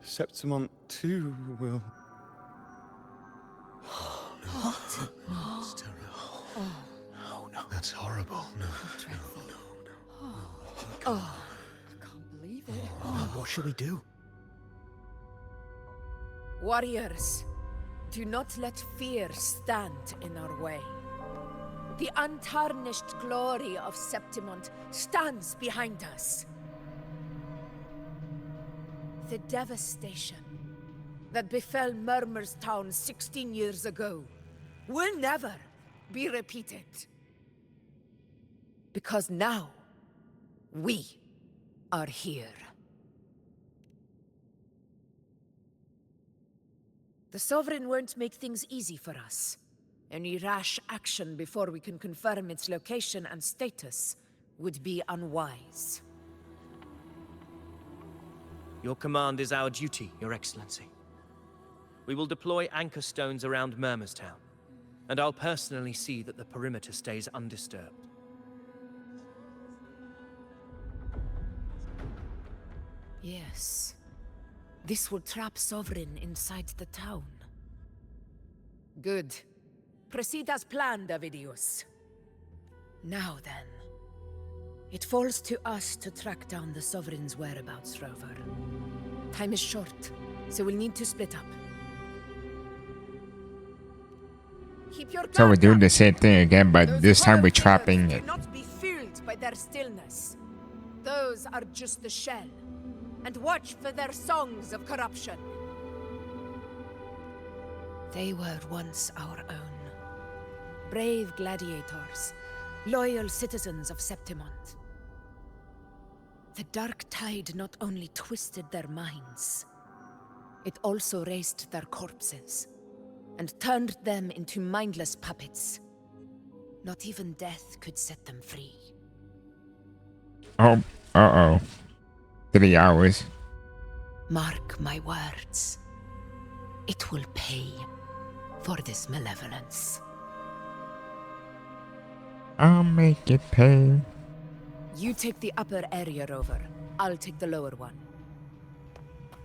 Septimont too will... What? It's terrible. Oh, no. That's horrible. No. Oh, I can't believe it. What should we do? Warriors, do not let fear stand in our way. The untarnished glory of Septimont stands behind us. The devastation that befell Murmur's town 16 years ago will never be repeated. Because now, we are here. The Sovereign won't make things easy for us. Any rash action before we can confirm its location and status would be unwise. Your command is our duty, Your Excellency. We will deploy anchor stones around Murmur's town, and I'll personally see that the perimeter stays undisturbed. Yes. This will trap Sovereign inside the town. Good. Proceed as planned, Avidius. Now then. It falls to us to track down the Sovereign's whereabouts, Rover. Time is short, so we'll need to split up. Keep your So we're guard doing up. the same thing again, but this time we're trapping Do it. not be fooled by their stillness. Those are just the shell. And watch for their songs of corruption. They were once our own. Brave gladiators, loyal citizens of Septimont. The dark tide not only twisted their minds, it also raised their corpses and turned them into mindless puppets. Not even death could set them free. Oh, uh-oh. 3 hours. Mark my words. It will pay for this malevolence. I'll make it pay. You take the upper area, Rover. I'll take the lower one.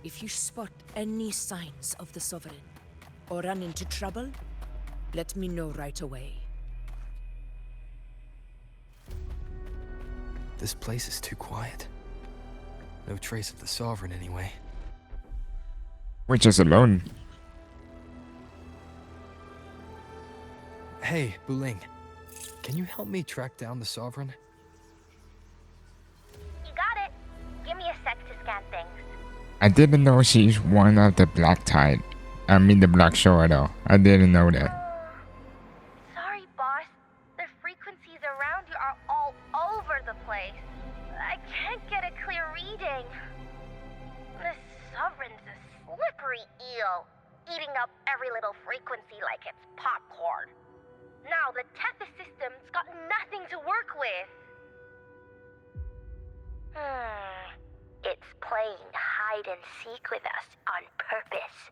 If you spot any signs of the Sovereign, or run into trouble, let me know right away. This place is too quiet. No trace of the Sovereign anyway. We're just alone. Hey, Buling. Can you help me track down the Sovereign? You got it. Give me a sec to scan things. I didn't know she's one of the Black Tide. I mean the Black Shore though. I didn't know that. Sorry, boss. The frequencies around you are all over the place. I can't get a clear reading. This Sovereign's a slippery eel. eating up every little frequency like it's popcorn. Now the Tethys system's got nothing to work with. It's playing hide and seek with us on purpose.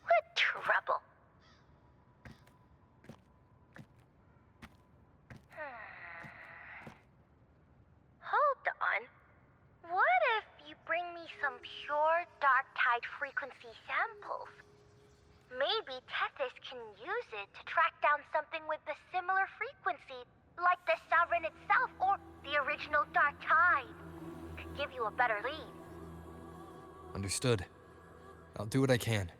What trouble. Hold on. What if you bring me some pure dark tide frequency samples? Maybe Tethys can use it to track down something with a similar frequency, like the Sovereign itself or the original dark tide. Could give you a better lead. Understood. I'll do what I can.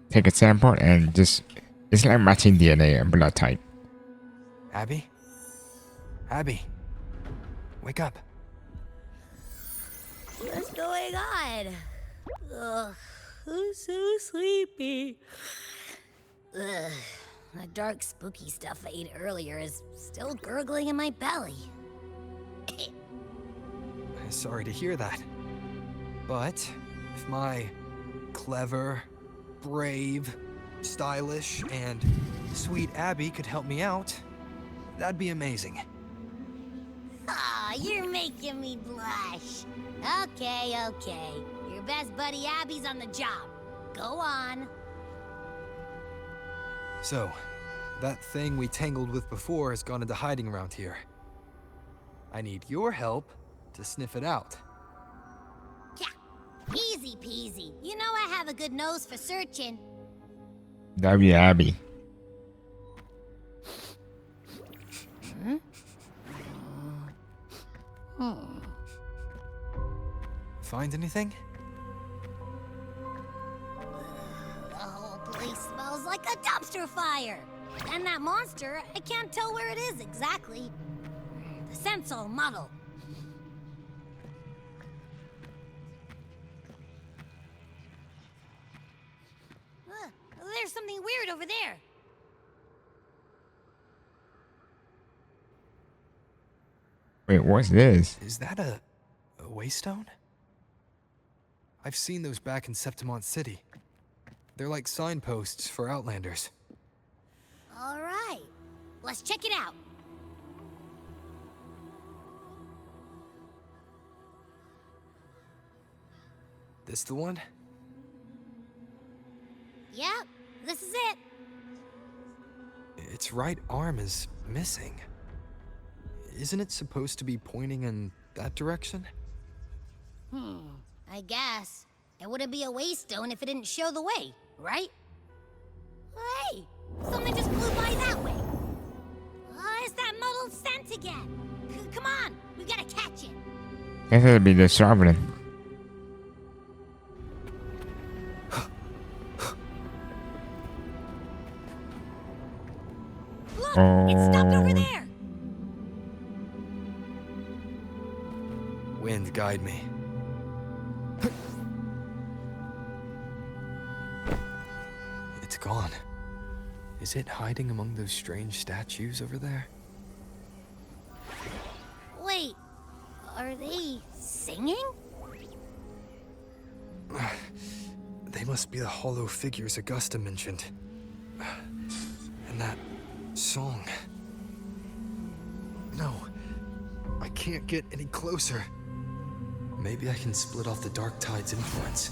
Take a sample and just, it's like matching DNA and blood type. Abby? Abby? Wake up. What's going on? Ugh, I'm so sleepy. Ugh, that dark, spooky stuff I ate earlier is still gurgling in my belly. Sorry to hear that. But if my clever, brave, stylish, and sweet Abby could help me out, that'd be amazing. Aw, you're making me blush. Okay. Your best buddy Abby's on the job. Go on. So, that thing we tangled with before has gone into hiding around here. I need your help to sniff it out. Yeah, easy peasy. You know I have a good nose for searching. That'd be Abby. Find anything? The whole place smells like a dumpster fire. And that monster, I can't tell where it is exactly. The scent's all muddled. There's something weird over there. Wait, what's this? Is that a waystone? I've seen those back in Septimont City. They're like signposts for Outlanders. All right, let's check it out. This the one? Yep, this is it. Its right arm is missing. Isn't it supposed to be pointing in that direction? I guess. It wouldn't be a waystone if it didn't show the way, right? Hey, something just flew by that way. It's that muddled scent again. Come on, we gotta catch it. That would be the Sovereign. Look, it's stopped over there. Wind, guide me. It's gone. Is it hiding among those strange statues over there? Wait, are they singing? They must be the hollow figures Augusta mentioned. And that song. No, I can't get any closer. Maybe I can split off the Dark Tide's influence.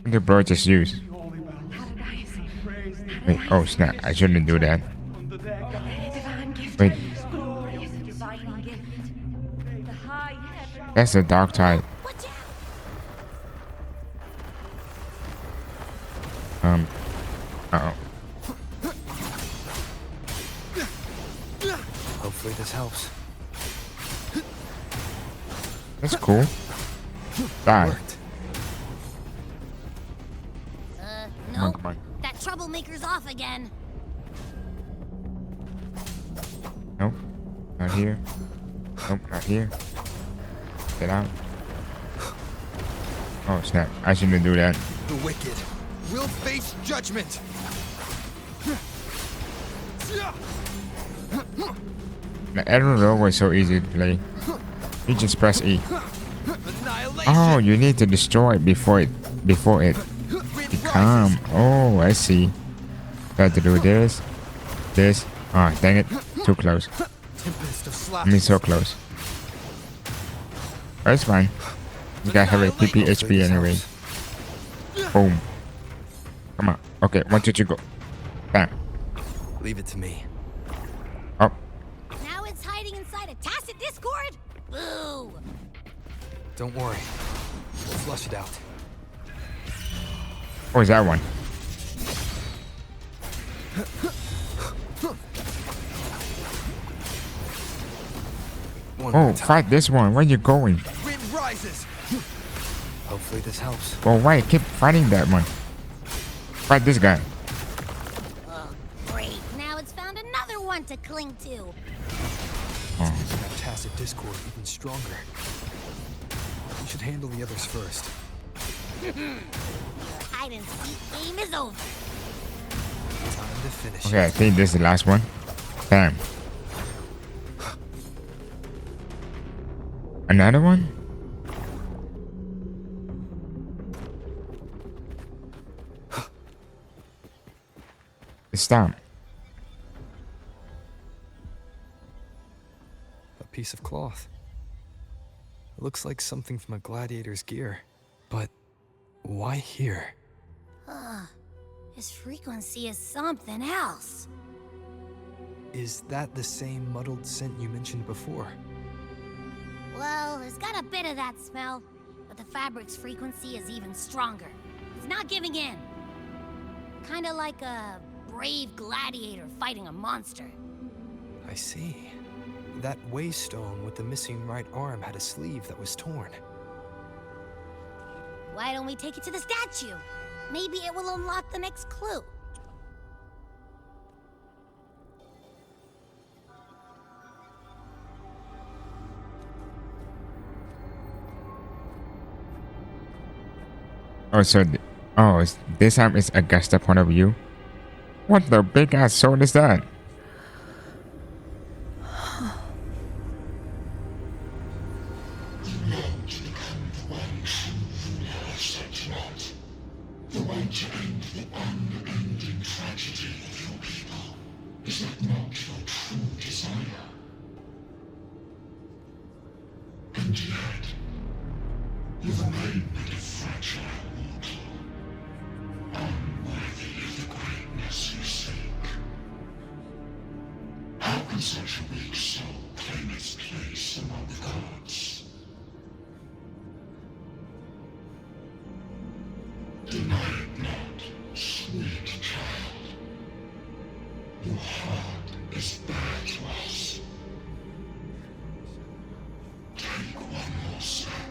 The bro just used. Wait, oh snap, I shouldn't do that. Wait. That's the dark tide. Uh-oh. Hopefully this helps. That's cool. Die. No. Come on. That troublemaker's off again. Nope. Not here. Nope, not here. Get out. Oh snap! I shouldn't do that. The wicked will face judgment. The arrow was so easy to play. You just press E. Oh, you need to destroy it before it become. Oh, I see. Got to do this. Oh, dang it! Too close. I mean, so close. That's fine. You gotta have a PPHP anyway. Boom. Come on. Okay, 1, 2, 3, go. Bam. Leave it to me. Oh. Now it's hiding inside a tacit discord? Boo! Don't worry. We'll flush it out. What was that one? Oh, fight this one. Where you going? Wind rises. Hopefully this helps. Well, why keep fighting that one? Fight this guy. Oh, great. Now it's found another one to cling to. Oh. That tacit discord even stronger. You should handle the others first. Your hide and seek game is over. Time to finish. Okay, I think this is the last one. Bam. Another one? Stop. A piece of cloth. It looks like something from a gladiator's gear. But why here? His frequency is something else. Is that the same muddled scent you mentioned before? Well, it's got a bit of that smell, but the fabric's frequency is even stronger. It's not giving in. Kinda like a brave gladiator fighting a monster. I see. That waystone with the missing right arm had a sleeve that was torn. Why don't we take it to the statue? Maybe it will unlock the next clue. Oh, so this time it's Augusta point of view. What the big ass sword is that? The way to end the unending tragedy of your people. Is that not your true desire? And yet, you remain but a fragile mortal, unworthy of the greatness you seek. How can such a weak soul claim its place among the gods? Deny it not, sweet child. Your heart is bare to us. Take one more step.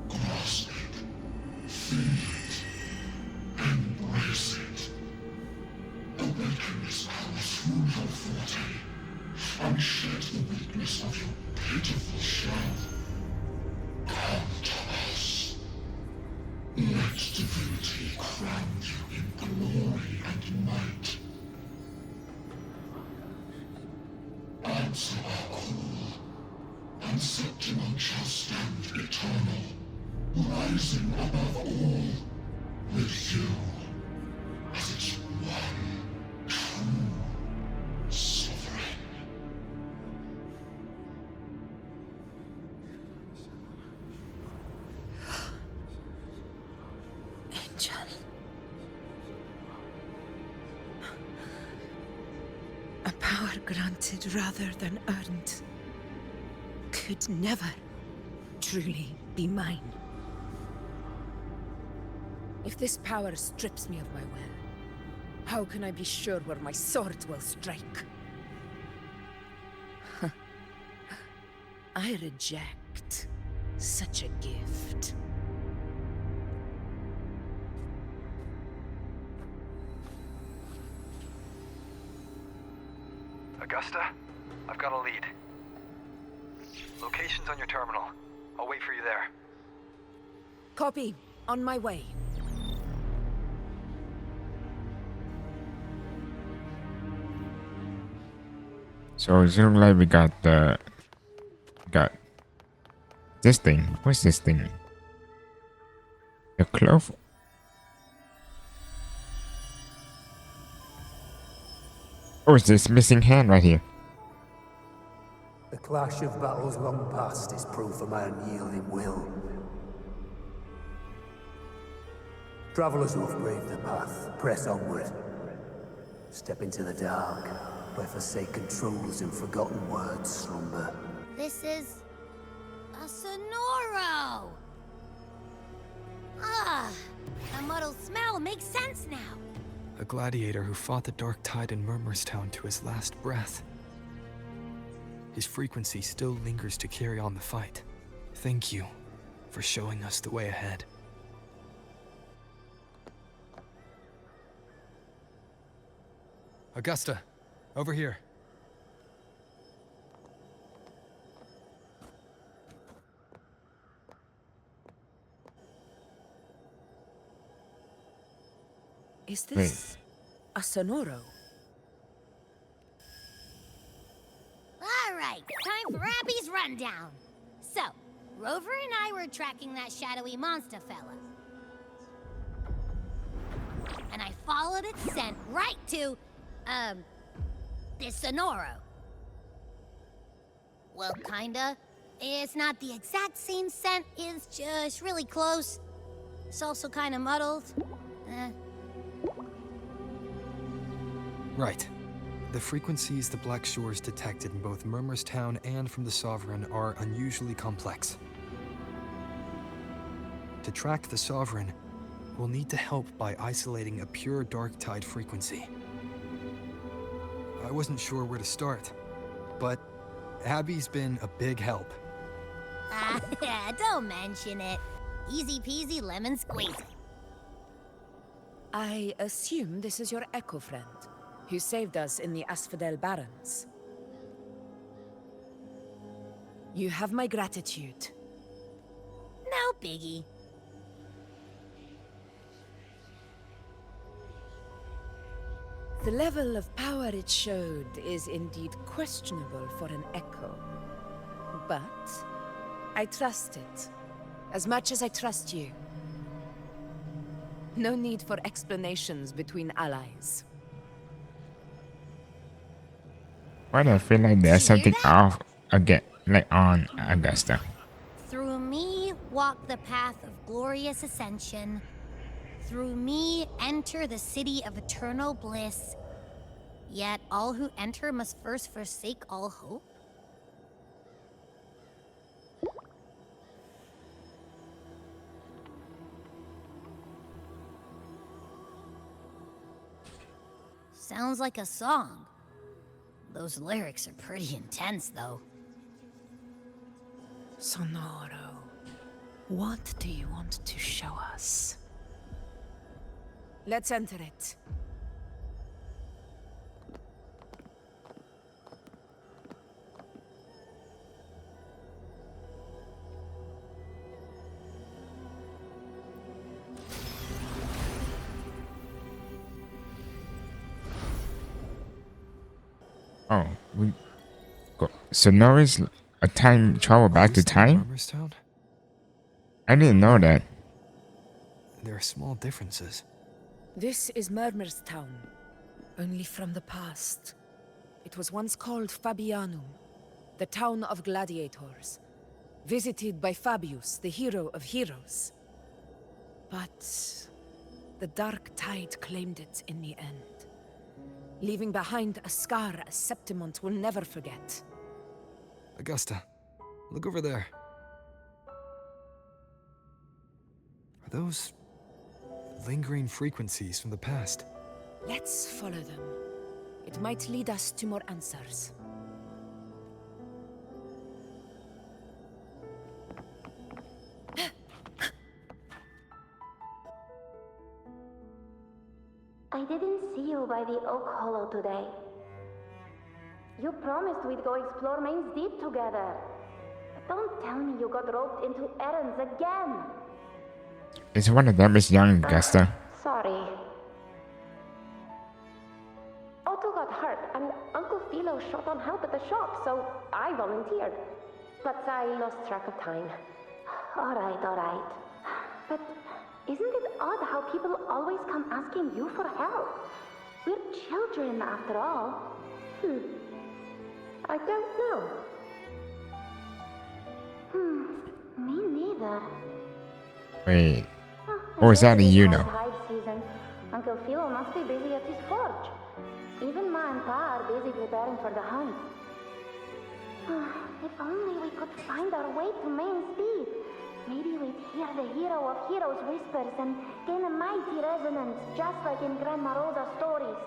Grasp it. Feel it. Embrace it. Awaken this power through your forte, and shed the weakness of your pitiful shell. Come to us. Let divinity crown you in glory and might. Answer our call, and Septimon shall stand eternal, rising above all, with you as its one true sovereign. Angel. A power granted rather than earned could never truly be mine. If this power strips me of my will, how can I be sure where my sword will strike? I reject such a gift. Augusta, I've got a lead. Location's on your terminal. I'll wait for you there. Copy. On my way. So it looks like we got this thing. What's this thing? The clove. Oh, it's this missing hand right here. The clash of battles long past is proof of my unyielding will. Travelers who have braved the path, press onward. Step into the dark, where forsaken truths and forgotten words slumber. This is a Sonoro! Ah, the muddled smell makes sense now. A gladiator who fought the dark tide in Murmurstown to his last breath. His frequency still lingers to carry on the fight. Thank you for showing us the way ahead. Augusta, over here. Is this a Sonoro? All right, time for Abby's rundown. So, Rover and I were tracking that shadowy monster fella. And I followed its scent right to, this Sonoro. Well, kinda. It's not the exact same scent, it's just really close. It's also kinda muddled. Right. The frequencies the Black Shores detected in both Murmurstown and from the Sovereign are unusually complex. To track the Sovereign, we'll need to help by isolating a pure dark tide frequency. I wasn't sure where to start, but Abby's been a big help. Don't mention it. Easy peasy lemon squeezy. I assume this is your Echo friend, who saved us in the Asphodel Barrens. You have my gratitude. No biggie. The level of power it showed is indeed questionable for an Echo. But I trust it, as much as I trust you. No need for explanations between allies. Why do I feel like there's something off again, like on Augusta? Through me walk the path of glorious ascension. Through me enter the city of eternal bliss. Yet all who enter must first forsake all hope. Sounds like a song. Those lyrics are pretty intense, though. Sonoro, what do you want to show us? Let's enter it. Oh, we go. So now is a time travel back to time? Murmurstown? I didn't know that. There are small differences. This is Murmurstown, only from the past. It was once called Fabianum, the town of gladiators, visited by Fabius, the hero of heroes. But the dark tide claimed it in the end, leaving behind a scar Septimont will never forget. Augusta, look over there. Are those lingering frequencies from the past? Let's follow them. It might lead us to more answers. I didn't see you by the Oak Hollow today. You promised we'd go explore Main's Deep together. But don't tell me you got roped into errands again. Is one of them is young Augusta? Sorry. Otto got hurt, and Uncle Philo shot on help at the shop, so I volunteered. But I lost track of time. All right. But isn't it odd how people always come asking you for help? We're children, after all. I don't know. Me neither. Wait. Or is that a you know? Hide season. Uncle Philo must be busy at his forge. Even Ma and Pa are busy preparing for the hunt. If only we could find our way to Main Steep. Maybe we'd hear the hero of heroes whispers and gain a mighty resonance, just like in Grandma Rosa's stories.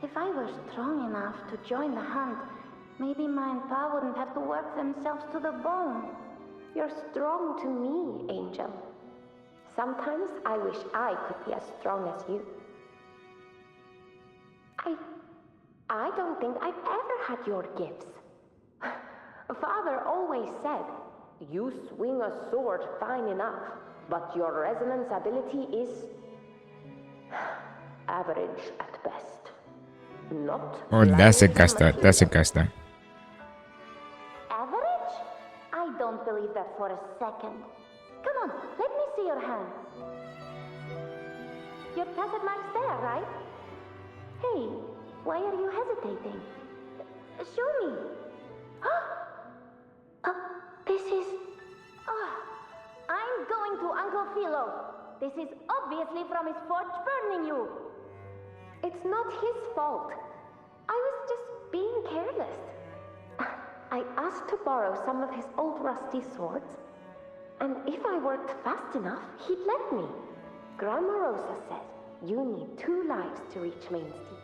If I were strong enough to join the hunt, maybe Ma and Pa wouldn't have to work themselves to the bone. You're strong to me, Angel. Sometimes I wish I could be as strong as you. I don't think I've ever had your gifts. Father always said, you swing a sword fine enough, but your resonance ability is average at best. Not Oh, that's flying Augusta. material. That's Augusta. Average? I don't believe that for a second. Come on, let me see your hand. Your tacit mark's there, right? Hey, why are you hesitating? Show me. This is... I'm going to Uncle Philo. This is obviously from his forge burning you. It's not his fault. I was just being careless. I asked to borrow some of his old rusty swords, and if I worked fast enough, he'd let me. Grandma Rosa said you need 2 lives to reach Main Steep.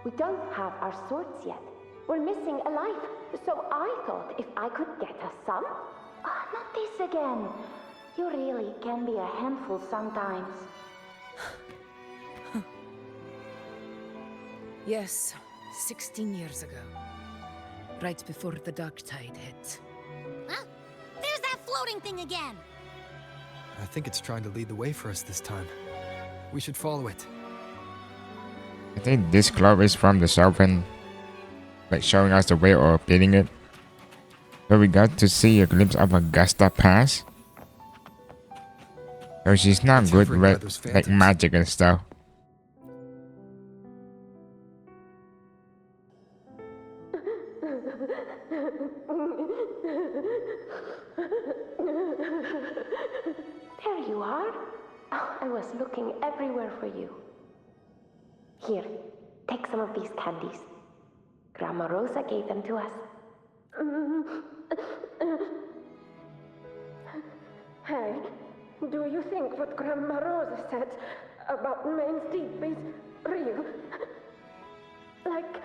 We don't have our swords yet. We're missing a life, so I thought if I could get us some... Not this again. You really can be a handful sometimes. Yes, 16 years ago. Right before the dark tide hit. Huh? There's that floating thing again! I think it's trying to lead the way for us this time. We should follow it. I think this club is from the serpent, like showing us the way or beating it. So we got to see a glimpse of Augusta pass. So she's not good with like magic and stuff. There you are. Oh, I was looking everywhere for you. Here, take some of these candies. Grandma Rosa gave them to us. Hey, do you think what Grandma Rosa said about Main Steep is real? Like,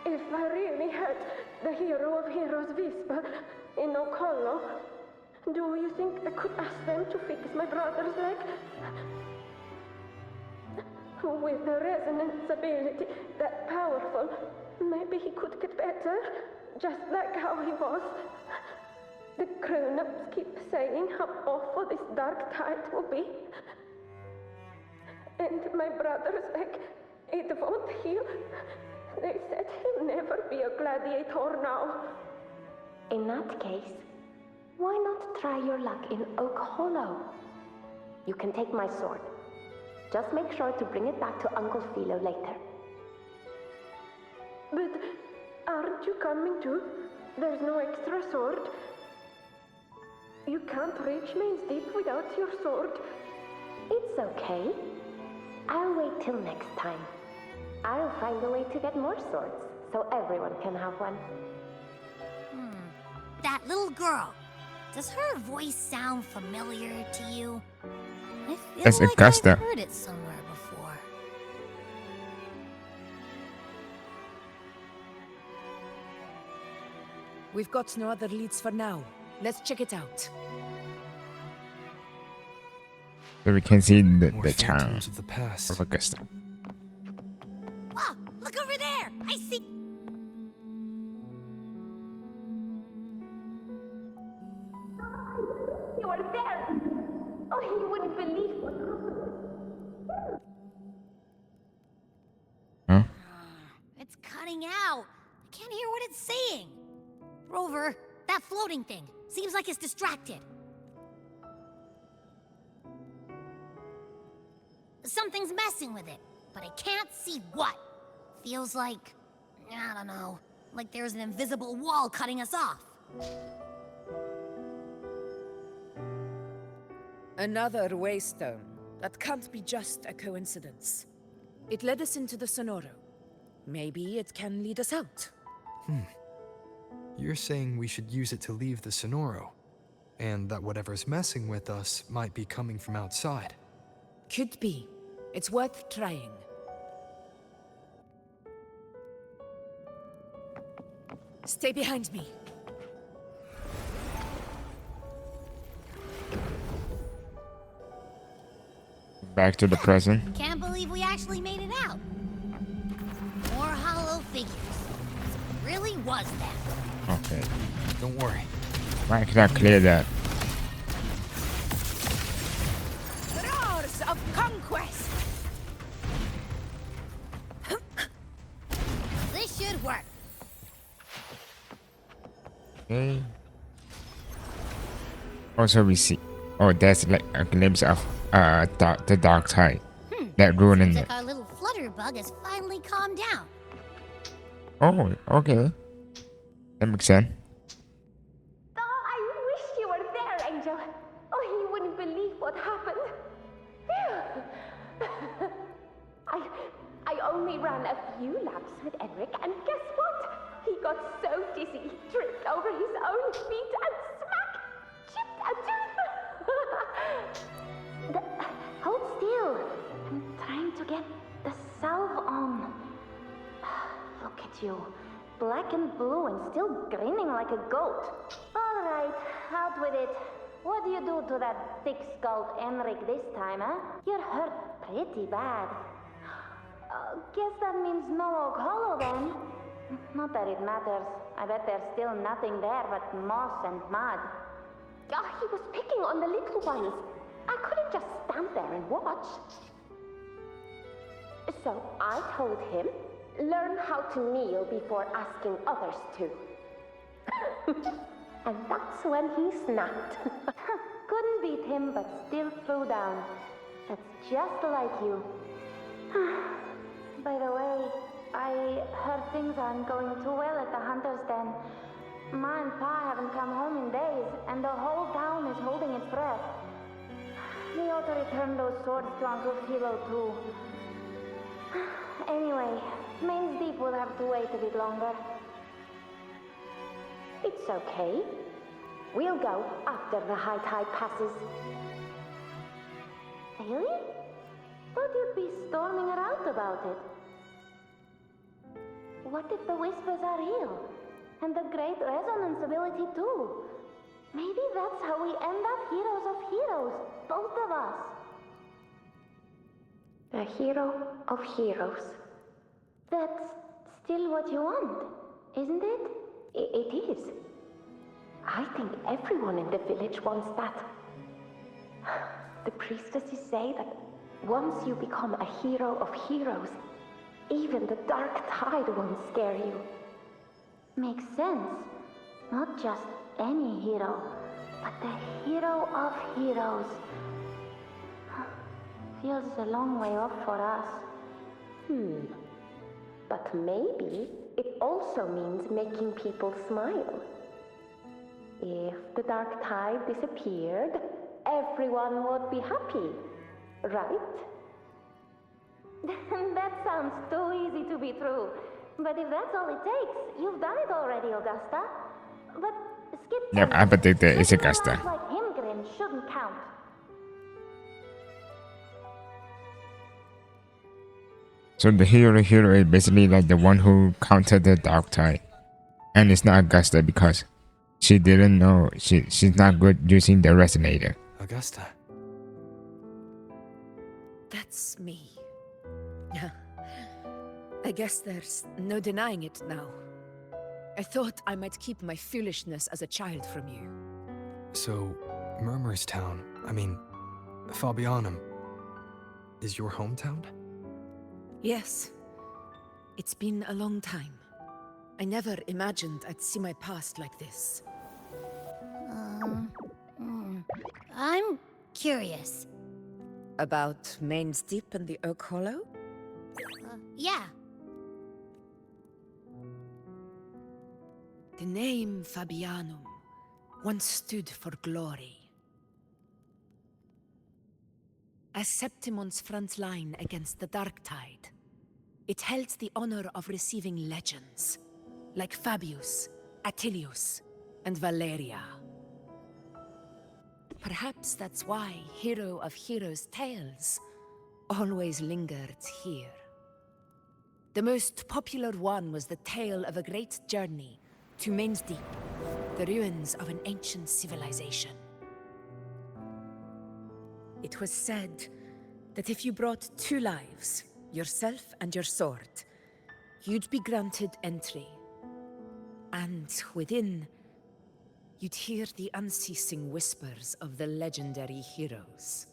if I really had the hero of heroes whisper in Oak Hollow, do you think I could ask them to fix my brother's leg? With a resonance ability that powerful, maybe he could get better, just like how he was. The grown-ups keep saying how awful this dark tide will be. And my brother's leg, it won't heal. They said he'll never be a gladiator now. In that case, why not try your luck in Oak Hollow? You can take my sword. Just make sure to bring it back to Uncle Philo later. But aren't you coming too? There's no extra sword. You can't reach Main Steep without your sword. It's okay. I'll wait till next time. I'll find a way to get more swords, so everyone can have one. That little girl. Does her voice sound familiar to you? I feel That's like Augusta. I've heard it somewhere before. We've got no other leads for now. Let's check it out. So we can see the town phantoms of the past. of Augusta. Oh, look over there! I see... You are there! Oh, you wouldn't believe what happened. Huh? It's cutting out. I can't hear what it's saying. Rover, that floating thing. Seems like it's distracted. Something's messing with it, but I can't see what. Feels like, I don't know, like there's an invisible wall cutting us off. Another waystone. That can't be just a coincidence. It led us into the Sonoro. Maybe it can lead us out. You're saying we should use it to leave the Sonoro, and that whatever's messing with us might be coming from outside. Could be. It's worth trying. Stay behind me. Back to the present. Can't believe we actually made it out. More hollow figures. It really was that. Okay. Don't worry. Why can I clear that? Roars of conquest! This should work. Okay. Also we see. Oh, that's like a glimpse of the dark tide. That rune in Seems there. like our little flutter bug has finally calmed down. Oh, okay. That makes sense. Oh, I wish you were there, Angel. Oh, you wouldn't believe what happened. Phew. I only ran a few laps with Enric, and guess what? He got so dizzy, he tripped over his own feet and smack! Chipped a tooth! Hold still. I'm trying to get the salve on. Look at you. Black and blue and still grinning like a goat. All right, out with it. What do you do to that thick-skulled Enric this time, huh? You're hurt pretty bad. Guess that means no Oak Hollow then. Not that it matters. I bet there's still nothing there but moss and mud. He was picking on the little ones. I couldn't just stand there and watch. So I told him, learn how to kneel before asking others to. And that's when he snapped. Couldn't beat him, but still threw down. That's just like you. By the way, I heard things aren't going too well at the Hunter's Den. Ma and Pa haven't come home in days, and the whole town is holding its breath. We ought to return those swords to Uncle Philo, too. Anyway, Main's Deep will have to wait a bit longer. It's okay. We'll go after the high tide passes. Really? Thought you'd be storming around about it. What if the whispers are real? And the great resonance ability too? Maybe that's how we end up heroes of heroes, both of us. A hero of heroes. That's still what you want, isn't it? It is. I think everyone in the village wants that. The priestesses say that once you become a hero of heroes, even the dark tide won't scare you. Makes sense. Not just any hero, but the hero of heroes. Feels a long way off for us. But maybe it also means making people smile. If the dark tide disappeared, everyone would be happy, right? That sounds too easy to be true. But if that's all it takes, you've done it already, Augusta. But Skip Yep, I predict that it's Augusta. like him grin shouldn't count. So the hero is basically like the one who countered the dark tide. And it's not Augusta because she didn't know she's not good using the resonator. Augusta. That's me. I guess there's no denying it now. I thought I might keep my foolishness as a child from you. So, Murmur's Town, I mean, Fabianum is your hometown? Yes. It's been a long time. I never imagined I'd see my past like this. I'm curious. About Main's Deep and the Oak Hollow? Yeah. The name Fabianum once stood for glory. As Septimon's front line against the Dark Tide, it held the honor of receiving legends, like Fabius, Attilius, and Valeria. Perhaps that's why Hero of Heroes' tales always lingered here. The most popular one was the tale of a great journey to Main's Deep, the ruins of an ancient civilization. It was said that if you brought 2 lives, yourself and your sword, you'd be granted entry. And within, you'd hear the unceasing whispers of the legendary heroes.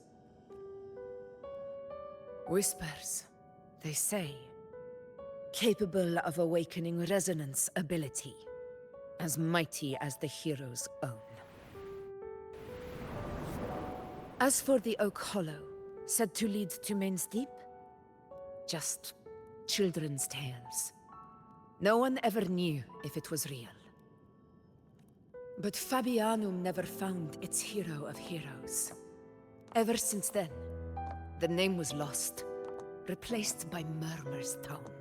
Whispers, they say, capable of awakening resonance ability, as mighty as the hero's own. As for the Oak Hollow, said to lead to Main's Deep, just children's tales. No one ever knew if it was real. But Fabianum never found its hero of heroes. Ever since then, the name was lost, replaced by Murmur's tone.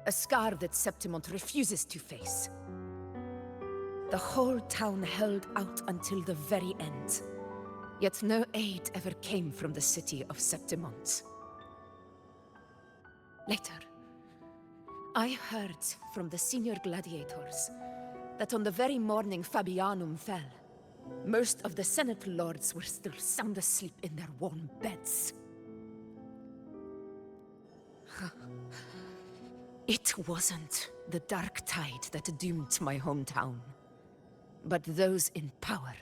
A scar that Septimont refuses to face. The whole town held out until the very end, yet no aid ever came from the city of Septimont. Later, I heard from the senior gladiators that on the very morning Fabianum fell, most of the Senate lords were still sound asleep in their warm beds. It wasn't the Dark Tide that doomed my hometown, but those in power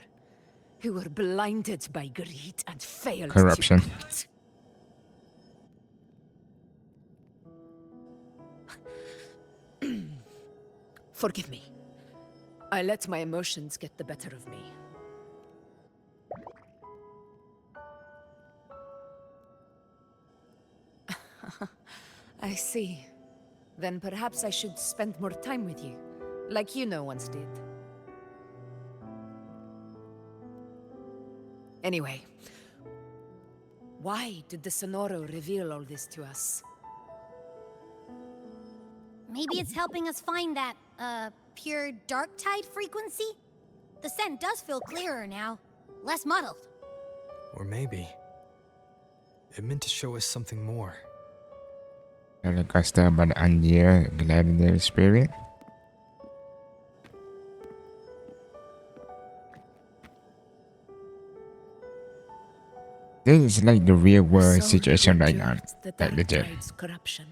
who were blinded by greed and failed Corruption. to act. Forgive me. I let my emotions get the better of me. I see. Then perhaps I should spend more time with you, like once did. Anyway, why did the Sonoro reveal all this to us? Maybe it's helping us find that, pure dark tide frequency? The scent does feel clearer now, less muddled. Or maybe it meant to show us something more. Augusta by the Andir Gladiator Spirit. This is like the real world situation right now. The Like Dark legit. Tide's corruption,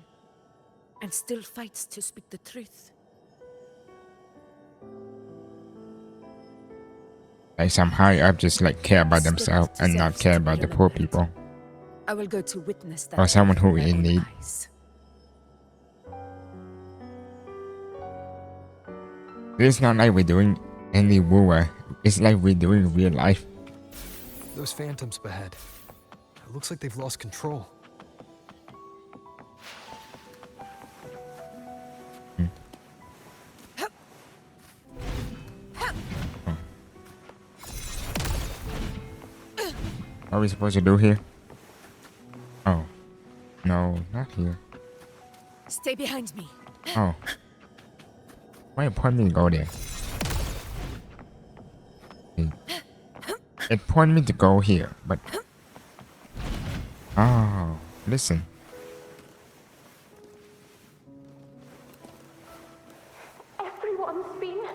and still fights to speak the truth. Like some high up just like care about themselves and not care about the poor people. I will go to witness that Or someone who with my in own need. eyes. It's not like we're doing any WuWa. It's like we're doing real life. Those phantoms behead. It looks like they've lost control. What are we supposed to do here? Oh. No, not here. Stay behind me. Oh. Why point me to go there? It pointed me to go here, but... Oh, listen. Everyone's been...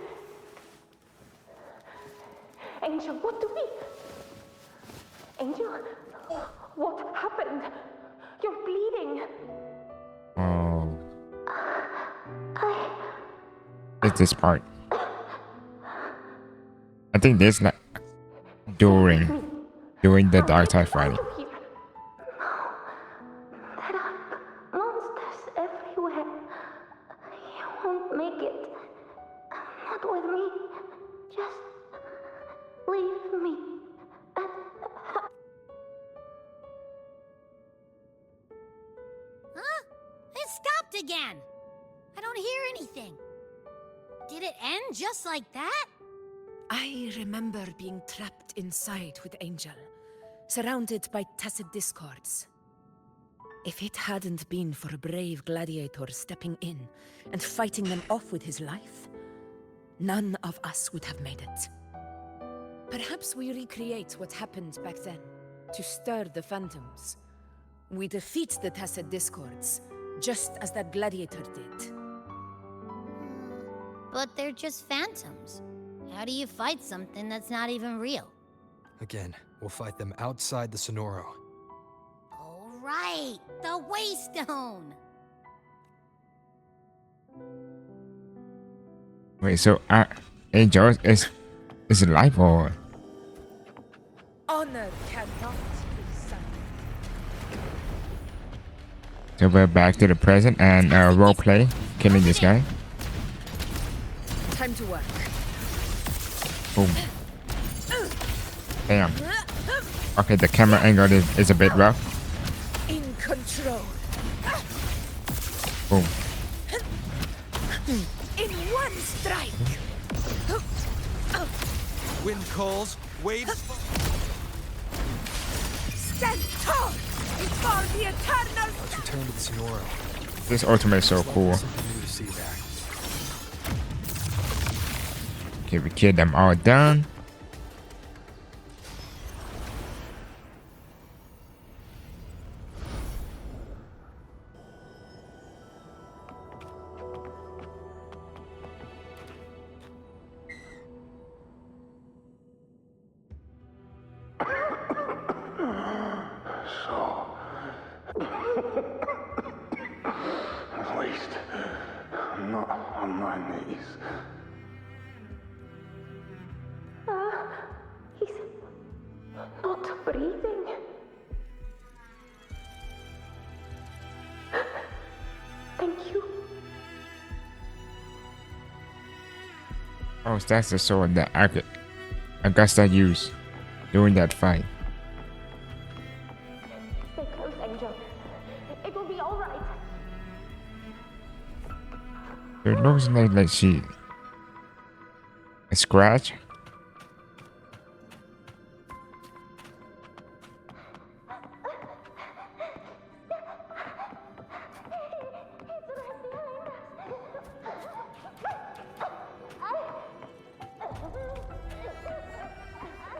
Angel, what do we... Angel? What happened? You're bleeding. Oh. It's this part. I think this like during. doing the dark side fighting. Here. There are monsters everywhere. You won't make it. Not with me. Just leave me. Huh? It stopped again. I don't hear anything. Did it end just like that? I remember being trapped inside with Angel, surrounded by tacit discords. If it hadn't been for a brave gladiator stepping in and fighting them off with his life, none of us would have made it. Perhaps we recreate what happened back then, to stir the phantoms. We defeat the tacit discords, just as that gladiator did. But they're just phantoms. How do you fight something that's not even real? Again, we'll fight them outside the Sonoro. All right, the Waystone. Wait, so Angel is alive or? Honor cannot be silenced. So we're back to the present and roleplay, killing this guy. Time to work. Boom. Damn. Okay, the camera angle is a bit rough. In control. Boom. In one strike. Wind calls, waves. Stand tall before the eternal. Let's return to the Sonoro. This ultimate is so cool. Something new to see there. Okay, we killed them all down. At least, I'm not on my knees. He's not breathing. Thank you. Oh, so that's the sword that Augusta used during that fight. Stay close, Angel. It will be all right. It looks like she a scratch.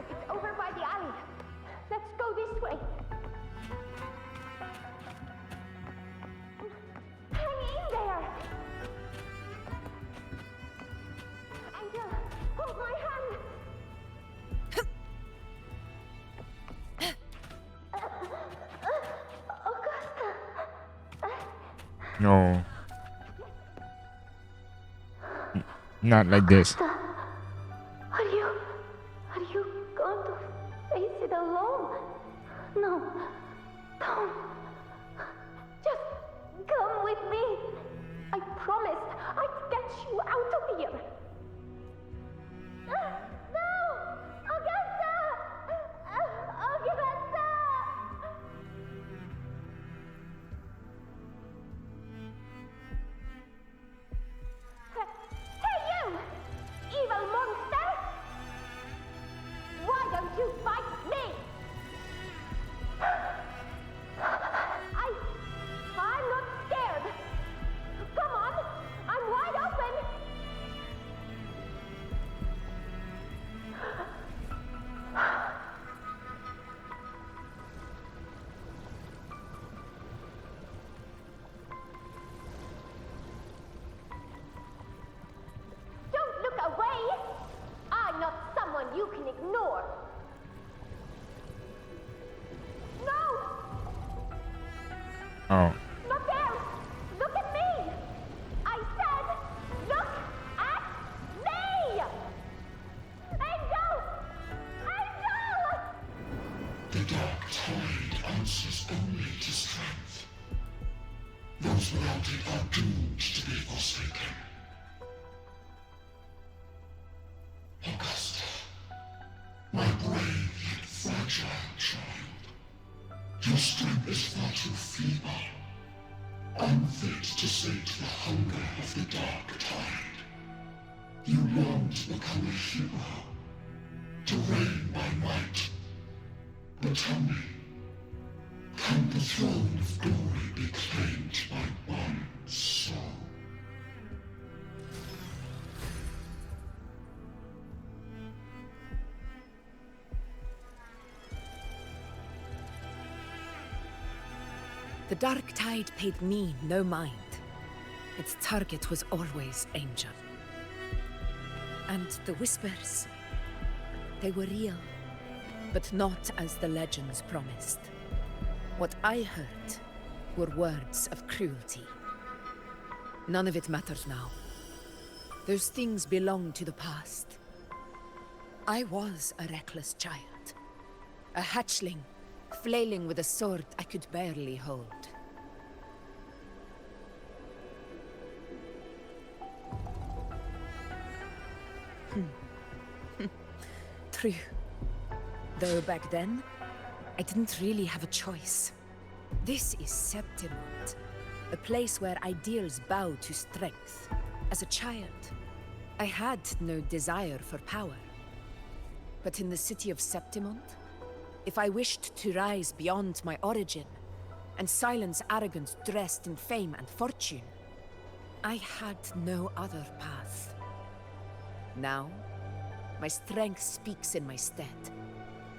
It's over by the alley. Let's go this way. Hang in there. Angel, hold my hand. Augusta. No. Not like this. Are you going to face it alone? No, don't. Just come with me. I promised I'd get you out of here. No! Augusta! Augusta! Hey you! Evil monster! Why don't you fight me? I'm not scared. Come on, I'm wide open. Don't look away. I'm not someone you can ignore. No! Oh. Not there! Look at me! I said, look at me! Angel! Angel! dark tide answers only to strength. Those without it are doomed to be forsaken. Augusta, my brave yet fragile child, your strength is far too feeble, unfit to sate the hunger of the dark tide. You long to become a hero, to reign by might. But tell me, can the throne of glory be claimed by one soul? The dark tide paid me no mind. Its target was always Angel. And the whispers, they were real, but not as the legends promised. What I heard were words of cruelty. None of it matters now. Those things belong to the past. I was a reckless child, a hatchling, flailing with a sword I could barely hold. True. Though back then, I didn't really have a choice. This is Septimont, a place where ideals bow to strength. As a child, I had no desire for power. But in the city of Septimont, if I wished to rise beyond my origin and silence arrogance dressed in fame and fortune, I had no other path. Now, my strength speaks in my stead,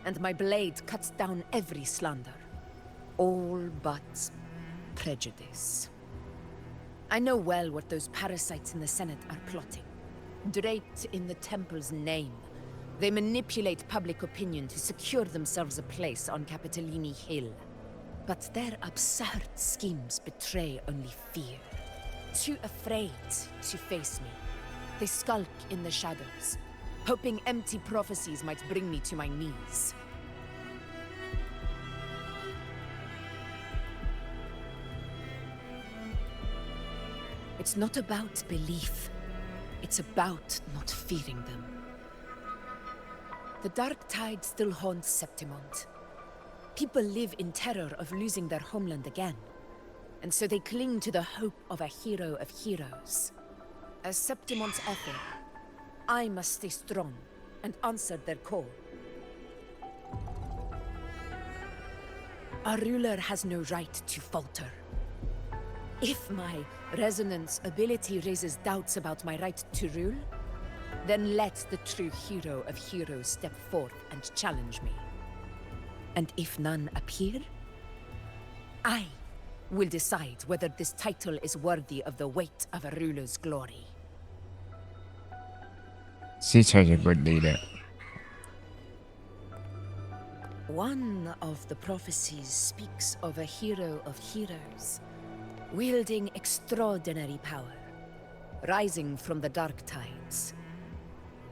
and my blade cuts down every slander, all but prejudice. I know well what those parasites in the Senate are plotting. Draped in the Temple's name, they manipulate public opinion to secure themselves a place on Capitolini Hill. But their absurd schemes betray only fear. Too afraid to face me, they skulk in the shadows, hoping empty prophecies might bring me to my knees. It's not about belief. It's about not fearing them. The dark tide still haunts Septimont. People live in terror of losing their homeland again, and so they cling to the hope of a hero of heroes. As Septimont's echo, I must stay strong and answer their call. Our ruler has no right to falter. If my resonance ability raises doubts about my right to rule, then let the true hero of heroes step forth and challenge me. And if none appear, I will decide whether this title is worthy of the weight of a ruler's glory. She's such a good leader. One of the prophecies speaks of a hero of heroes, wielding extraordinary power, rising from the dark tides.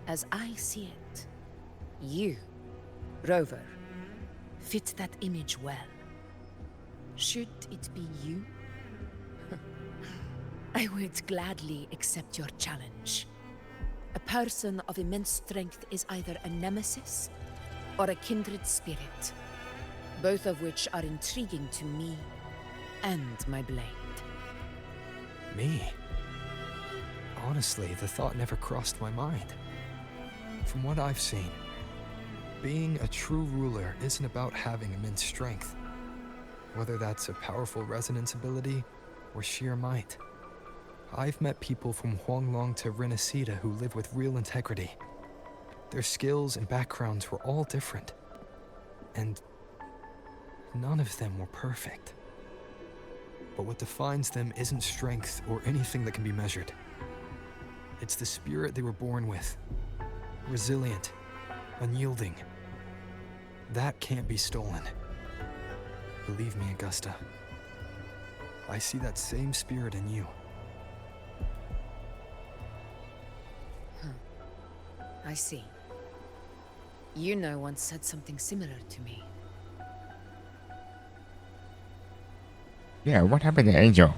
As I see it, you, Rover, fit that image well. Should it be you? I would gladly accept your challenge. A person of immense strength is either a nemesis or a kindred spirit, both of which are intriguing to me and my blade. Me? Honestly, the thought never crossed my mind. From what I've seen, being a true ruler isn't about having immense strength, whether that's a powerful resonance ability or sheer might. I've met people from Huanglong to Renacida who live with real integrity. Their skills and backgrounds were all different, and none of them were perfect. But what defines them isn't strength or anything that can be measured. It's the spirit they were born with. Resilient, unyielding. That can't be stolen. Believe me, Augusta. I see that same spirit in you. I see. You once said something similar to me. Yeah, what happened to Angel?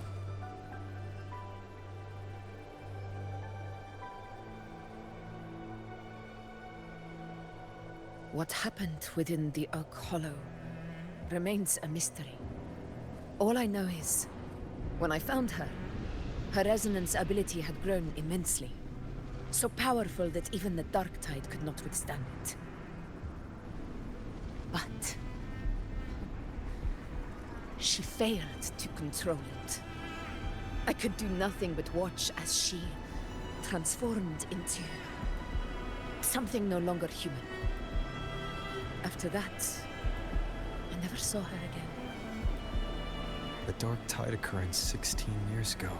What happened within the Oak Hollow remains a mystery. All I know is, when I found her, her resonance ability had grown immensely. So powerful that even the Dark Tide could not withstand it. But she failed to control it. I could do nothing but watch as she transformed into something no longer human. After that, I never saw her again. The Dark Tide occurrence 16 years ago.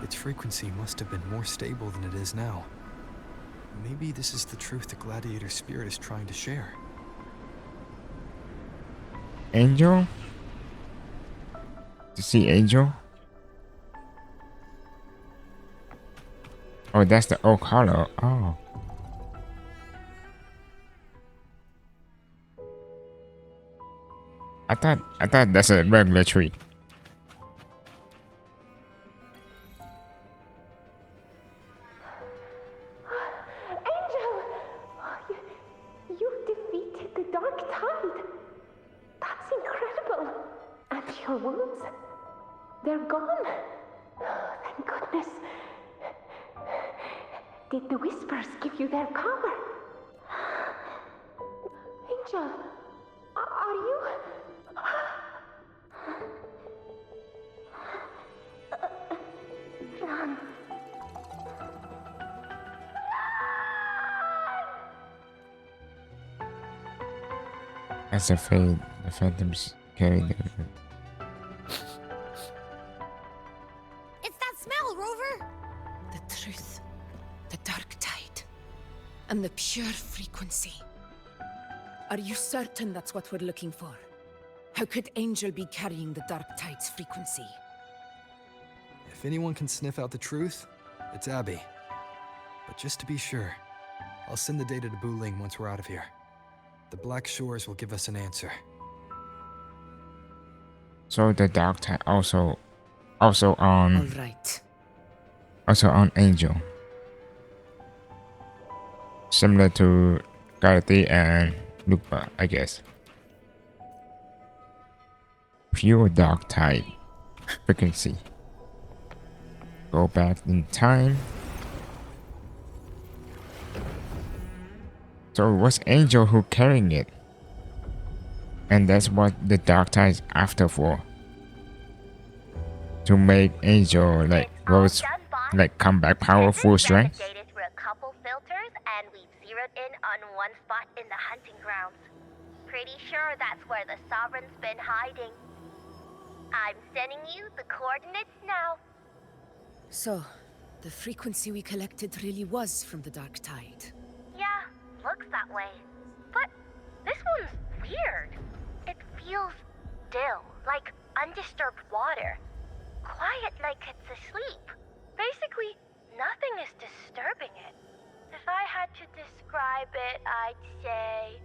Its frequency must have been more stable than it is now. Maybe this is the truth the Gladiator spirit is trying to share. Angel? To see Angel? Oh, that's the Oak Hollow. Oh. I thought that's a regular tree. You defeated the Dark Tide. That's incredible. And your wounds, they're gone. Thank goodness. Did the Whispers give you their power? Angel, are you... Run. As a fade, the phantoms carry the... It's that smell, Rover! The truth, the Dark Tide, and the pure frequency. Are you certain that's what we're looking for? How could Angel be carrying the Dark Tide's frequency? If anyone can sniff out the truth, it's Abby. But just to be sure, I'll send the data to Buling once we're out of here. The Black Shores will give us an answer. So the Dark Tide also on... All right. Also on Angel. Similar to Garthi and Lupa, I guess. Pure Dark Tide frequency. Go back in time. So it was Angel who carrying it. And that's what the Dark Tide is after for. To make Angel like Rose like come back power full strength. Dated through a couple filters and we've zeroed in on one spot in the hunting grounds. Pretty sure that's where the Sovereign's been hiding. I'm sending you the coordinates now. So, the frequency we collected really was from the Dark Tide. Yeah, looks that way. But this one's weird. It feels still, like undisturbed water. Quiet like it's asleep. Basically, nothing is disturbing it. If I had to describe it, I'd say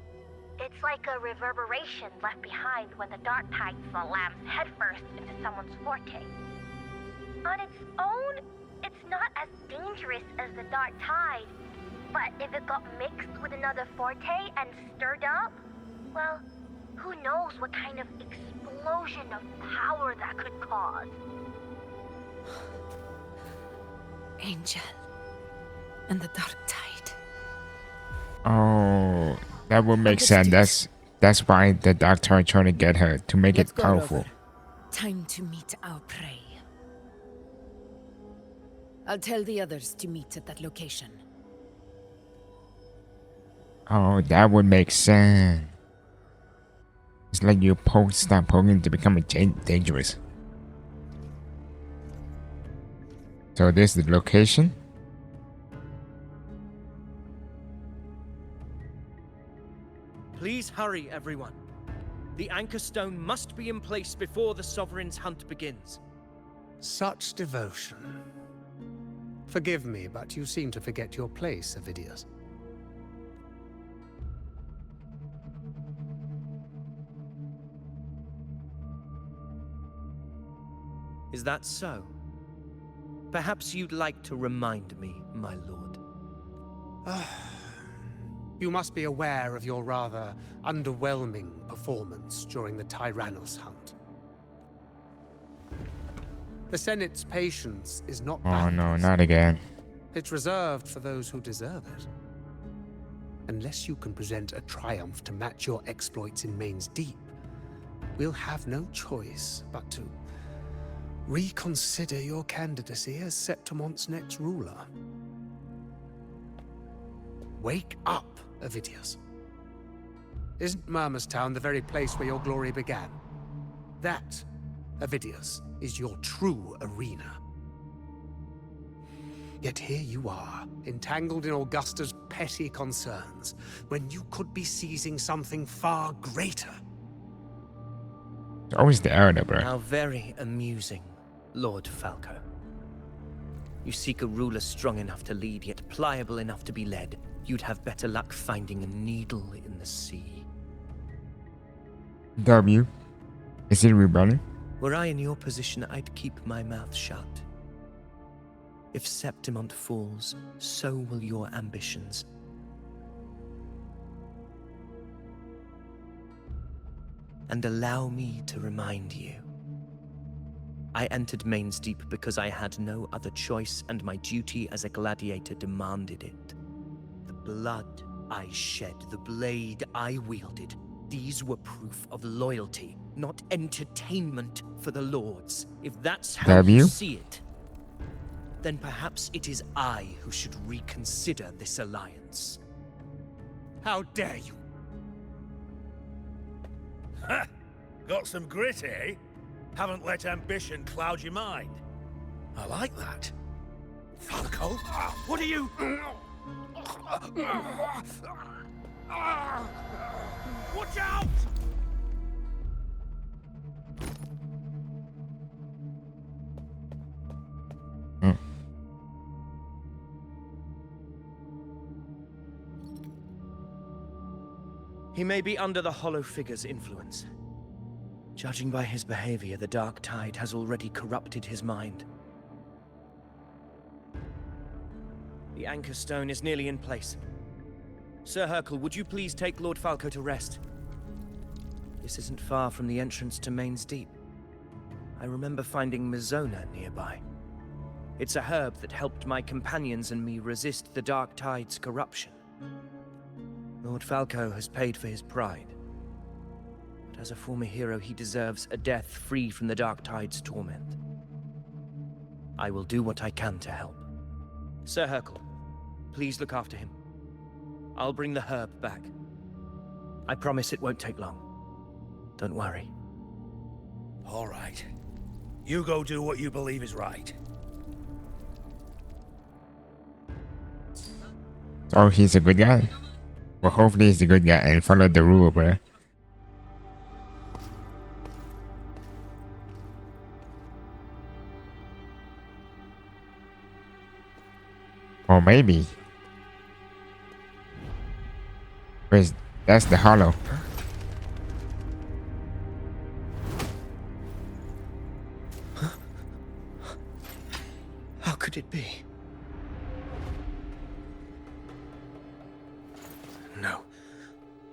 it's like a reverberation left behind when the Dark Tide slams headfirst into someone's forte. On its own, it's not as dangerous as the Dark Tide, but if it got mixed with another forte and stirred up, well, who knows what kind of explosion of power that could cause. Angel and the Dark Tide. Oh, that would make sense. That's why the Dark Tide trying to get her to make Let's it go, powerful. Rover. Time to meet our prey. I'll tell the others to meet at that location. Oh, that would make sense. It's like you start poking to become dangerous. So this is the location. Please hurry, everyone. The anchor stone must be in place before the Sovereign's hunt begins. Such devotion. Forgive me, but you seem to forget your place, Avidius. Is that so? Perhaps you'd like to remind me, my lord. You must be aware of your rather underwhelming performance during the Tyrannos hunt. The Senate's patience is not Oh no, boundless. not again. It's reserved for those who deserve it. Unless you can present a triumph to match your exploits in Main's Deep, we'll have no choice but to reconsider your candidacy as Septimon's next ruler. Wake up, Avidius. Isn't Murmustown the very place where your glory began? That, Avidius, is your true arena. Yet here you are, entangled in Augusta's petty concerns, when you could be seizing something far greater. It's always the elder, bro. How very amusing, Lord Falco. You seek a ruler strong enough to lead, yet pliable enough to be led. You'd have better luck finding a needle in the sea. W. Is it rebelling? Were I in your position, I'd keep my mouth shut. If Septimont falls, so will your ambitions. And allow me to remind you. I entered Main's Deep because I had no other choice, and my duty as a gladiator demanded it. The blood I shed, the blade I wielded, these were proof of loyalty, not entertainment for the Lords. If that's how you see it, then perhaps it is I who should reconsider this alliance. How dare you? Ha! Got some grit, eh? Haven't let ambition cloud your mind. I like that. Falco, what are you... Watch out! He may be under the Hollow Figure's influence. Judging by his behavior, the Dark Tide has already corrupted his mind. The Anchor Stone is nearly in place. Sir Hercule, would you please take Lord Falco to rest? This isn't far from the entrance to Main's Deep. I remember finding Mizona nearby. It's a herb that helped my companions and me resist the Dark Tide's corruption. Lord Falco has paid for his pride. But as a former hero, he deserves a death free from the Dark Tide's torment. I will do what I can to help. Sir Hercule, please look after him. I'll bring the herb back. I promise it won't take long. Don't worry. All right. You go do what you believe is right. Oh, he's a good guy. Well, hopefully he's a good guy and follow the rule, bro. Or maybe. Where's... That's the hollow. How could it be? No.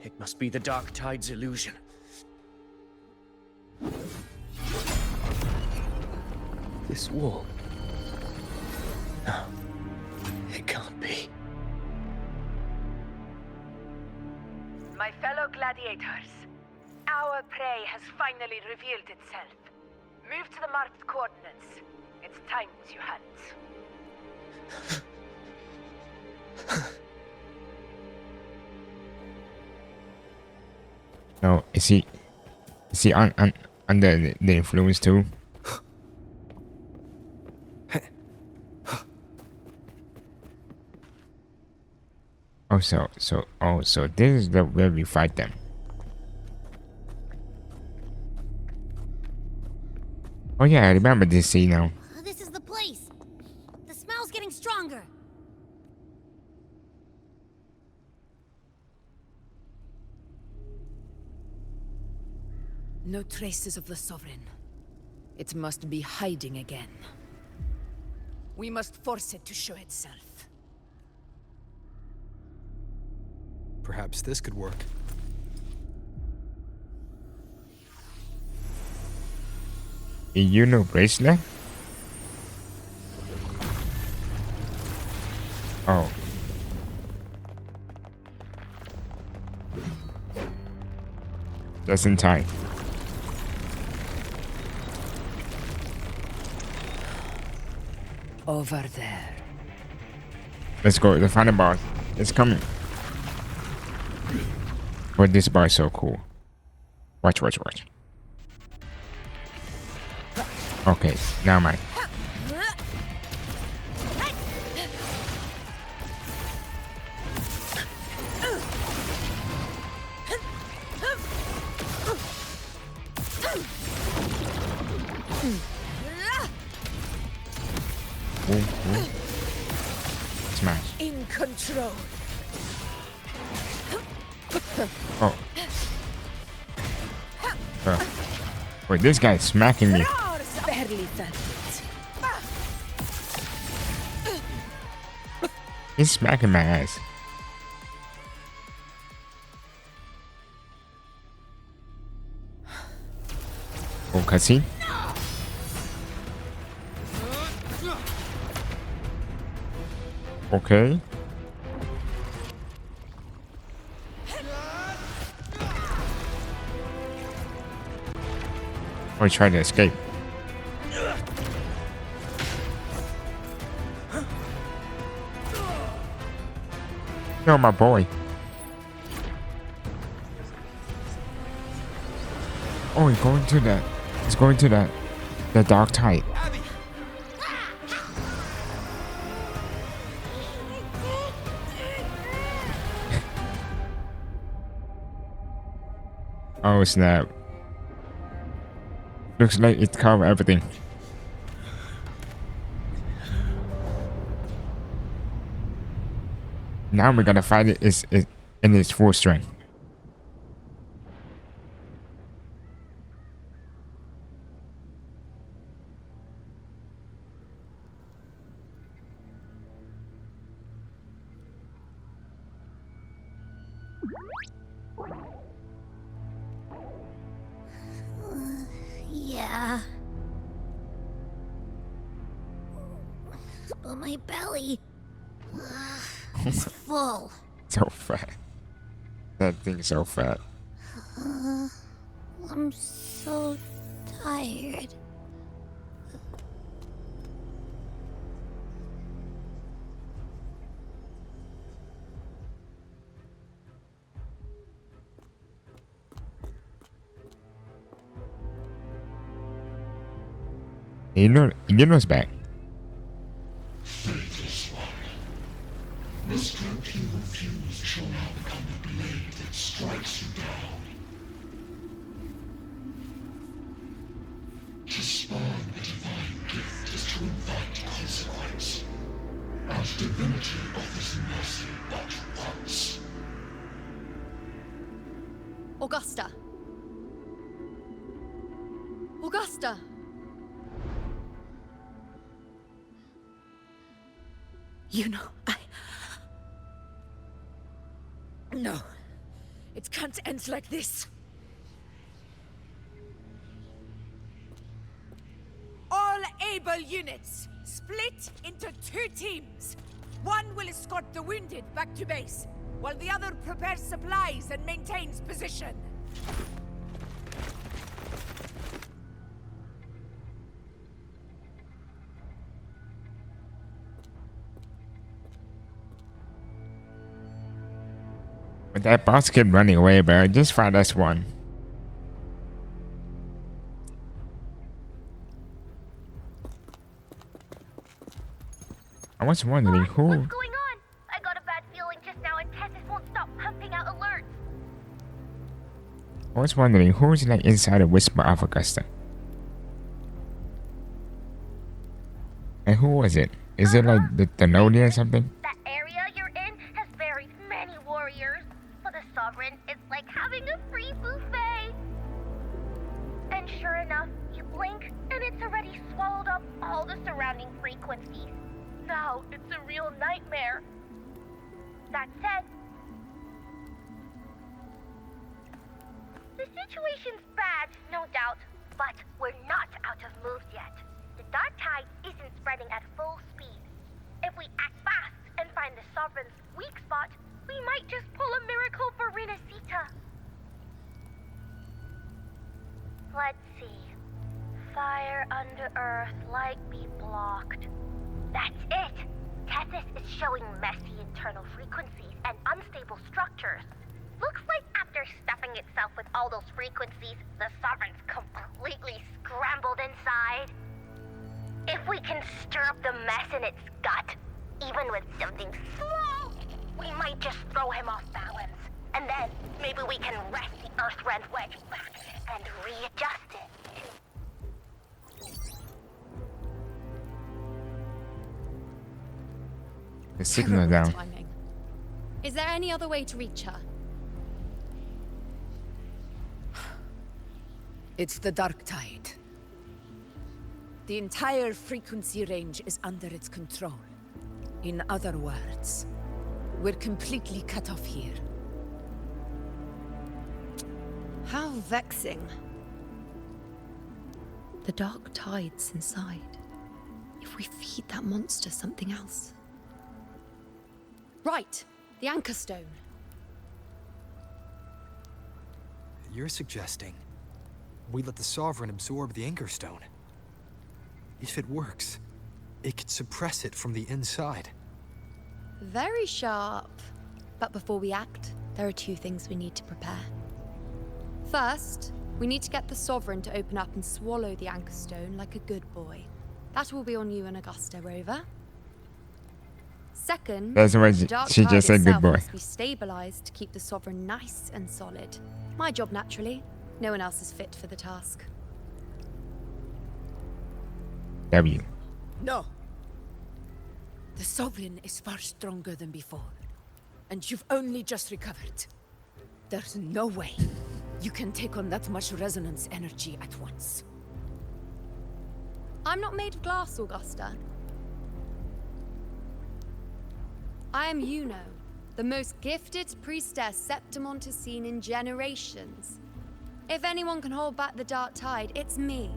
It must be the Dark Tide's illusion. This wall. No. It can't be. My fellow gladiators, our prey has finally revealed itself. Move to the marked coordinates. It's time to hunt. No, is he under the influence too? Oh, so this is the where we fight them. Oh yeah, I remember this scene now. This is the place. The smell's getting stronger. No traces of the Sovereign. It must be hiding again. We must force it to show itself. Perhaps this could work. A Uno bracelet? Oh. Just in time. Over there. Let's go. The final boss. It's coming. But this bar is so cool. Watch, watch, watch. Okay, now mine. Ooh, ooh. Smash. In control. Oh. Wait, this guy's smacking me. Barely felt it. He's smacking my ass. Oh, cutscene? Okay. Or try to escape. No, my boy. Oh, he's going to that. He's going to that. The dark tide. Oh snap. Looks like it covered everything. Now we're gonna fight it in its full strength. Yeah. But my belly is full. So fat. That thing's so fat. I'm so tired. You know it's back. Faithless one. This cloak you refuse shall now become the blade that strikes you down. To spawn a divine gift is to invite consequence. And divinity offers mercy but once. Augusta. Augusta. You know, No. It can't end like this. All able units, split into 2 teams. One will escort the wounded back to base, while the other prepares supplies and maintains position. But that boss kept running away, bro. Just fight us one. I was wondering who. What's going on? I got a bad feeling just now, and Tessus won't stop pumping out alerts. I was wondering who's like inside a whisper of Augusta. And who was it? Is it like the Thenodie or something? That area you're in has very many warriors. For the Sovereign, it's like having a free buffet. And sure enough, you blink, and it's already swallowed up all the surrounding frequencies. Now it's a real nightmare. That said, the situation's bad, no doubt, but we're not out of moves yet. The dark tide isn't spreading at full speed. If we act fast and find the Sovereign's weak spot, we might just pull a miracle for Renacita. Let's see. Fire under earth, light be blocked. That's it! Tethys is showing messy internal frequencies and unstable structures. Looks like after stuffing itself with all those frequencies, the Sovereign's completely scrambled inside. If we can stir up the mess in its gut, even with something small, we might just throw him off balance. And then maybe we can wrest the Earth-rend wedge back and readjust it. The signal down. Timing. Is there any other way to reach her? It's the dark tide. The entire frequency range is under its control. In other words, we're completely cut off here. How vexing. The dark tide's inside. If we feed that monster something else. Right, the anchor stone. You're suggesting we let the Sovereign absorb the Anchor Stone. If it works, it could suppress it from the inside. Very sharp. But before we act, there are two things we need to prepare. First, we need to get the Sovereign to open up and swallow the Anchor Stone like a good boy. That will be on you and Augusta, Rover. Second, That's why the dark she tide just said good itself boy. must be stabilized to keep the Sovereign nice and solid. My job, naturally. No one else is fit for the task. W. No. The Sovereign is far stronger than before. And you've only just recovered. There's no way you can take on that much resonance energy at once. I'm not made of glass, Augusta. I am Juno, the most gifted priestess Septimont has seen in generations. If anyone can hold back the dark tide, it's me.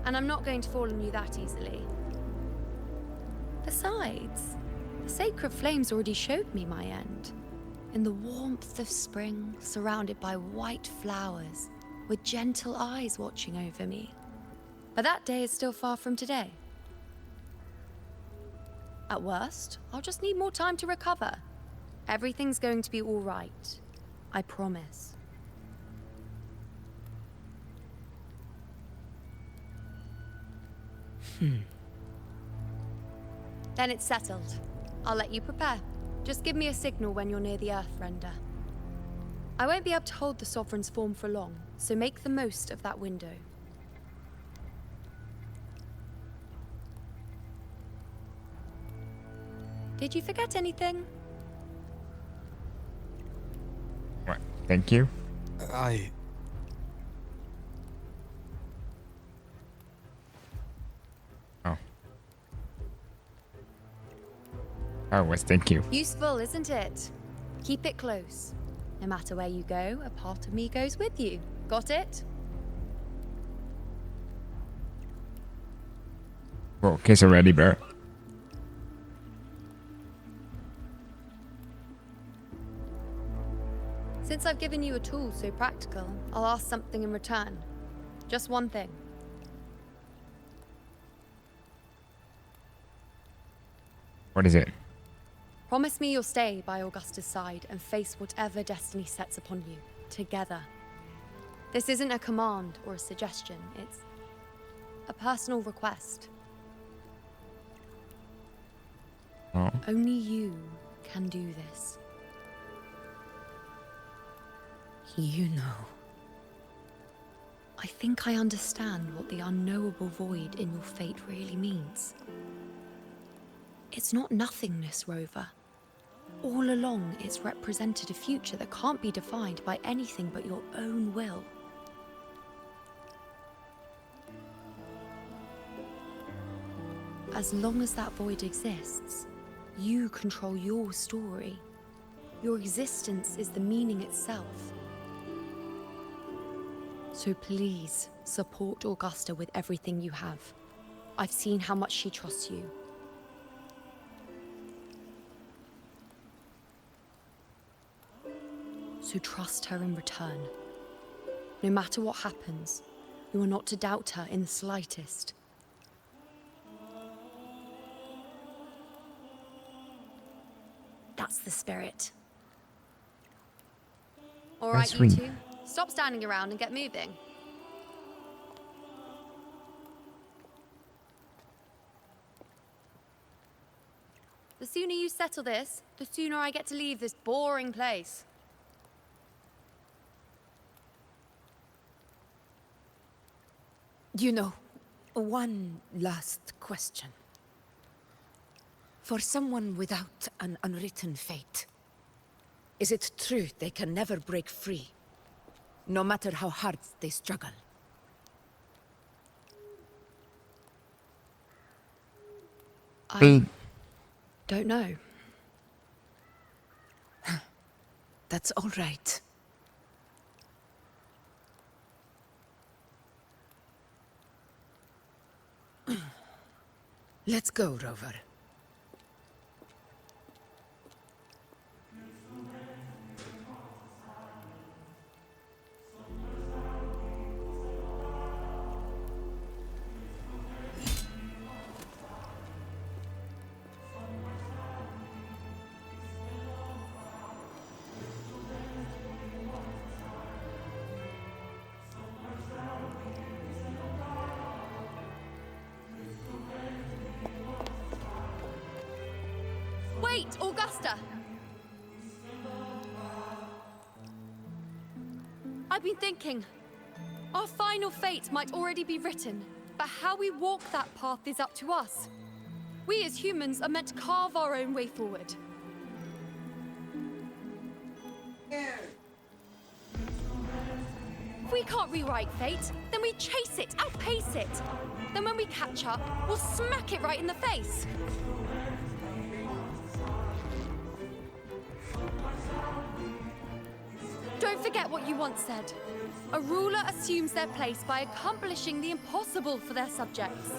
And I'm not going to fall on you that easily. Besides, the sacred flames already showed me my end. In the warmth of spring, surrounded by white flowers, with gentle eyes watching over me. But that day is still far from today. At worst, I'll just need more time to recover. Everything's going to be all right. I promise. Then it's settled. I'll let you prepare. Just give me a signal when you're near the Earth-render. I won't be able to hold the Sovereign's form for long, so make the most of that window. Did you forget anything? What? Thank you. Oh, was thank you. Useful, isn't it? Keep it close. No matter where you go, a part of me goes with you. Got it? Well, kiss already, bro. Since I've given you a tool so practical, I'll ask something in return. Just one thing. What is it? Promise me you'll stay by Augusta's side and face whatever destiny sets upon you, together. This isn't a command or a suggestion, it's a personal request. Oh. Only you can do this. You know. I think I understand what the unknowable void in your fate really means. It's not nothingness, Rover. All along, it's represented a future that can't be defined by anything but your own will. as long as that void exists, you control your story. Your existence is the meaning itself. So please, support Augusta with everything you have. I've seen how much she trusts you. So trust her in return. No matter what happens, you are not to doubt her in the slightest. That's the spirit. All right, you two. Stop standing around and get moving. The sooner you settle this, the sooner I get to leave this boring place. You know, one last question. For someone without an unwritten fate, is it true they can never break free, no matter how hard they struggle? I don't know. That's all right. Let's go, Rover. Wait, Augusta! I've been thinking. Our final fate might already be written, but how we walk that path is up to us. We as humans are meant to carve our own way forward. If we can't rewrite fate, then we chase it, outpace it. Then when we catch up, we'll smack it right in the face. Don't forget what you once said. A ruler assumes their place by accomplishing the impossible for their subjects.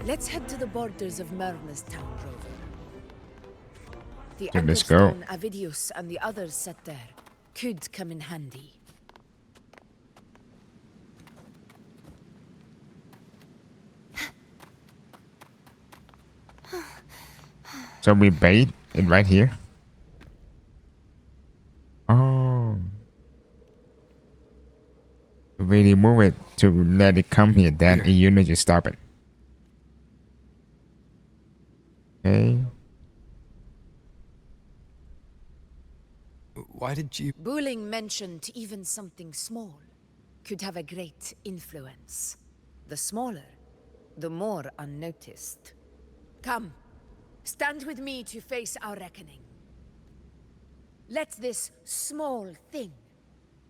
Let's head to the borders of Merma's Town, Rover. The Let's go. Understone, Avidius, and the others set there could come in handy. So we bait it right here. Oh. We remove it to let it come here, then a unit just stop it. Okay. Why did you... Buling mentioned even something small could have a great influence. The smaller, the more unnoticed. Come, stand with me to face our reckoning. Let this small thing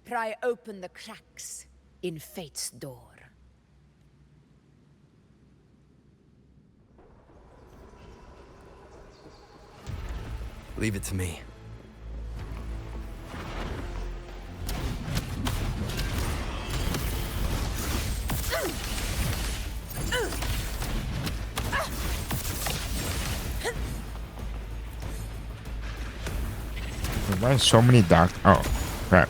pry open the cracks in fate's door. Leave it to me. Why so many dark? Oh, crap.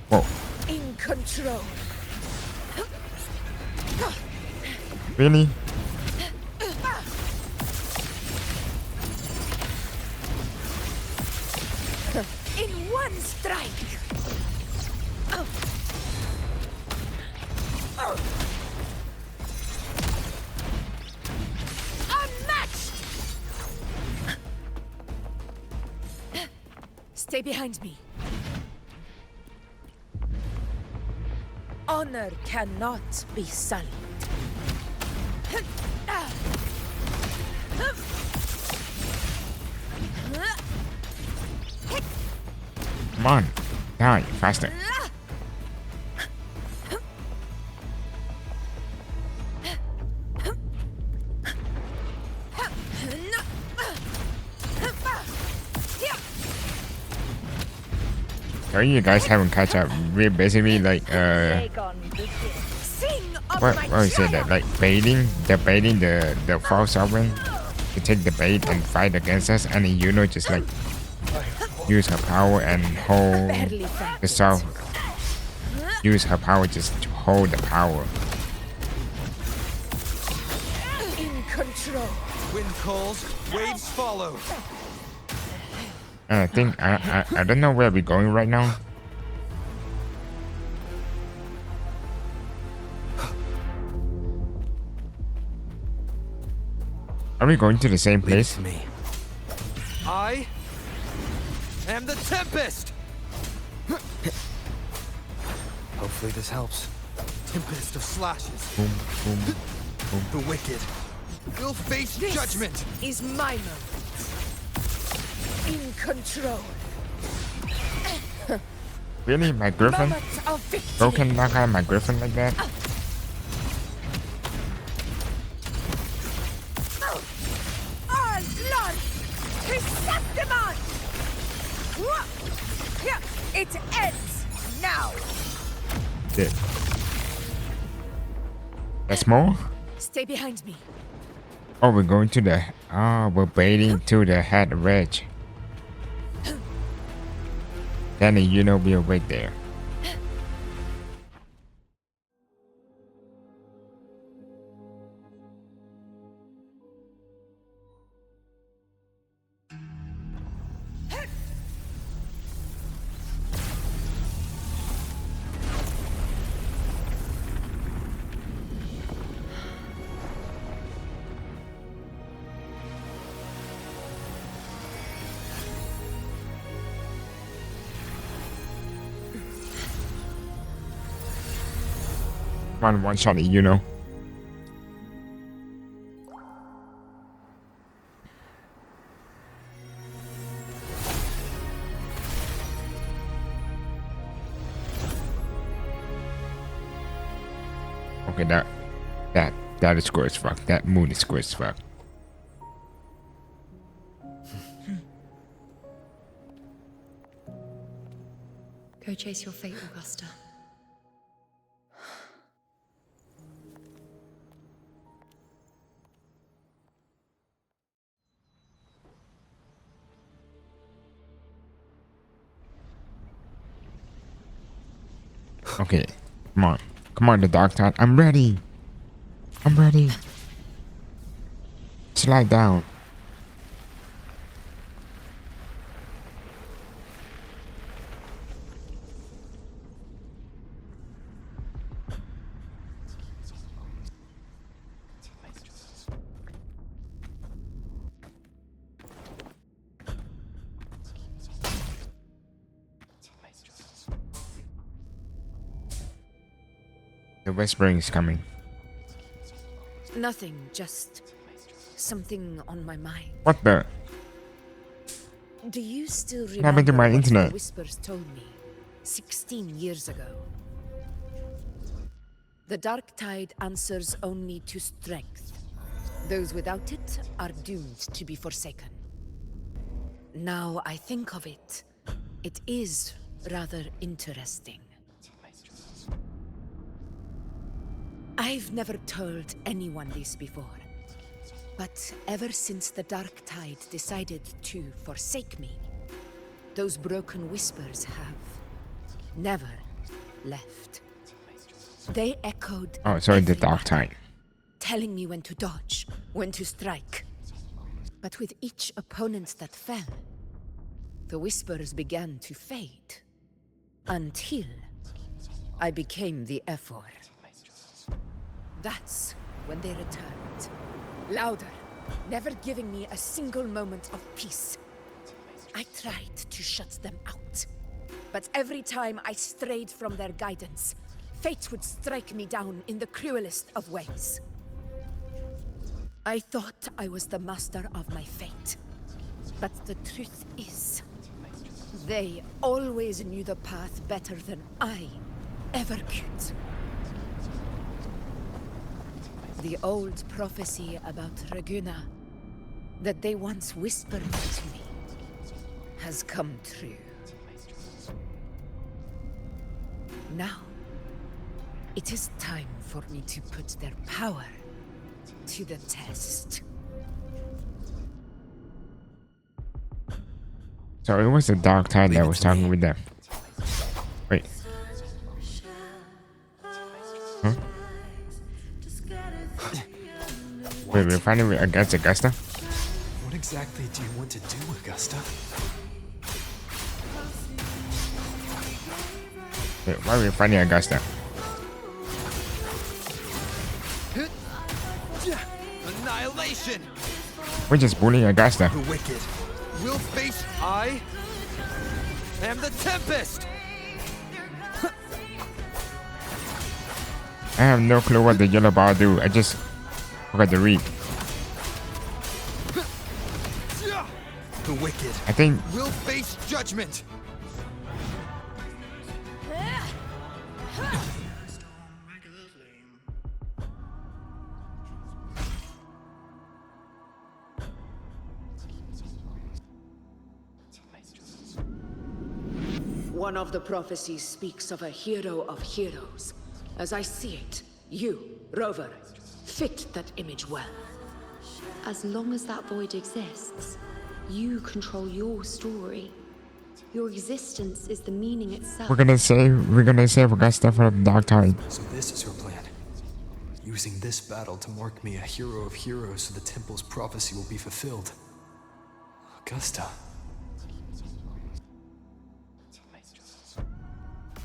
Whoa. In control. Really? In one strike. Unmatched. Stay behind me. Honor cannot be sullied. Come on, die faster. So you guys haven't catch up. We're basically like what is it that like baiting the false sovereign to take the bait and fight against us, and then Yuno just like use her power and hold the sovereign. Use her power just to hold the power. In control. Wind calls, waves follow. And I think I don't know where we're going right now. Are we going to the same place? Me. I am the Tempest! Hopefully this helps. Tempest of slashes. Boom, boom, boom. The wicked will face judgment. Is my moment. In control. Really, my girlfriend? Broken knock out my girlfriend like that? All blood! Chrysanthemum! It ends now! Shit. That's more? Stay behind me. Oh, we're going to the... Oh, we're baiting to the head ridge. Then you know we'll wait there. One shot it, you know. Okay, that is square as fuck. That moon is square as fuck. Go chase your fate, Augusta. Okay, come on, the dark tide. I'm ready. Slide down. The whispering is coming. Nothing, just something on my mind. What the? Do you still What happened to remember my what internet? the whispers told me 16 years ago? The dark tide answers only to strength. Those without it are doomed to be forsaken. Now I think of it, it is rather interesting. I've never told anyone this before, but ever since the dark tide decided to forsake me, those broken whispers have never left. They echoed Oh, sorry, the everywhere, dark tide. telling me when to dodge, when to strike. But with each opponent that fell, the whispers began to fade, until I became the Ephor. That's when they returned. Louder, never giving me a single moment of peace. I tried to shut them out, but every time I strayed from their guidance, fate would strike me down in the cruelest of ways. I thought I was the master of my fate. But the truth is, they always knew the path better than I ever could. The old prophecy about Raguna that they once whispered to me has come true. Now, it is time for me to put their power to the test. So it was the Dark Tide that was talking with them. Wait. Huh? Wait, we're fighting against Augusta? What exactly do you want to do, Augusta? Wait, why are we fighting Augusta? Annihilation! We're just bullying Augusta. The wicked will face I am the Tempest! I have no clue what the yellow ball do. I just forgot to read. The wicked I think will face judgment! One of the prophecies speaks of a hero of heroes. As I see it, you, Rover, fit that image well. As long as that void exists, you control your story. Your existence is the meaning itself. we're gonna save Augusta from the Dark Tide. So this is her plan. Using this battle to mark me a hero of heroes so the temple's prophecy will be fulfilled. Augusta.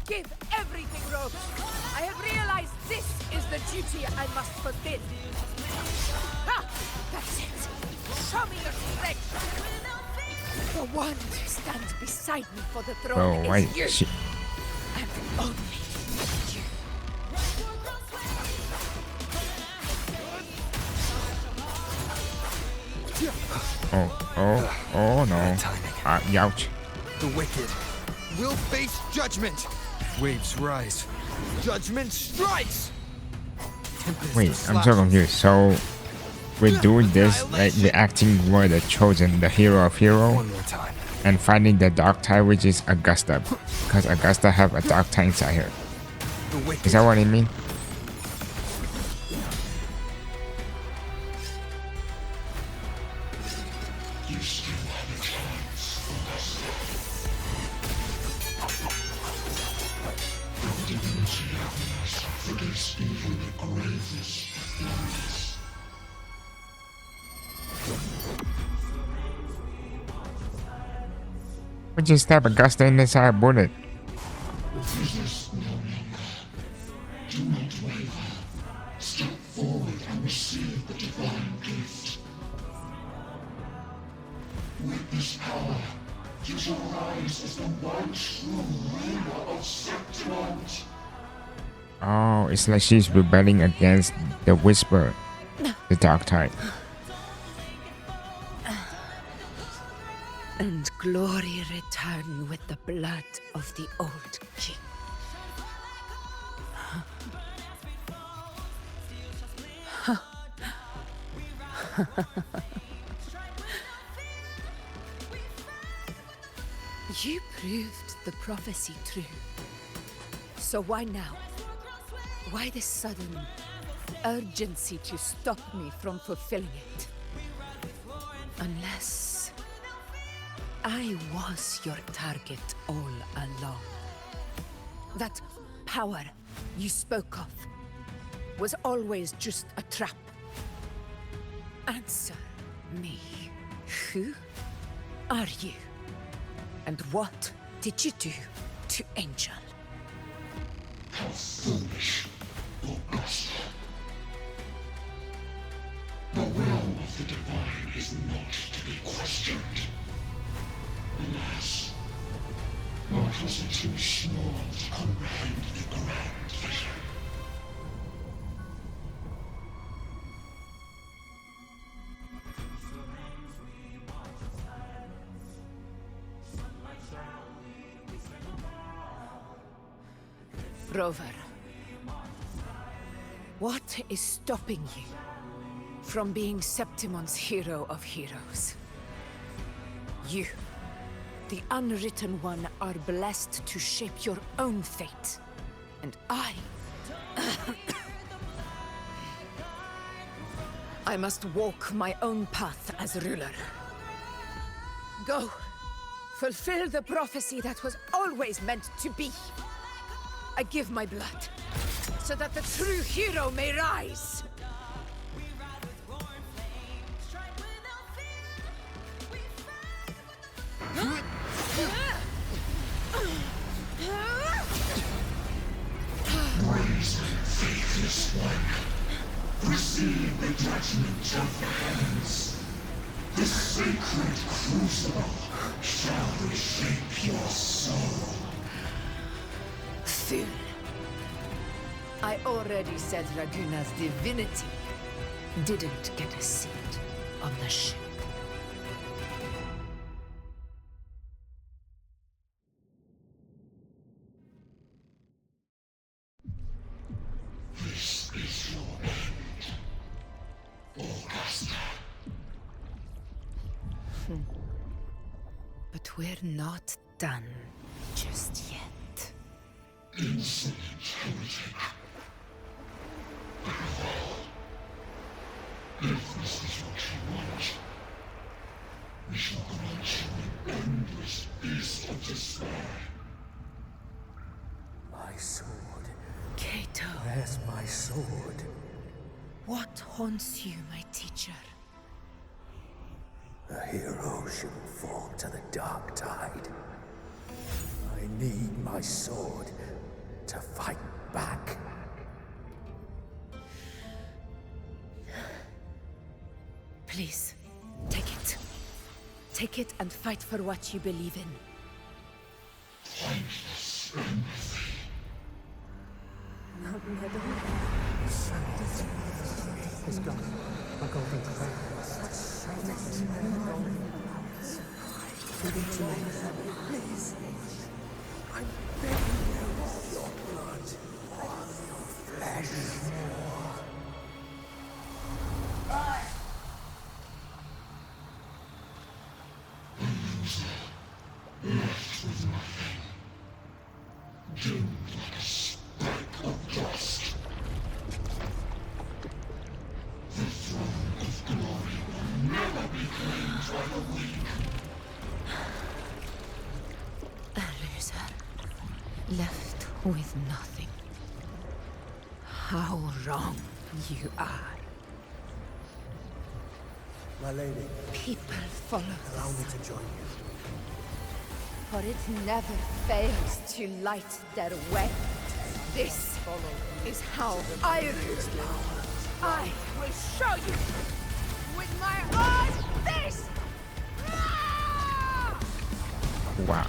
Give everything, Rover. I have realized this is the duty I must fulfill. Ha! That's it. Show me your strength. The one who stands beside me for the throne Oh, wait. is you. And only you. Oh no. Ouch. The wicked will face judgment! Waves rise. Judgment strikes! Tempest Wait, I'm slash. so confused. So we're doing this, like we're acting we're the chosen, the hero of hero, One more time. and finding the Dark Tide, which is Augusta, because Augusta have a Dark Tide inside her. The wicked Is that what I mean? You still have a chance, Augusta. Your divinity happiness forgets even the gravest fears. We just stab Augusta in the side bullet. Resist no longer. Do not waver. Step forward and receive the divine gift. With this power, you shall rise as the one true ruler of Septimont. Oh, it's like she's rebelling against the Whisper, the Dark Tide. And glory return with the blood of the old king. You proved the prophecy true. So why now? Why this sudden urgency to stop me from fulfilling it? Unless I was your target all along. That power you spoke of was always just a trap. Answer me. Who are you? And what did you do to Angel? How foolish, Augusta. The will of the divine is not to be questioned. Alas, not was too small to comprehend the grand vision. Rover, what is stopping you from being Septimon's hero of heroes? You, the Unwritten One, are blessed to shape your own fate. And I must walk my own path as ruler. Go, fulfill the prophecy that was always meant to be. I give my blood, so that the true hero may rise. Brazen, faithless one, receive the judgment of the heavens. The sacred crucible shall reshape your soul. Fool. I already said Raguna's divinity didn't get a seat on the ship. This is your end, Augusta. But we're not done just yet. Insolent heretic. If this is what you want, we shall grant you an endless beast of despair. My sword. Kato. Where's my sword? What haunts you, my teacher? A hero shouldn't fall to the dark tide. I need my sword to fight back. Please, take it. Take it and fight for what you believe in. Thankless empathy. It's gone. My golden thread. Please. I'm begging you. Your blood. Your flesh. Left with nothing. Doomed like a speck of dust. The throne of glory will never be claimed by the weak. A loser. Left with nothing. How wrong you are. My lady. People follow Allow this. me to join you. For it never fails to light their way. This is how I rule. I will show you with my own fist! Wow.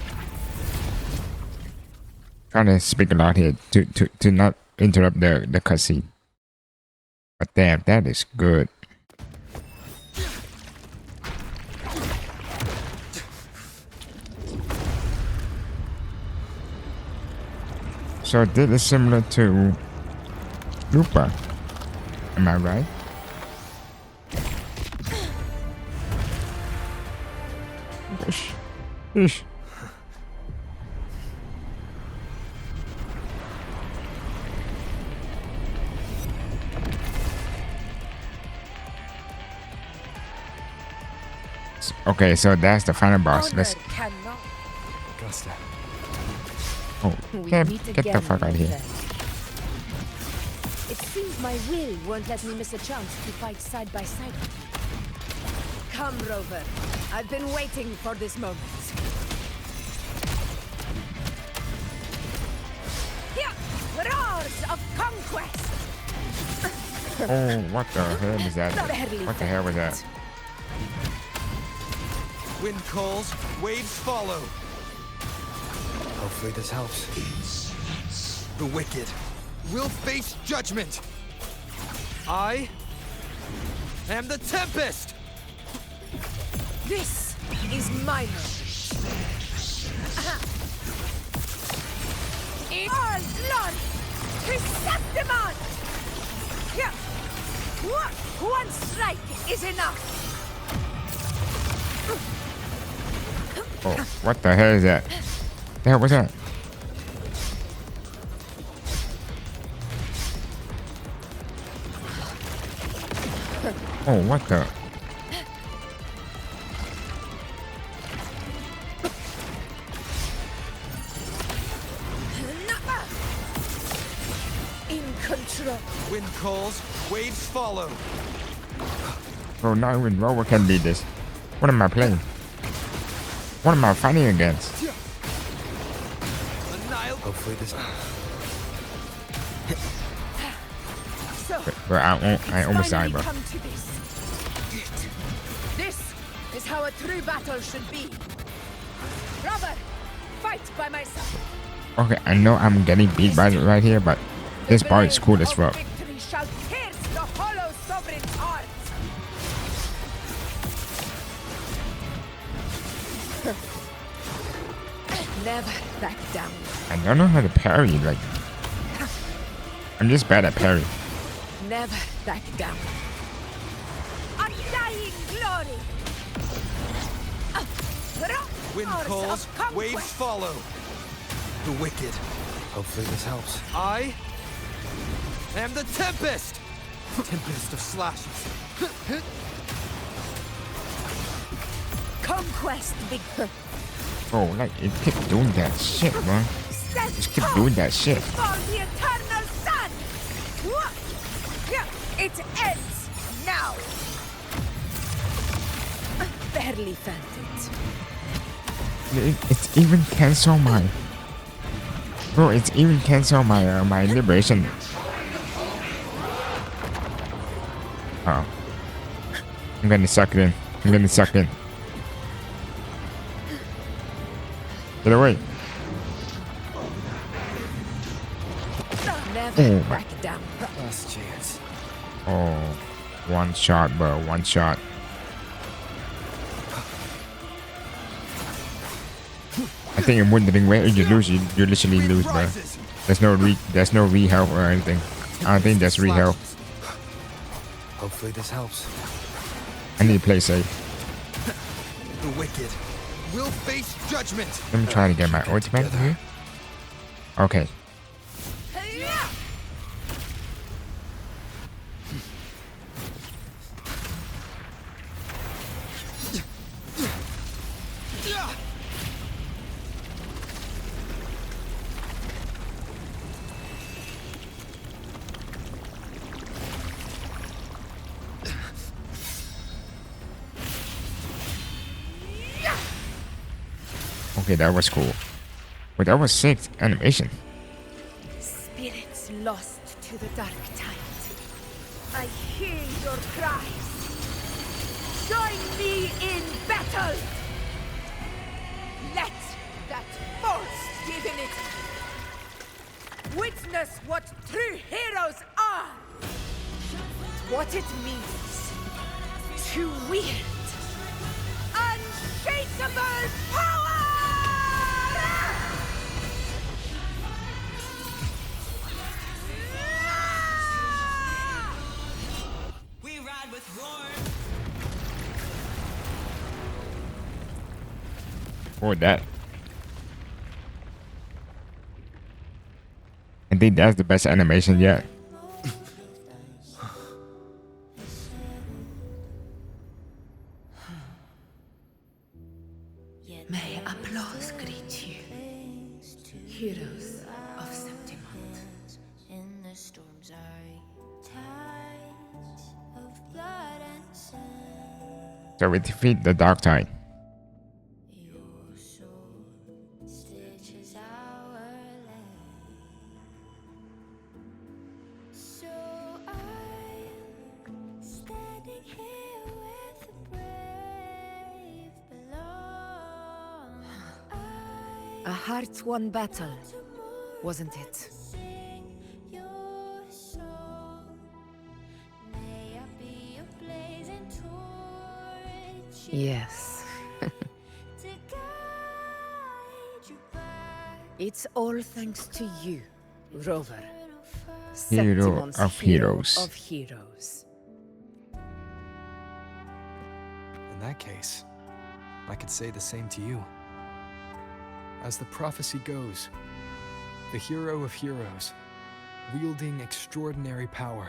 Trying to speak a lot here to not interrupt the cutscene. But damn, that is good. So this is similar to WuWa. Am I right? Ish. Ish. Okay, so that's the final boss. Let's. Augusta. Oh, get the fuck out of here. It seems my will won't let me miss a chance to fight side by side with you. Come, Rover. I've been waiting for this moment. Here, roars of conquest! Oh, what the hell is that? What the hell was that? Wind calls, waves follow. Hopefully this helps. The wicked will face judgment. I am the Tempest! This is my moment. In all blood to Septimon! Here! One strike is enough! Oh, what the hell is that? The hell was that? Oh, what the? In control. Wind calls, waves follow. Bro, not even WuWa can beat this. What am I playing? What am I fighting against? Hopefully this. Bro, I almost died, bro. This is how a true battle should be. Brother, fight by myself. Okay, I know I'm getting beat right here, but this bar is cool as fuck. Victory shall pierce the hollow sovereign's heart. Never back down. I don't know how to parry, like... I'm just bad at parry. Never back down. Undying glory. Wind calls, waves follow. The wicked. Hopefully this helps. I am the Tempest! Tempest of slashes. Conquest big. Oh, like, it kept doing that shit, bro. Just keep doing that shit. For the eternal sun. It ends now. Barely felt it. It's even cancel my... Bro, it's even cancel my my liberation. Oh. I'm gonna suck it in. I'm gonna suck it in. Get away. Never back down. Last chance. Oh. One shot, bro. One shot. I think in Wuthering Waves, you lose, you literally lose, bro. There's no re-health or anything. I don't think there's re-health. Hopefully this helps. I need to play safe. The wicked will face judgment. Let me try to get my ultimate here. Okay. Okay, that was cool. But that was sick animation. Spirits lost to the dark tide. I hear your cries. Join me in battle. Let that false divinity witness what true heroes are. What it means to wield unshakable power. Or that. I think that's the best animation yet. May applause greet you, heroes of Septimont. In the storms are tides of blood and sand. So we defeat the dark tide. Stitches our land. So I'm standing here with the brave belong. A hard-won battle, wasn't it? Yes. It's all thanks to you, Rover. Hero Septimon's of hero heroes. of heroes. In that case, I could say the same to you. As the prophecy goes, the hero of heroes, wielding extraordinary power,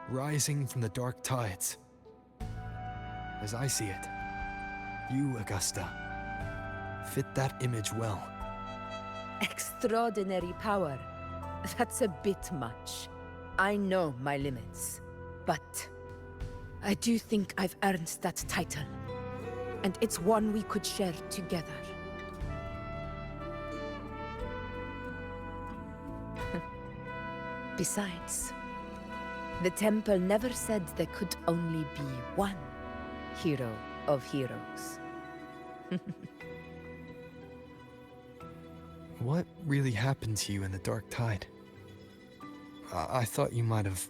rising from the dark tides. As I see it, you, Augusta, fit that image well. Extraordinary power. That's a bit much. I know my limits. But I do think I've earned that title. And it's one we could share together. Besides, the temple never said there could only be one hero of heroes. What really happened to you in the dark tide? I thought you might have...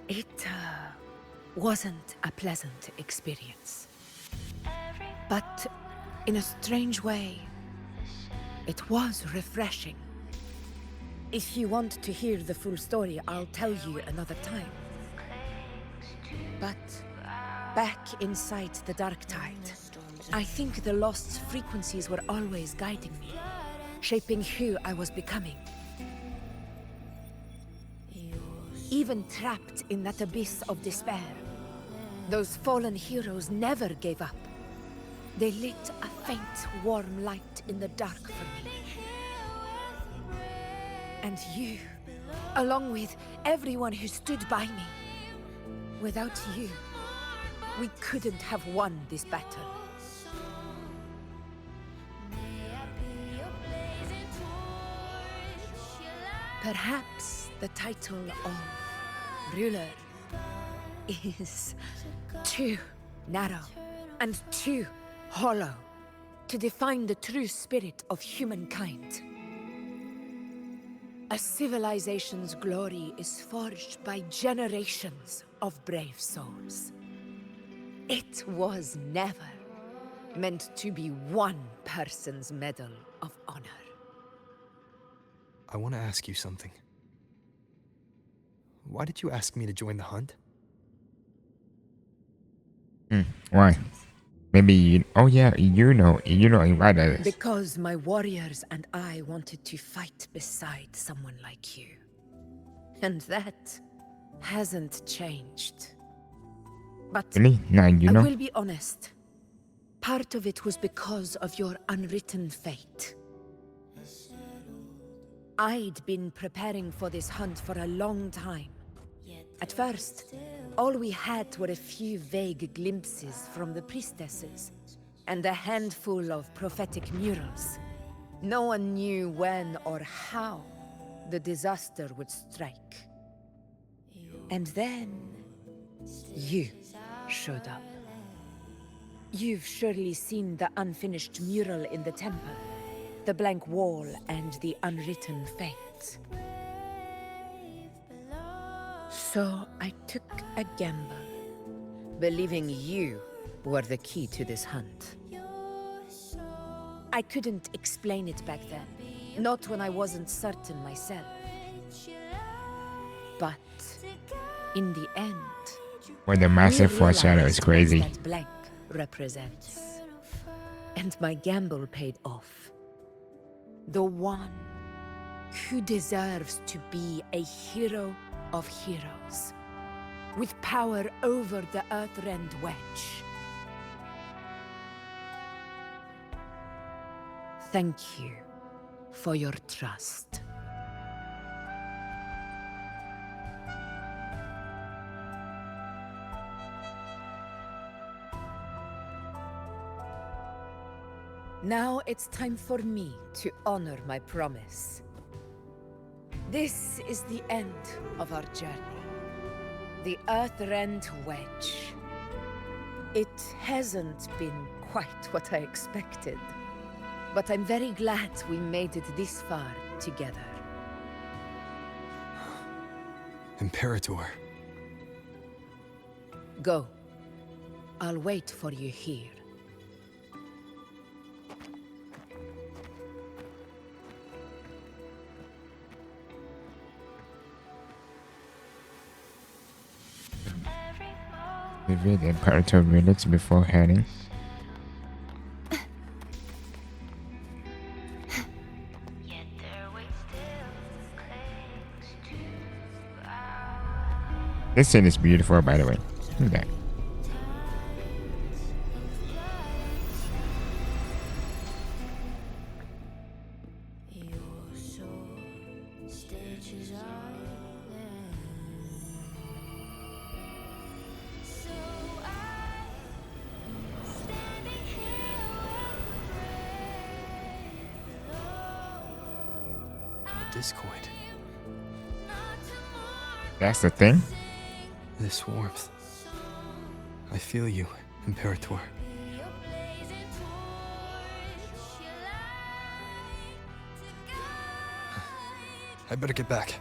It wasn't a pleasant experience. But in a strange way, it was refreshing. If you want to hear the full story, I'll tell you another time. But back inside the dark tide, I think the lost frequencies were always guiding me, shaping who I was becoming. Even trapped in that abyss of despair, those fallen heroes never gave up. They lit a faint, warm light in the dark for me. And you, along with everyone who stood by me. Without you, we couldn't have won this battle. Perhaps the title of ruler is too narrow and too hollow to define the true spirit of humankind. A civilization's glory is forged by generations of brave souls. It was never meant to be one person's medal of honor. I want to ask you something. Why did you ask me to join the hunt? Why? Maybe you... Oh yeah, you know invited us. Because my warriors and I wanted to fight beside someone like you. And that hasn't changed. But Really? Now you I know? will be honest. Part of it was because of your unwritten fate. I'd been preparing for this hunt for a long time. At first, all we had were a few vague glimpses from the priestesses, and a handful of prophetic murals. No one knew when or how the disaster would strike. And then, you showed up. You've surely seen the unfinished mural in the temple, the blank wall and the unwritten fate. So I took a gamble, believing you were the key to this hunt. I couldn't explain it back then, not when I wasn't certain myself. But in the end, Well, the massive we foreshadow is realized crazy. what that blank represents. And my gamble paid off. The one who deserves to be a hero of heroes, with power over the Earthrend Wedge. Thank you for your trust. Now it's time for me to honor my promise. This is the end of our journey. The Earthrend Wedge. It hasn't been quite what I expected. But I'm very glad we made it this far together. Imperator. Go. I'll wait for you here. Visit the Imperator village before heading. This scene is beautiful, by the way. Look at that. Discord. That's the thing? This warmth. I feel you, Imperator. I better get back.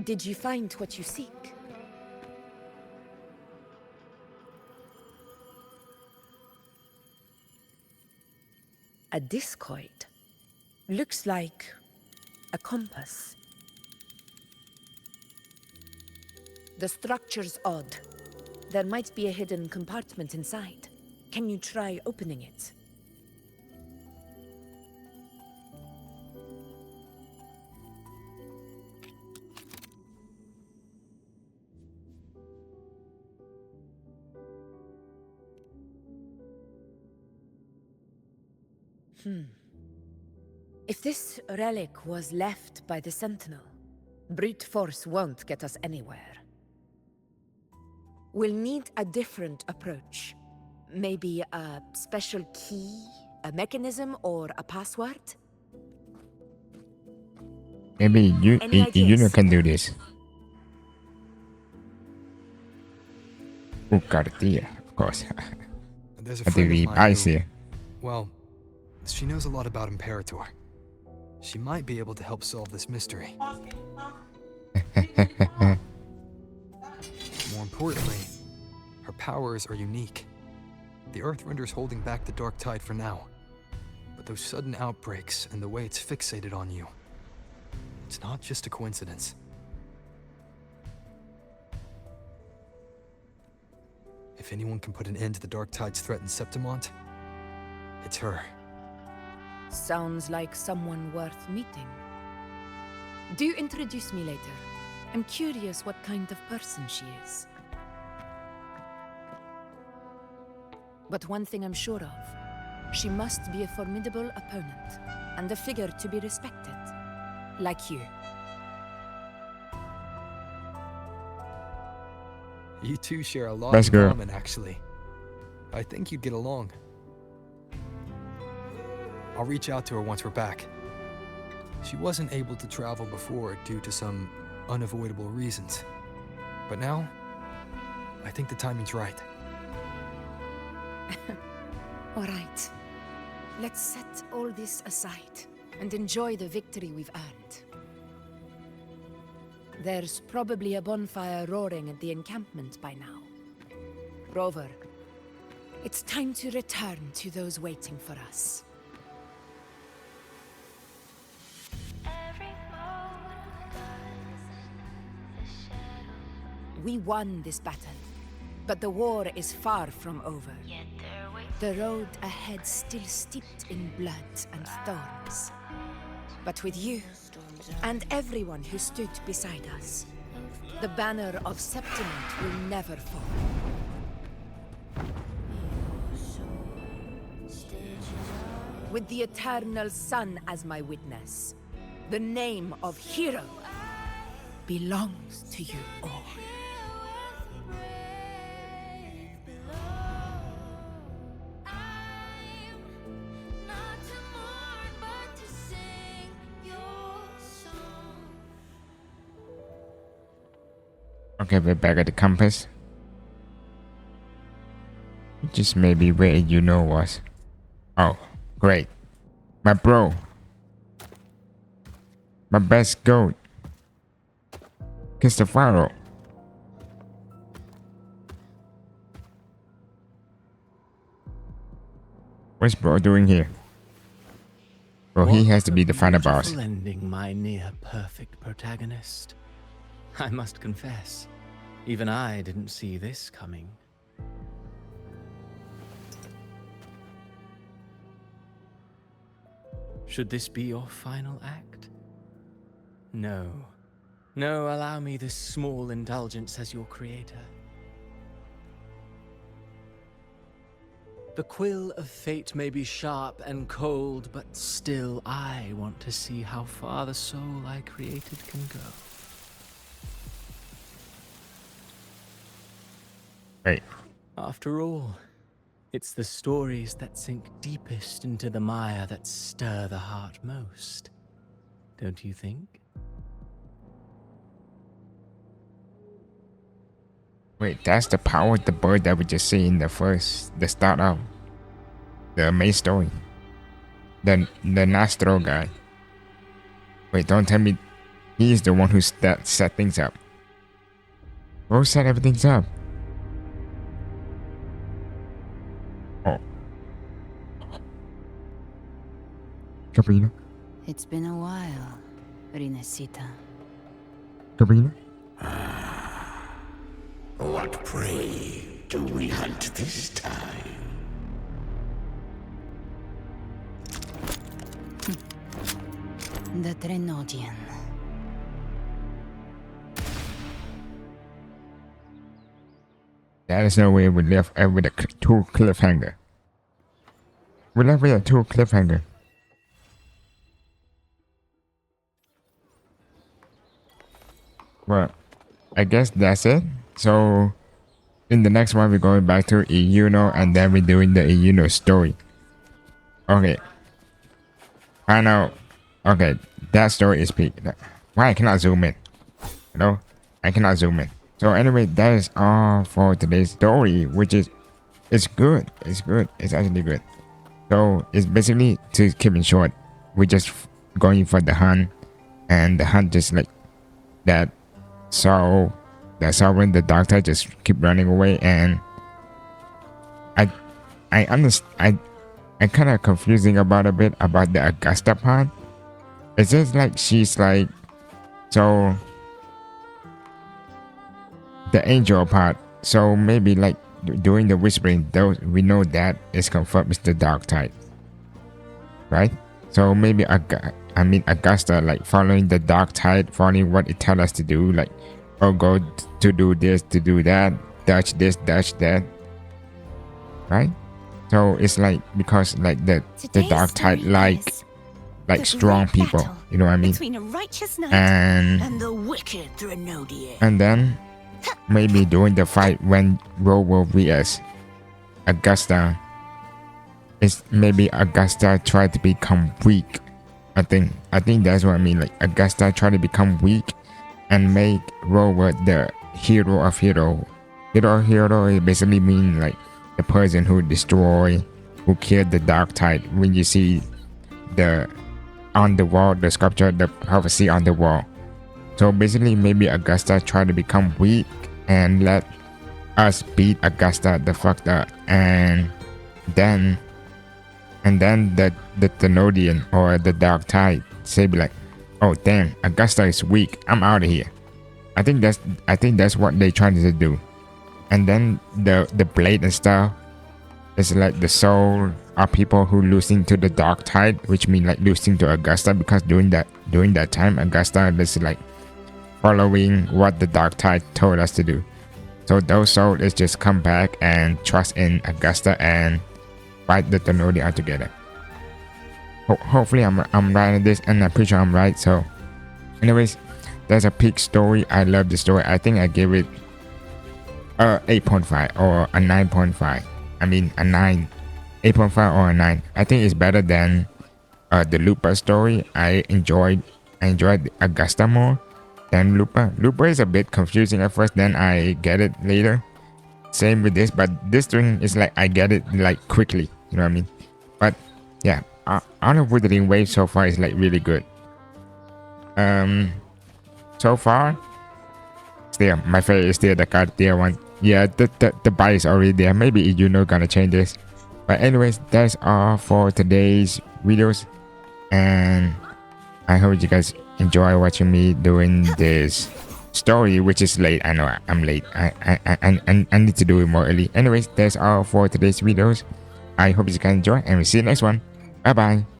Did you find what you seek? A discoid. Looks like a compass. The structure's odd. There might be a hidden compartment inside. Can you try opening it? If this relic was left by the Sentinel, brute force won't get us anywhere. We'll need a different approach. Maybe a special key, a mechanism, or a password? Maybe you can do this. Cartier, of course. There's a But friend the of mine eyes who- here. Well, she knows a lot about Imperator. She might be able to help solve this mystery. More importantly, her powers are unique. The Earthrender's holding back the Dark Tide for now. But those sudden outbreaks and the way it's fixated on you, it's not just a coincidence. If anyone can put an end to the Dark Tide's threat in Septimont, it's her. Sounds like someone worth meeting. Do introduce me later. I'm curious what kind of person she is. But one thing I'm sure of, she must be a formidable opponent, and a figure to be respected. Like you. You two share a lot Best in girl. common, actually. I think you'd get along. I'll reach out to her once we're back. She wasn't able to travel before due to some unavoidable reasons. But now, I think the timing's right. All right. Let's set all this aside and enjoy the victory we've earned. There's probably a bonfire roaring at the encampment by now. Rover, it's time to return to those waiting for us. We won this battle, but the war is far from over. The road ahead still steeped in blood and thorns. But with you, and everyone who stood beside us, the banner of Septimont will never fall. With the eternal sun as my witness, the name of hero belongs to you all. Okay, we're back at the compass. Just maybe where was. Oh, great. My bro. My best goat. Cristofaro. What's bro doing here? Bro, he has to be the final boss. Beautiful ending, my near perfect protagonist. I must confess, even I didn't see this coming. Should this be your final act? No. No, allow me this small indulgence as your creator. The quill of fate may be sharp and cold, but still I want to see how far the soul I created can go. Right. After all, it's the stories that sink deepest into the mire that stir the heart most. Don't you think? Wait, that's the power of the bird that we just see in the start of the main story. The Nastro guy. Wait, don't tell me he's the one who set things up. Who set everything up? Oh. Cabrina? It's been a while, Rinesita. Cabrina? What prey do we hunt this time? The Trenodian. There is no way we left with a two cliffhanger. We left with a two cliffhanger. Well, I guess that's it. So, in the next one, we're going back to Iyuno, and then we're doing the Iyuno story. Okay. I know. Okay, that story is peak. Why I cannot zoom in? You know, I cannot zoom in. So anyway, that is all for today's story, which is, it's good. It's good. It's actually good. So it's basically, to keep it short, we're just going for the hunt, and the hunt just like that. So that's how when the doctor just keep running away, and I understand. I kind of confusing about a bit about the Augusta part. It's just like she's like, so the angel part. So maybe like doing the whispering, though we know that is confirmed with the dark tide, right? So maybe Augusta like following the dark tide, following what it tells us to do, like, oh, go to do this, to do that, dodge this, dodge that, right? So it's like, because like the dark tide like strong people, you know what I mean? Between a righteous knight and the wicked Trenodian. And then maybe during the fight when WuWa vs Augusta, is maybe Augusta tried to become weak. I think that's what I mean. Like Augusta tried to become weak and make WuWa the hero of hero. Hero it basically mean like the person who destroy, who killed the dark tide. When you see on the wall, the sculpture, the prophecy on the wall. So basically maybe Augusta tried to become weak and let us beat Augusta the fuck up, and then the Trenodian or the dark tide say be like, oh damn, Augusta is weak, I'm out of here. I think that's what they trying to do. And then the blade and stuff is like the soul of people who losing to the dark tide, which mean like losing to Augusta, because during that time Augusta is like following what the dark tide told us to do. So those souls is just come back and trust in Augusta and fight the Trenodian together. Hopefully I'm right in this, and I'm pretty sure I'm right. So anyways, that's a peak story. I love the story. I think I gave it a 8.5 or a 9.5. I mean a 9, 8.5 or a 9. I think it's better than the Lupa story. I enjoyed Augusta more, than Lupa. Lupa is a bit confusing at first, then I get it later. Same with this, but this string is like I get it like quickly, you know what I mean? But yeah, Honor Wuthering Waves so far is like really good. So far, still my favorite is still the Cartier one. Yeah, the buy is already there. Maybe you're not gonna change this. But anyways, that's all for today's videos, and I hope you guys enjoy watching me doing this story, which is late. I know I'm late. I need to do it more early. Anyways, that's all for today's videos. I hope you guys enjoy, and we'll see you next one. Bye bye.